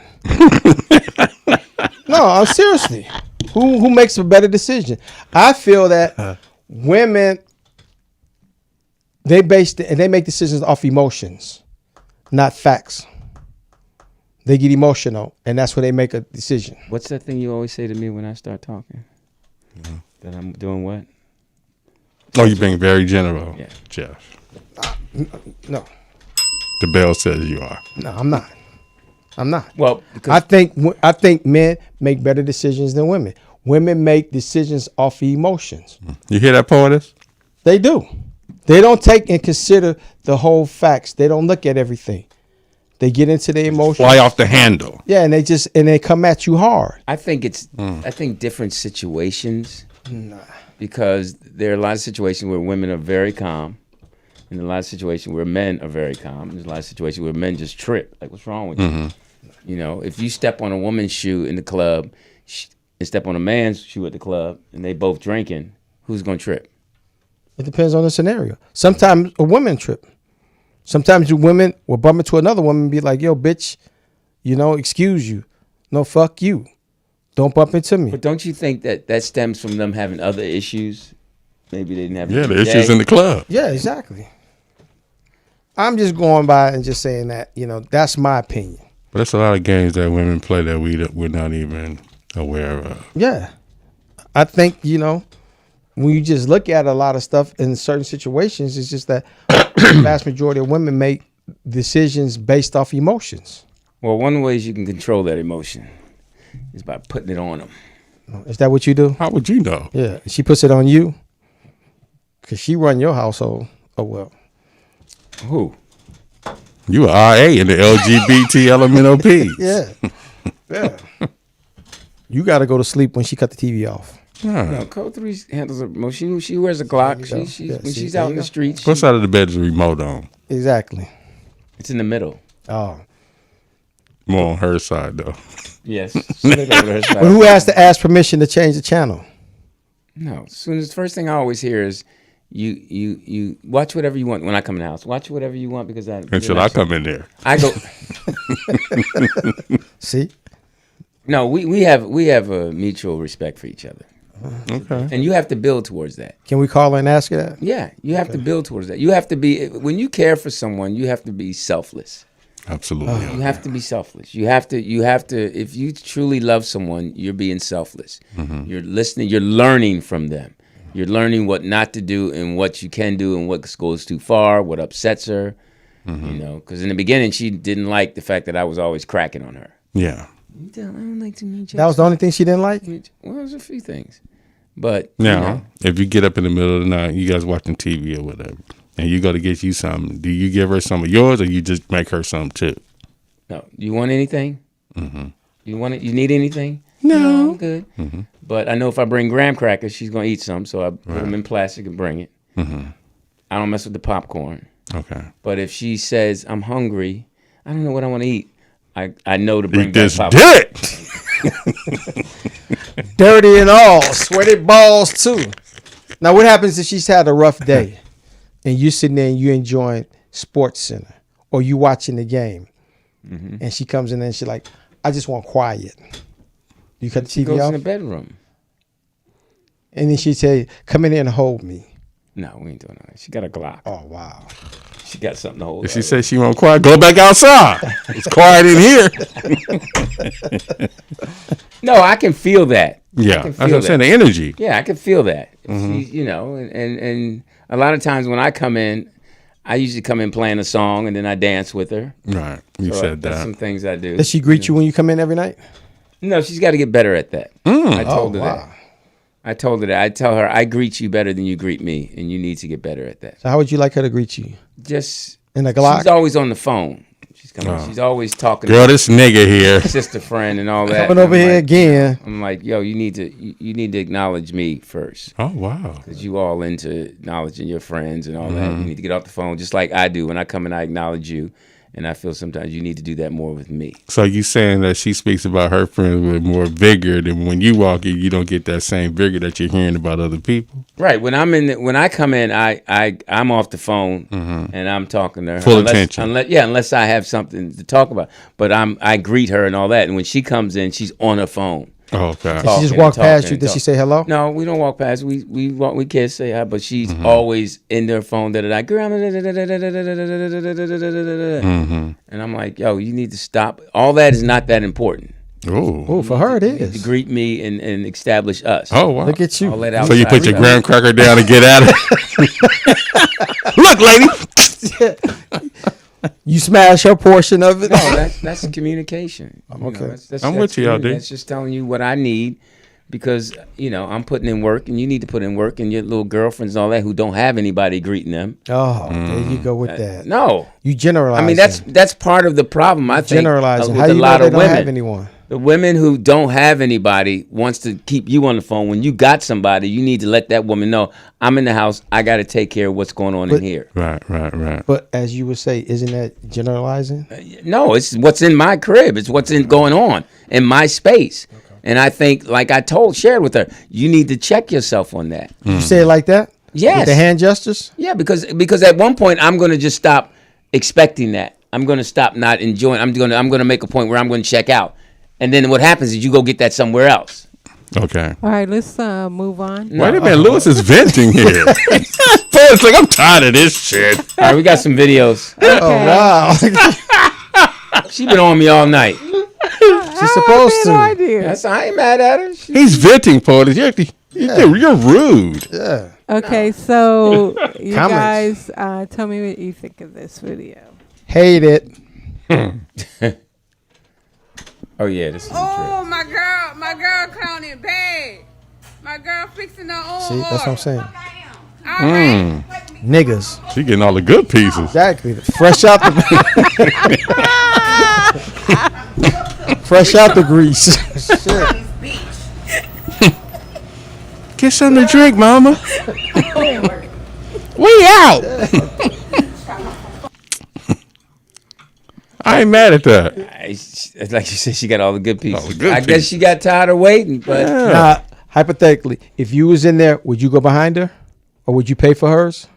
No, seriously. Who makes a better decision? I feel that women, they make decisions off emotions, not facts. They get emotional, and that's when they make a decision.
What's that thing you always say to me when I start talking? That I'm doing what?
Oh, you're being very general,
Yeah.
Jeff.
No.
The bell says you are.
No, I'm not. I'm not.
Well,
I think men make better decisions than women. Women make decisions off of emotions.
You hear that, Poetess?
They do. They don't take and consider the whole facts. They don't look at everything. They get into the emotions.
Fly off the handle.
Yeah, and they come at you hard.
I think it's different situations. Because there are a lot of situations where women are very calm. And a lot of situations where men are very calm. There's a lot of situations where men just trip. Like, what's wrong with you? You know, if you step on a woman's shoe in the club and step on a man's shoe at the club and they both drinking, who's going to trip?
It depends on the scenario. Sometimes a woman trip. Sometimes you women will bump into another woman and be like, yo, bitch, you know, excuse you. No, fuck you. Don't bump into me.
But don't you think that stems from them having other issues? Maybe they didn't have
the issues in the club.
Yeah, exactly. I'm just going by and just saying that, you know, that's my opinion.
But there's a lot of games that women play that we're not even aware of.
Yeah. I think, you know, when you just look at a lot of stuff in certain situations, it's just that the vast majority of women make decisions based off emotions.
Well, one of the ways you can control that emotion is by putting it on them.
Is that what you do?
How would you know?
Yeah. She puts it on you because she run your household. Oh, well.
Who?
You are RA in the LGBT LMNOP.
Yeah. Yeah. You got to go to sleep when she cut the TV off.
No, Code 3 handles her emotion. She wears a Glock. When she's out in the streets.
What side of the bed is the remote on?
Exactly.
It's in the middle.
Oh.
More on her side, though.
Yes. But
who has to ask permission to change the channel?
No. As soon as the first thing I always hear is, you watch whatever you want when I come in the house. Watch whatever you want because
until I come in there.
I go.
See?
No, we have a mutual respect for each other.
Okay.
And you have to build towards that.
Can we call her and ask her that?
Yeah, you have to build towards that. You have to be, when you care for someone, you have to be selfless.
Absolutely.
You have to be selfless. You have to, if you truly love someone, you're being selfless. You're listening, you're learning from them. You're learning what not to do and what you can do and what goes too far, what upsets her. You know, because in the beginning, she didn't like the fact that I was always cracking on her.
Yeah.
I don't like to meet you.
That was the only thing she didn't like?
Well, there's a few things. But
now, if you get up in the middle of the night, you guys watching TV or whatever, and you go to get you something, do you give her some of yours or you just make her some too?
No. You want anything? You want it? You need anything?
No.
I'm good. But I know if I bring graham crackers, she's going to eat some, so I put them in plastic and bring it. I don't mess with the popcorn.
Okay.
But if she says, I'm hungry, I don't know what I want to eat, I know to bring
eat
back
this
popcorn.
dick!
Dirty and all. Sweaty balls, too. Now, what happens if she's had a rough day and you sitting there and you enjoying Sports Center or you watching the game and she comes in there and she's like, I just want quiet. You cut the TV
goes
off?
in the bedroom.
And then she say, come in here and hold me.
No, we ain't doing that. She got a Glock.
Oh, wow.
She got something to hold.
If she says she won't quiet, go back outside. It's quiet in here.
No, I can feel that.
Yeah, that's what I'm saying. The energy.
Yeah, I can feel that. She, and a lot of times when I come in, I usually come in playing a song and then I dance with her.
Right, you said
that's
that.
some things I do.
Does she greet you when you come in every night?
No, she's got to get better at that. I told her that. I told her that. I tell her I greet you better than you greet me, and you need to get better at that.
So how would you like her to greet you?
Just
in a Glock.
She's always on the phone. She's coming. She's always talking.
Girl, this nigga here,
sister friend, and all that.
Coming over here again.
I'm like, yo, you need to acknowledge me first.
Oh wow.
Because you all into acknowledging your friends and all that. You need to get off the phone just like I do when I come and I acknowledge you. And I feel sometimes you need to do that more with me.
So you saying that she speaks about her friends with more vigor than when you walk in, you don't get that same vigor that you're hearing about other people?
Right. When I come in, I'm off the phone and I'm talking to her.
Full attention.
Unless I have something to talk about. But I greet her and all that. And when she comes in, she's on her phone.
Oh, okay.
She just walk past you. Did she say hello?
No, we don't walk past. We kiss, say hi, but she's always in their phone. Girl, and I'm like, yo, you need to stop. All that is not that important.
Oh, for her it is.
You need to greet me and establish us.
Oh wow,
look at you.
So you put your graham cracker down and get at it. Look, lady.
You smash her portion of it.
No, that's communication.
Okay.
I'm with you, LD.
That's just telling you what I need because, I'm putting in work and you need to put in work and your little girlfriends and all that who don't have anybody greeting them.
Oh, there you go with that.
No.
You generalize.
I mean, that's part of the problem, I think.
Generalizing.
With
How
a
you
lot
know
of
they don't
women.
have anyone?
The women who don't have anybody wants to keep you on the phone. When you got somebody, you need to let that woman know, I'm in the house. I got to take care of what's going on in here.
Right.
But as you would say, isn't that generalizing?
No, it's what's in my crib. It's what's going on in my space. Okay. And I think, like I shared with her, you need to check yourself on that.
You say it like that?
Yes.
With the hand gestures?
Yeah, because at one point I'm going to just stop expecting that. I'm going to stop not enjoying. I'm going to make a point where I'm going to check out. And then what happens is you go get that somewhere else.
Okay.
All right, let's move on.
Wait a minute, Lewis is venting here. It's like, I'm tired of this shit.
All right, we got some videos.
Okay.
Oh, wow.
She been on me all night.
She's supposed to.
I ain't mad at her.
He's venting, Poetess. You're rude.
Yeah.
Okay, so you
Comments.
guys tell me what you think of this video.
Hate it.
Oh yeah, this is
my girl clowning bad. My girl fixing her own.
See, that's what I'm saying. Niggas.
She getting all the good pieces.
Exactly. Fresh out the grease.
Get something to drink, mama. We out. I ain't mad at that.
Like you said, she got all the good pieces. I guess she got tired of waiting. But
Now, hypothetically, if you was in there, would you go behind her, or would you pay for hers?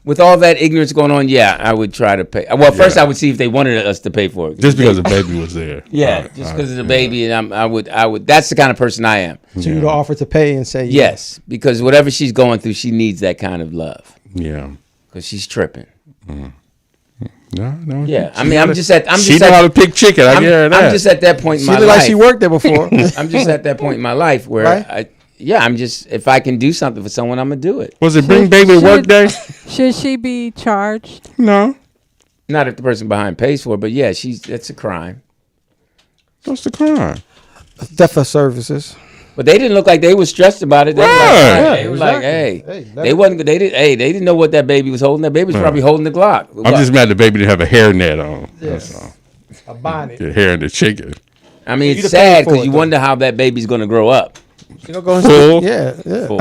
with all that ignorance going on, yeah, I would try to pay. Well, first I would see if they wanted us to pay for it.
Just because the baby was there.
Yeah, just because of the baby, and I would. That's the kind of person I am.
So you'd offer to pay and say
yes, because whatever she's going through, she needs that kind of love.
Yeah,
because she's tripping.
Mm. No.
Yeah, I mean, I'm just at.
She know how to pick chicken. I get her that.
I'm just at that point in my life.
She looked like she worked there before.
I'm just at that point in my life where I'm just, if I can do something for someone, I'm gonna do it.
Was it bring baby to work day?
Should she be charged?
No.
Not if the person behind pays for it, but yeah, that's a crime.
What's the crime?
Theft of services.
But they didn't look like they were stressed about it. They were like, hey, they didn't know what that baby was holding. That baby was probably holding the Glock.
I'm just mad the baby didn't have a hairnet on.
Yes.
That's all.
A bonnet.
The hair and the chicken.
I mean, it's sad because you wonder how that baby's going to grow up.
You know, go
full.
Full.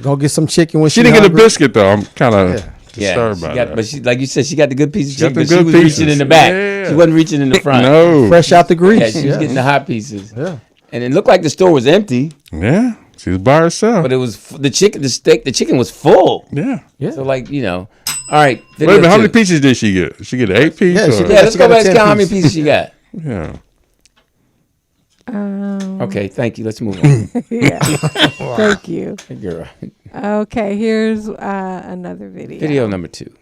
Go get some chicken when
she didn't get a biscuit though. I'm kind of disturbed by that.
But she, like you said, she got the good piece of chicken.
But
she was reaching in the back. Yeah. She wasn't reaching in the front.
No,
fresh out the grease.
Yeah, she was getting the hot pieces.
Yeah,
and it looked like the store was empty.
Yeah, she was by herself.
But it was the chicken was full.
Yeah.
So like all right.
Wait a minute, how many pieces did she get? She get an 8 piece?
Yeah, let's go back and count how many pieces she got.
Yeah.
Okay, thank you. Let's move on.
Yeah. Thank you.
Girl.
Okay, here's another video.
Video number 2.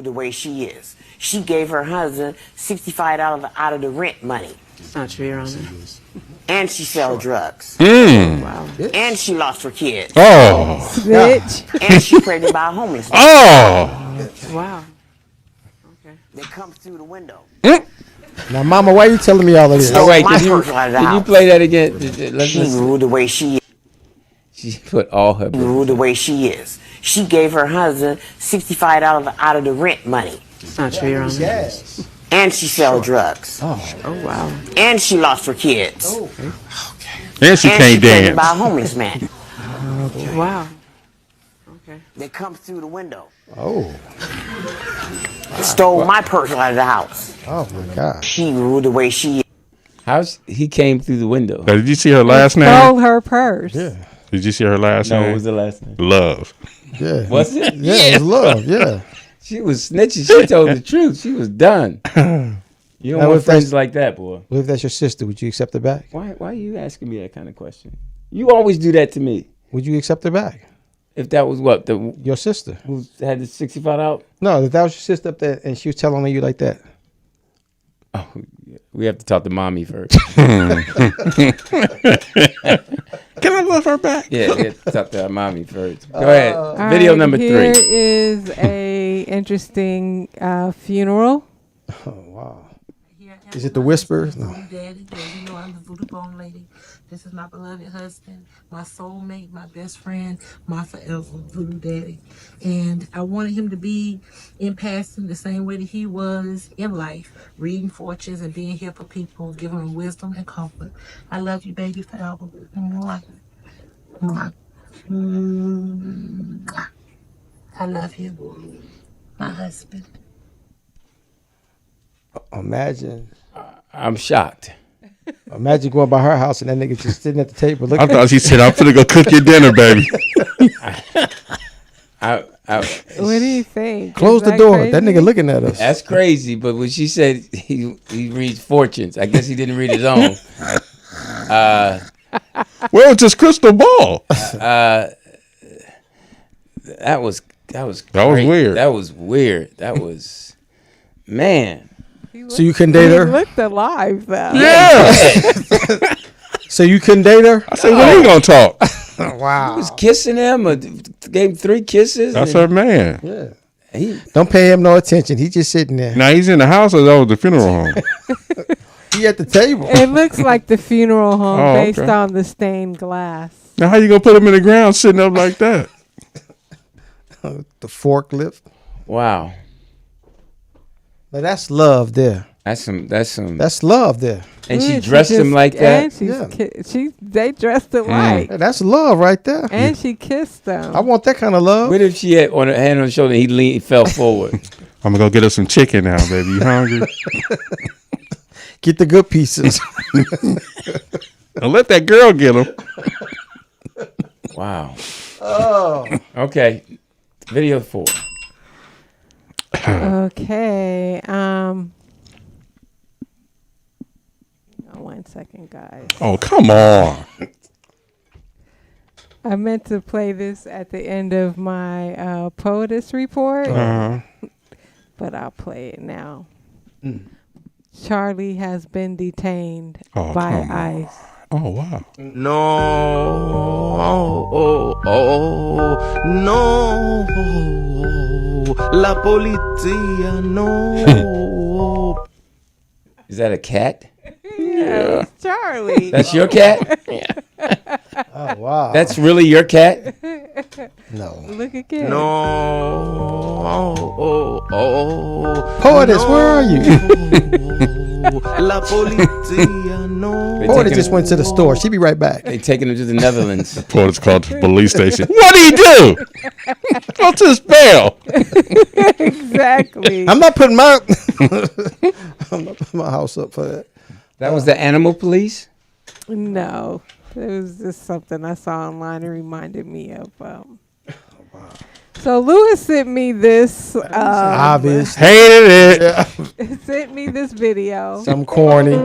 The way she is. She gave her husband $65 out of the rent money.
It's not true, Your Honor.
And she sell drugs.
Wow.
And she lost her kids.
Oh.
Bitch.
And she pregnant by a homeless man.
Oh.
Wow.
They come through the window.
Now, Mama, why are you telling me all of this?
Oh, wait,
My
can you
personal house.
play that again? Let's
She
listen.
ruled the way she is.
She put all her.
She ruled the way she is. She gave her husband $65 out of the rent money.
It's not true, Your Honor.
Yes.
And she sell drugs.
Oh, wow.
And she lost her kids.
And she can't
pregnant
dance.
by a homeless man.
Wow.
They come through the window.
Oh.
Stole my purse out of the house.
Oh, my God.
She ruled the way she is.
How's he came through the window?
Now, did you see her last name?
Stole her purse.
Yeah.
Did you see her last
No,
name?
what was the last name?
Love.
Yeah.
Was it?
Yeah, it was love. Yeah.
She was snitching. She told the truth. She was done. You don't
Now,
want
if
friends
that's-
like that, boy.
What if that's your sister? Would you accept her back?
Why are you asking me that kind of question? You always do that to me.
Would you accept her back?
If that was what?
Your sister.
Who had the 65 out?
No, if that was your sister up there and she was telling on you like that.
Oh, we have to talk to mommy first.
Can I love her back?
Yeah, we have to talk to our mommy first. Go ahead. Video number 3.
Here is a interesting funeral.
Oh, wow. Is it the whisper? No.
Daddy, you know I'm the Voodoo Bone Lady. This is my beloved husband, my soulmate, my best friend, my forever Voodoo Daddy. And I wanted him to be in passing the same way that he was in life, reading fortunes and being here for people, giving them wisdom and comfort. I love you, baby, forever. Mwah. Mwah. Mwah. I love you, my husband.
Imagine.
I'm shocked.
Imagine going by her house and that nigga just sitting at the table looking.
I thought she said, I'm finna go cook your dinner, baby.
What do you think?
Close
Is
the door.
crazy?
That nigga looking at us.
That's crazy. But when she said he reads fortunes, I guess he didn't read his own.
Where was this crystal ball?
That was
weird.
That was weird. That was, man.
So you couldn't date
He
her?
looked alive, though.
Yeah.
So you couldn't date her?
I said, when are you gonna talk?
Wow.
He was kissing him, or gave him 3 kisses.
That's her man.
Yeah. Don't pay him no attention. He just sitting there.
Now he's in the house or that was the funeral home?
He at the table.
It looks like the funeral home
Oh,
based
okay.
on the stained glass.
Now how you gonna put him in the ground sitting up like that?
The forklift.
Wow.
But that's love there.
That's some.
That's love there.
And she
Yeah,
dressed him
just-
like that.
And they dressed it like.
That's love right there.
And she kissed them.
I want that kind of love.
What if she had on her hand on the shoulder and he fell forward?
I'm gonna go get us some chicken now, baby. You hungry?
Get the good pieces.
Don't let that girl get them.
Wow.
Oh.
Okay. Video 4.
Okay. 1 second, guys.
Oh, come on.
I meant to play this at the end of my Poetess report, but I'll play it now. Charlie has been detained by ICE.
Oh, wow.
No, no, la policía, no.
Is that a cat?
Yeah, it's Charlie.
That's your cat?
Oh, wow.
That's really your cat?
No.
Look again.
No,
Poetess, where are you?
la policía, no.
Poetess just went to the store. She'll be right back.
They taking him to the Netherlands.
Poetess called the police station. What do you do? Go to his bail.
Exactly.
I'm not putting my house up for that.
That was the animal police?
No, it was just something I saw online and reminded me of. So Lewis sent me this.
Obvious.
Hated it.
Sent me this video.
Some corny.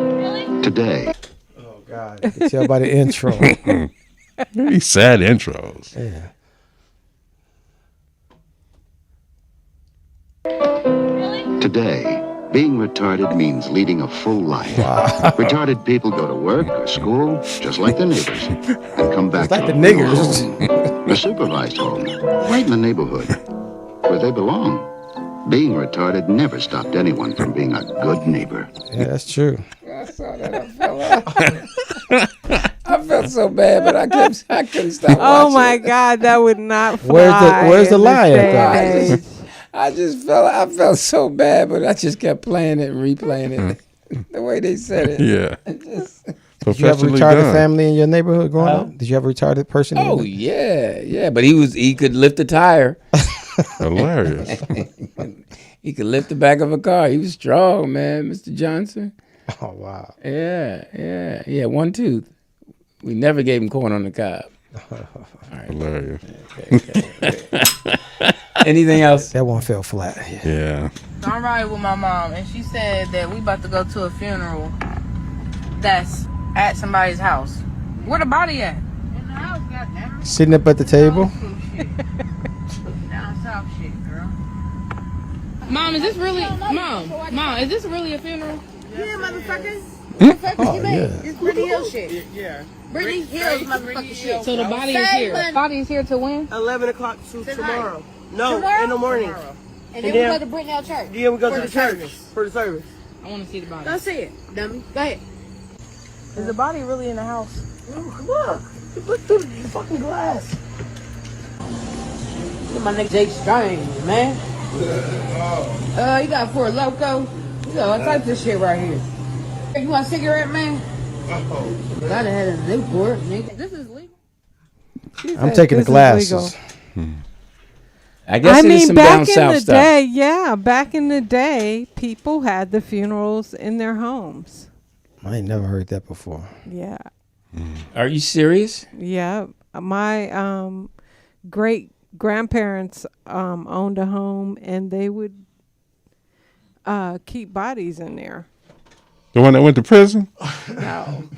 Today.
Oh God! You can tell by the intro.
Very sad intros.
Yeah.
Today, being retarded means leading a full life. Retarded people go to work or school, just like their neighbors, and come back
Just like
to
the
a real
niggers.
home, a supervised home, right in the neighborhood, where they belong. Being retarded never stopped anyone from being a good neighbor.
Yeah, that's true.
I saw that. I fell out. I felt so bad, but I couldn't stop watching.
Oh my God, that would not fly.
Where's the
in this
lion,
day
though?
and age.
I felt so bad, but I just kept playing it and replaying it. The way they said it.
Yeah.
Did you have a retarded family in your neighborhood growing up? Did you have a retarded person?
Oh yeah, but he could lift a tire.
Hilarious.
He could lift the back of a car. He was strong, man, Mr. Johnson.
Oh wow.
Yeah. He had one tooth. We never gave him corn on the cob. All right.
Hilarious.
Okay. Anything else?
That one fell flat.
Yeah.
So I'm riding with my mom, and she said that we about to go to a funeral that's at somebody's house. Where the body at? In the house, goddamn.
Sitting up at the table.
Down south shit, girl. Mom, is this really Mom, is this really a funeral? Yeah, motherfucker.
Oh yeah.
It's Brittany Hill shit. Yeah. Brittany Hill's motherfucking shit. So the body is here.
The body is here to when?
11 o'clock to tomorrow. No,
Tomorrow?
in the morning.
And then we go to Brittany Hill Church.
Yeah, we go
For
to the church for the service.
I want to see the body. Go see it, dummy. Go ahead. Is the body really in the house?
Look through the fucking glass.
Look at my nigga Jake Strange, man. You got Four Loco. You got all types of shit right here. You want a cigarette, man? Gotta have a Newport, nigga. This is legal.
I'm taking the glasses.
I guess it is some down south stuff.
Back in the day, people had the funerals in their homes.
I ain't never heard that before.
Yeah.
Are you serious?
Yeah. My great grandparents owned a home, and they would keep bodies in there.
The one that went to prison?
No.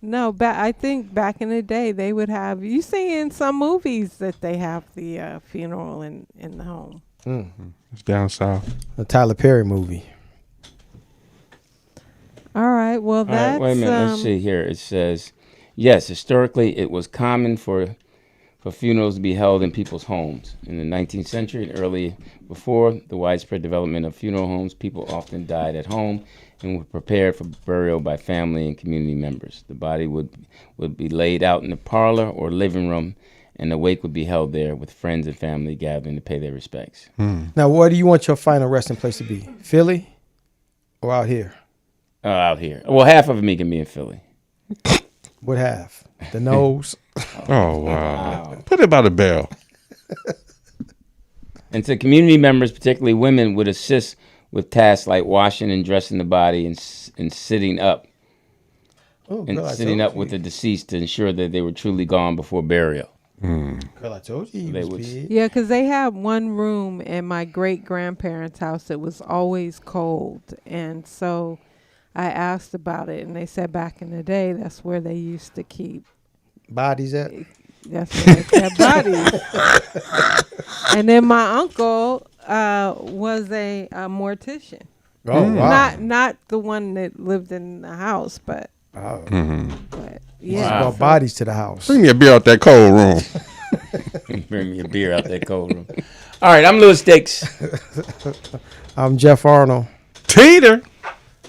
No, I think back in the day they would have. You see in some movies that they have the funeral in the home.
It's down south.
A Tyler Perry movie.
All right. Well, that's.
All right, wait a minute. Let's see here. It says, yes, historically it was common for funerals to be held in people's homes. In the 19th century and early before the widespread development of funeral homes, people often died at home and were prepared for burial by family and community members. The body would be laid out in the parlor or living room, and the wake would be held there with friends and family gathering to pay their respects.
Now, where do you want your final resting place to be? Philly or out here?
Out here. Well, half of me can be in Philly.
What half? The nose?
Oh, wow. Put it by the bell.
And so community members, particularly women, would assist with tasks like washing and dressing the body and sitting up.
Oh,
and
girl,
sitting up with the deceased to ensure that they were truly gone before burial.
Girl, I told you he was big.
Yeah, because they had one room in my great-grandparents' house that was always cold. And so I asked about it, and they said back in the day, that's where they used to keep
bodies at.
That's where they kept bodies. And then my uncle was a mortician.
Oh, wow.
Not the one that lived in the house, but but yeah.
Brought bodies to the house.
Bring me a beer out that cold room.
Bring me a beer out that cold room. All right, I'm Louis Dix.
I'm Jeff Arnold.
Teeter.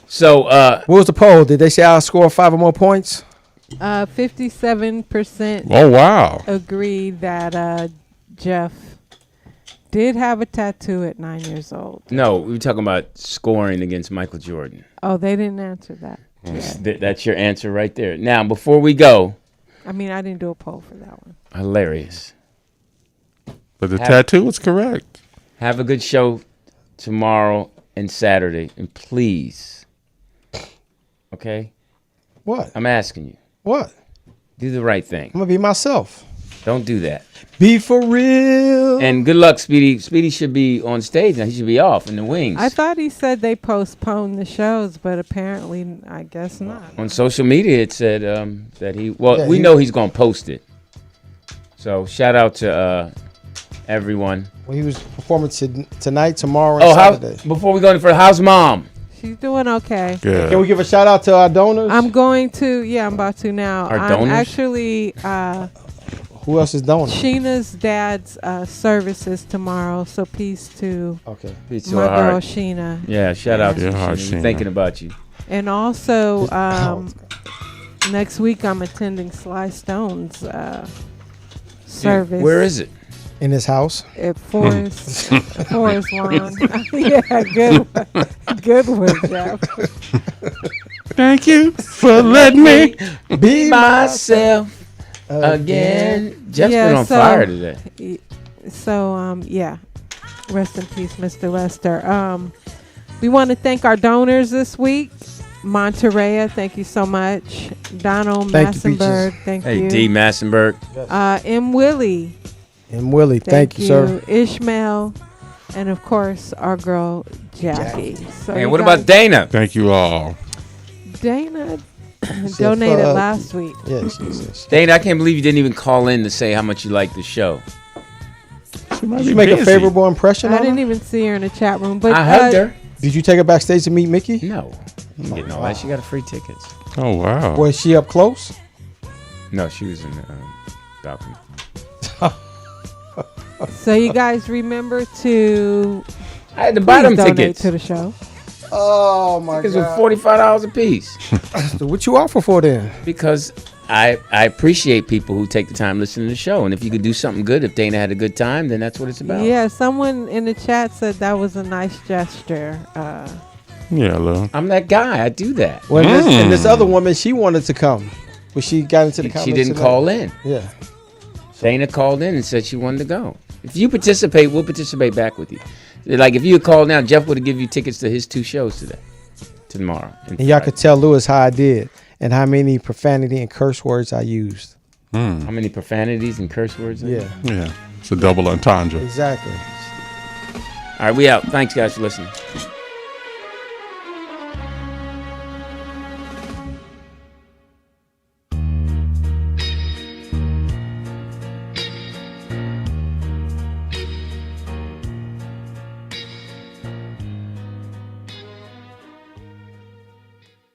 So,
what was the poll? Did they say I'll score 5 or more points?
57%.
Oh, wow.
Agreed that Jeff did have a tattoo at 9 years old.
No, we were talking about scoring against Michael Jordan.
Oh, they didn't answer that.
That's your answer right there. Now, before we go.
I mean, I didn't do a poll for that one.
Hilarious.
But the tattoo was correct.
Have a good show tomorrow and Saturday. And please. Okay?
What?
I'm asking you.
What?
Do the right thing.
I'm going to be myself.
Don't do that.
Be for real.
And good luck, Speedy. Speedy should be on stage now. He should be off in the wings.
I thought he said they postponed the shows, but apparently, I guess not.
On social media, it said that he. Well, we know he's gonna post it. So shout out to everyone.
Well, he was performing tonight, tomorrow, and Saturday.
Before we go any further, how's mom?
She's doing okay.
Good. Can we give a shout out to our donors?
I'm going to. Yeah, I'm about to now.
Our
I'm
donors?
actually.
Who else is doing?
Sheena's dad's services tomorrow, so peace to
Peace to
my
her
girl
heart.
Sheena.
Yeah, shout out to
Yeah,
Sheena.
Sheena.
Thinking about you.
And also, next week I'm attending Sly Stone's service.
Where is it?
In his house.
At Forest Lawn. Yeah, good one, Jeff.
Thank you for letting me
be myself again. Jeff's been on fire today.
So, yeah. Rest in peace, Mr. Lester. We want to thank our donors this week. Monterey, thank you so much. Donald Massenberg, thank you.
Hey, D. Massenberg.
M. Willie.
M. Willie, thank you, sir.
Ishmael, and of course, our girl, Jackie. So
Hey, what about Dana?
Thank you all.
Dana donated last week.
Yeah,
Dana, I can't believe you didn't even call in to say how much you like the show.
Did you make a favorable impression
I
on her?
didn't even see her in the chat room, but
I hugged her.
Did you take her backstage to meet Mickey?
No. You getting all that. She got free tickets.
Oh, wow.
Was she up close?
No, she was in the balcony.
So you guys remember to
I had to buy them
donate
tickets
to the show.
Oh my
Tickets
God!
were $45 a piece.
So what you offer for then?
Because I appreciate people who take the time to listen to the show, and if you could do something good, if Dana had a good time, then that's what it's about.
Yeah, someone in the chat said that was a nice gesture.
Yeah, love.
I'm that guy. I do that.
Well, and this other woman, she wanted to come, but she got into the comments.
She didn't
today.
call in.
Yeah.
Dana called in and said she wanted to go. If you participate, we'll participate back with you. Like if you had called now, Jeff would have given you tickets to his 2 shows tomorrow.
And y'all could tell Lewis how I did and how many profanity and curse words I used.
How many profanities and curse words?
Yeah.
Yeah. It's a double entendre.
Exactly.
All right, we out. Thanks, guys, for listening.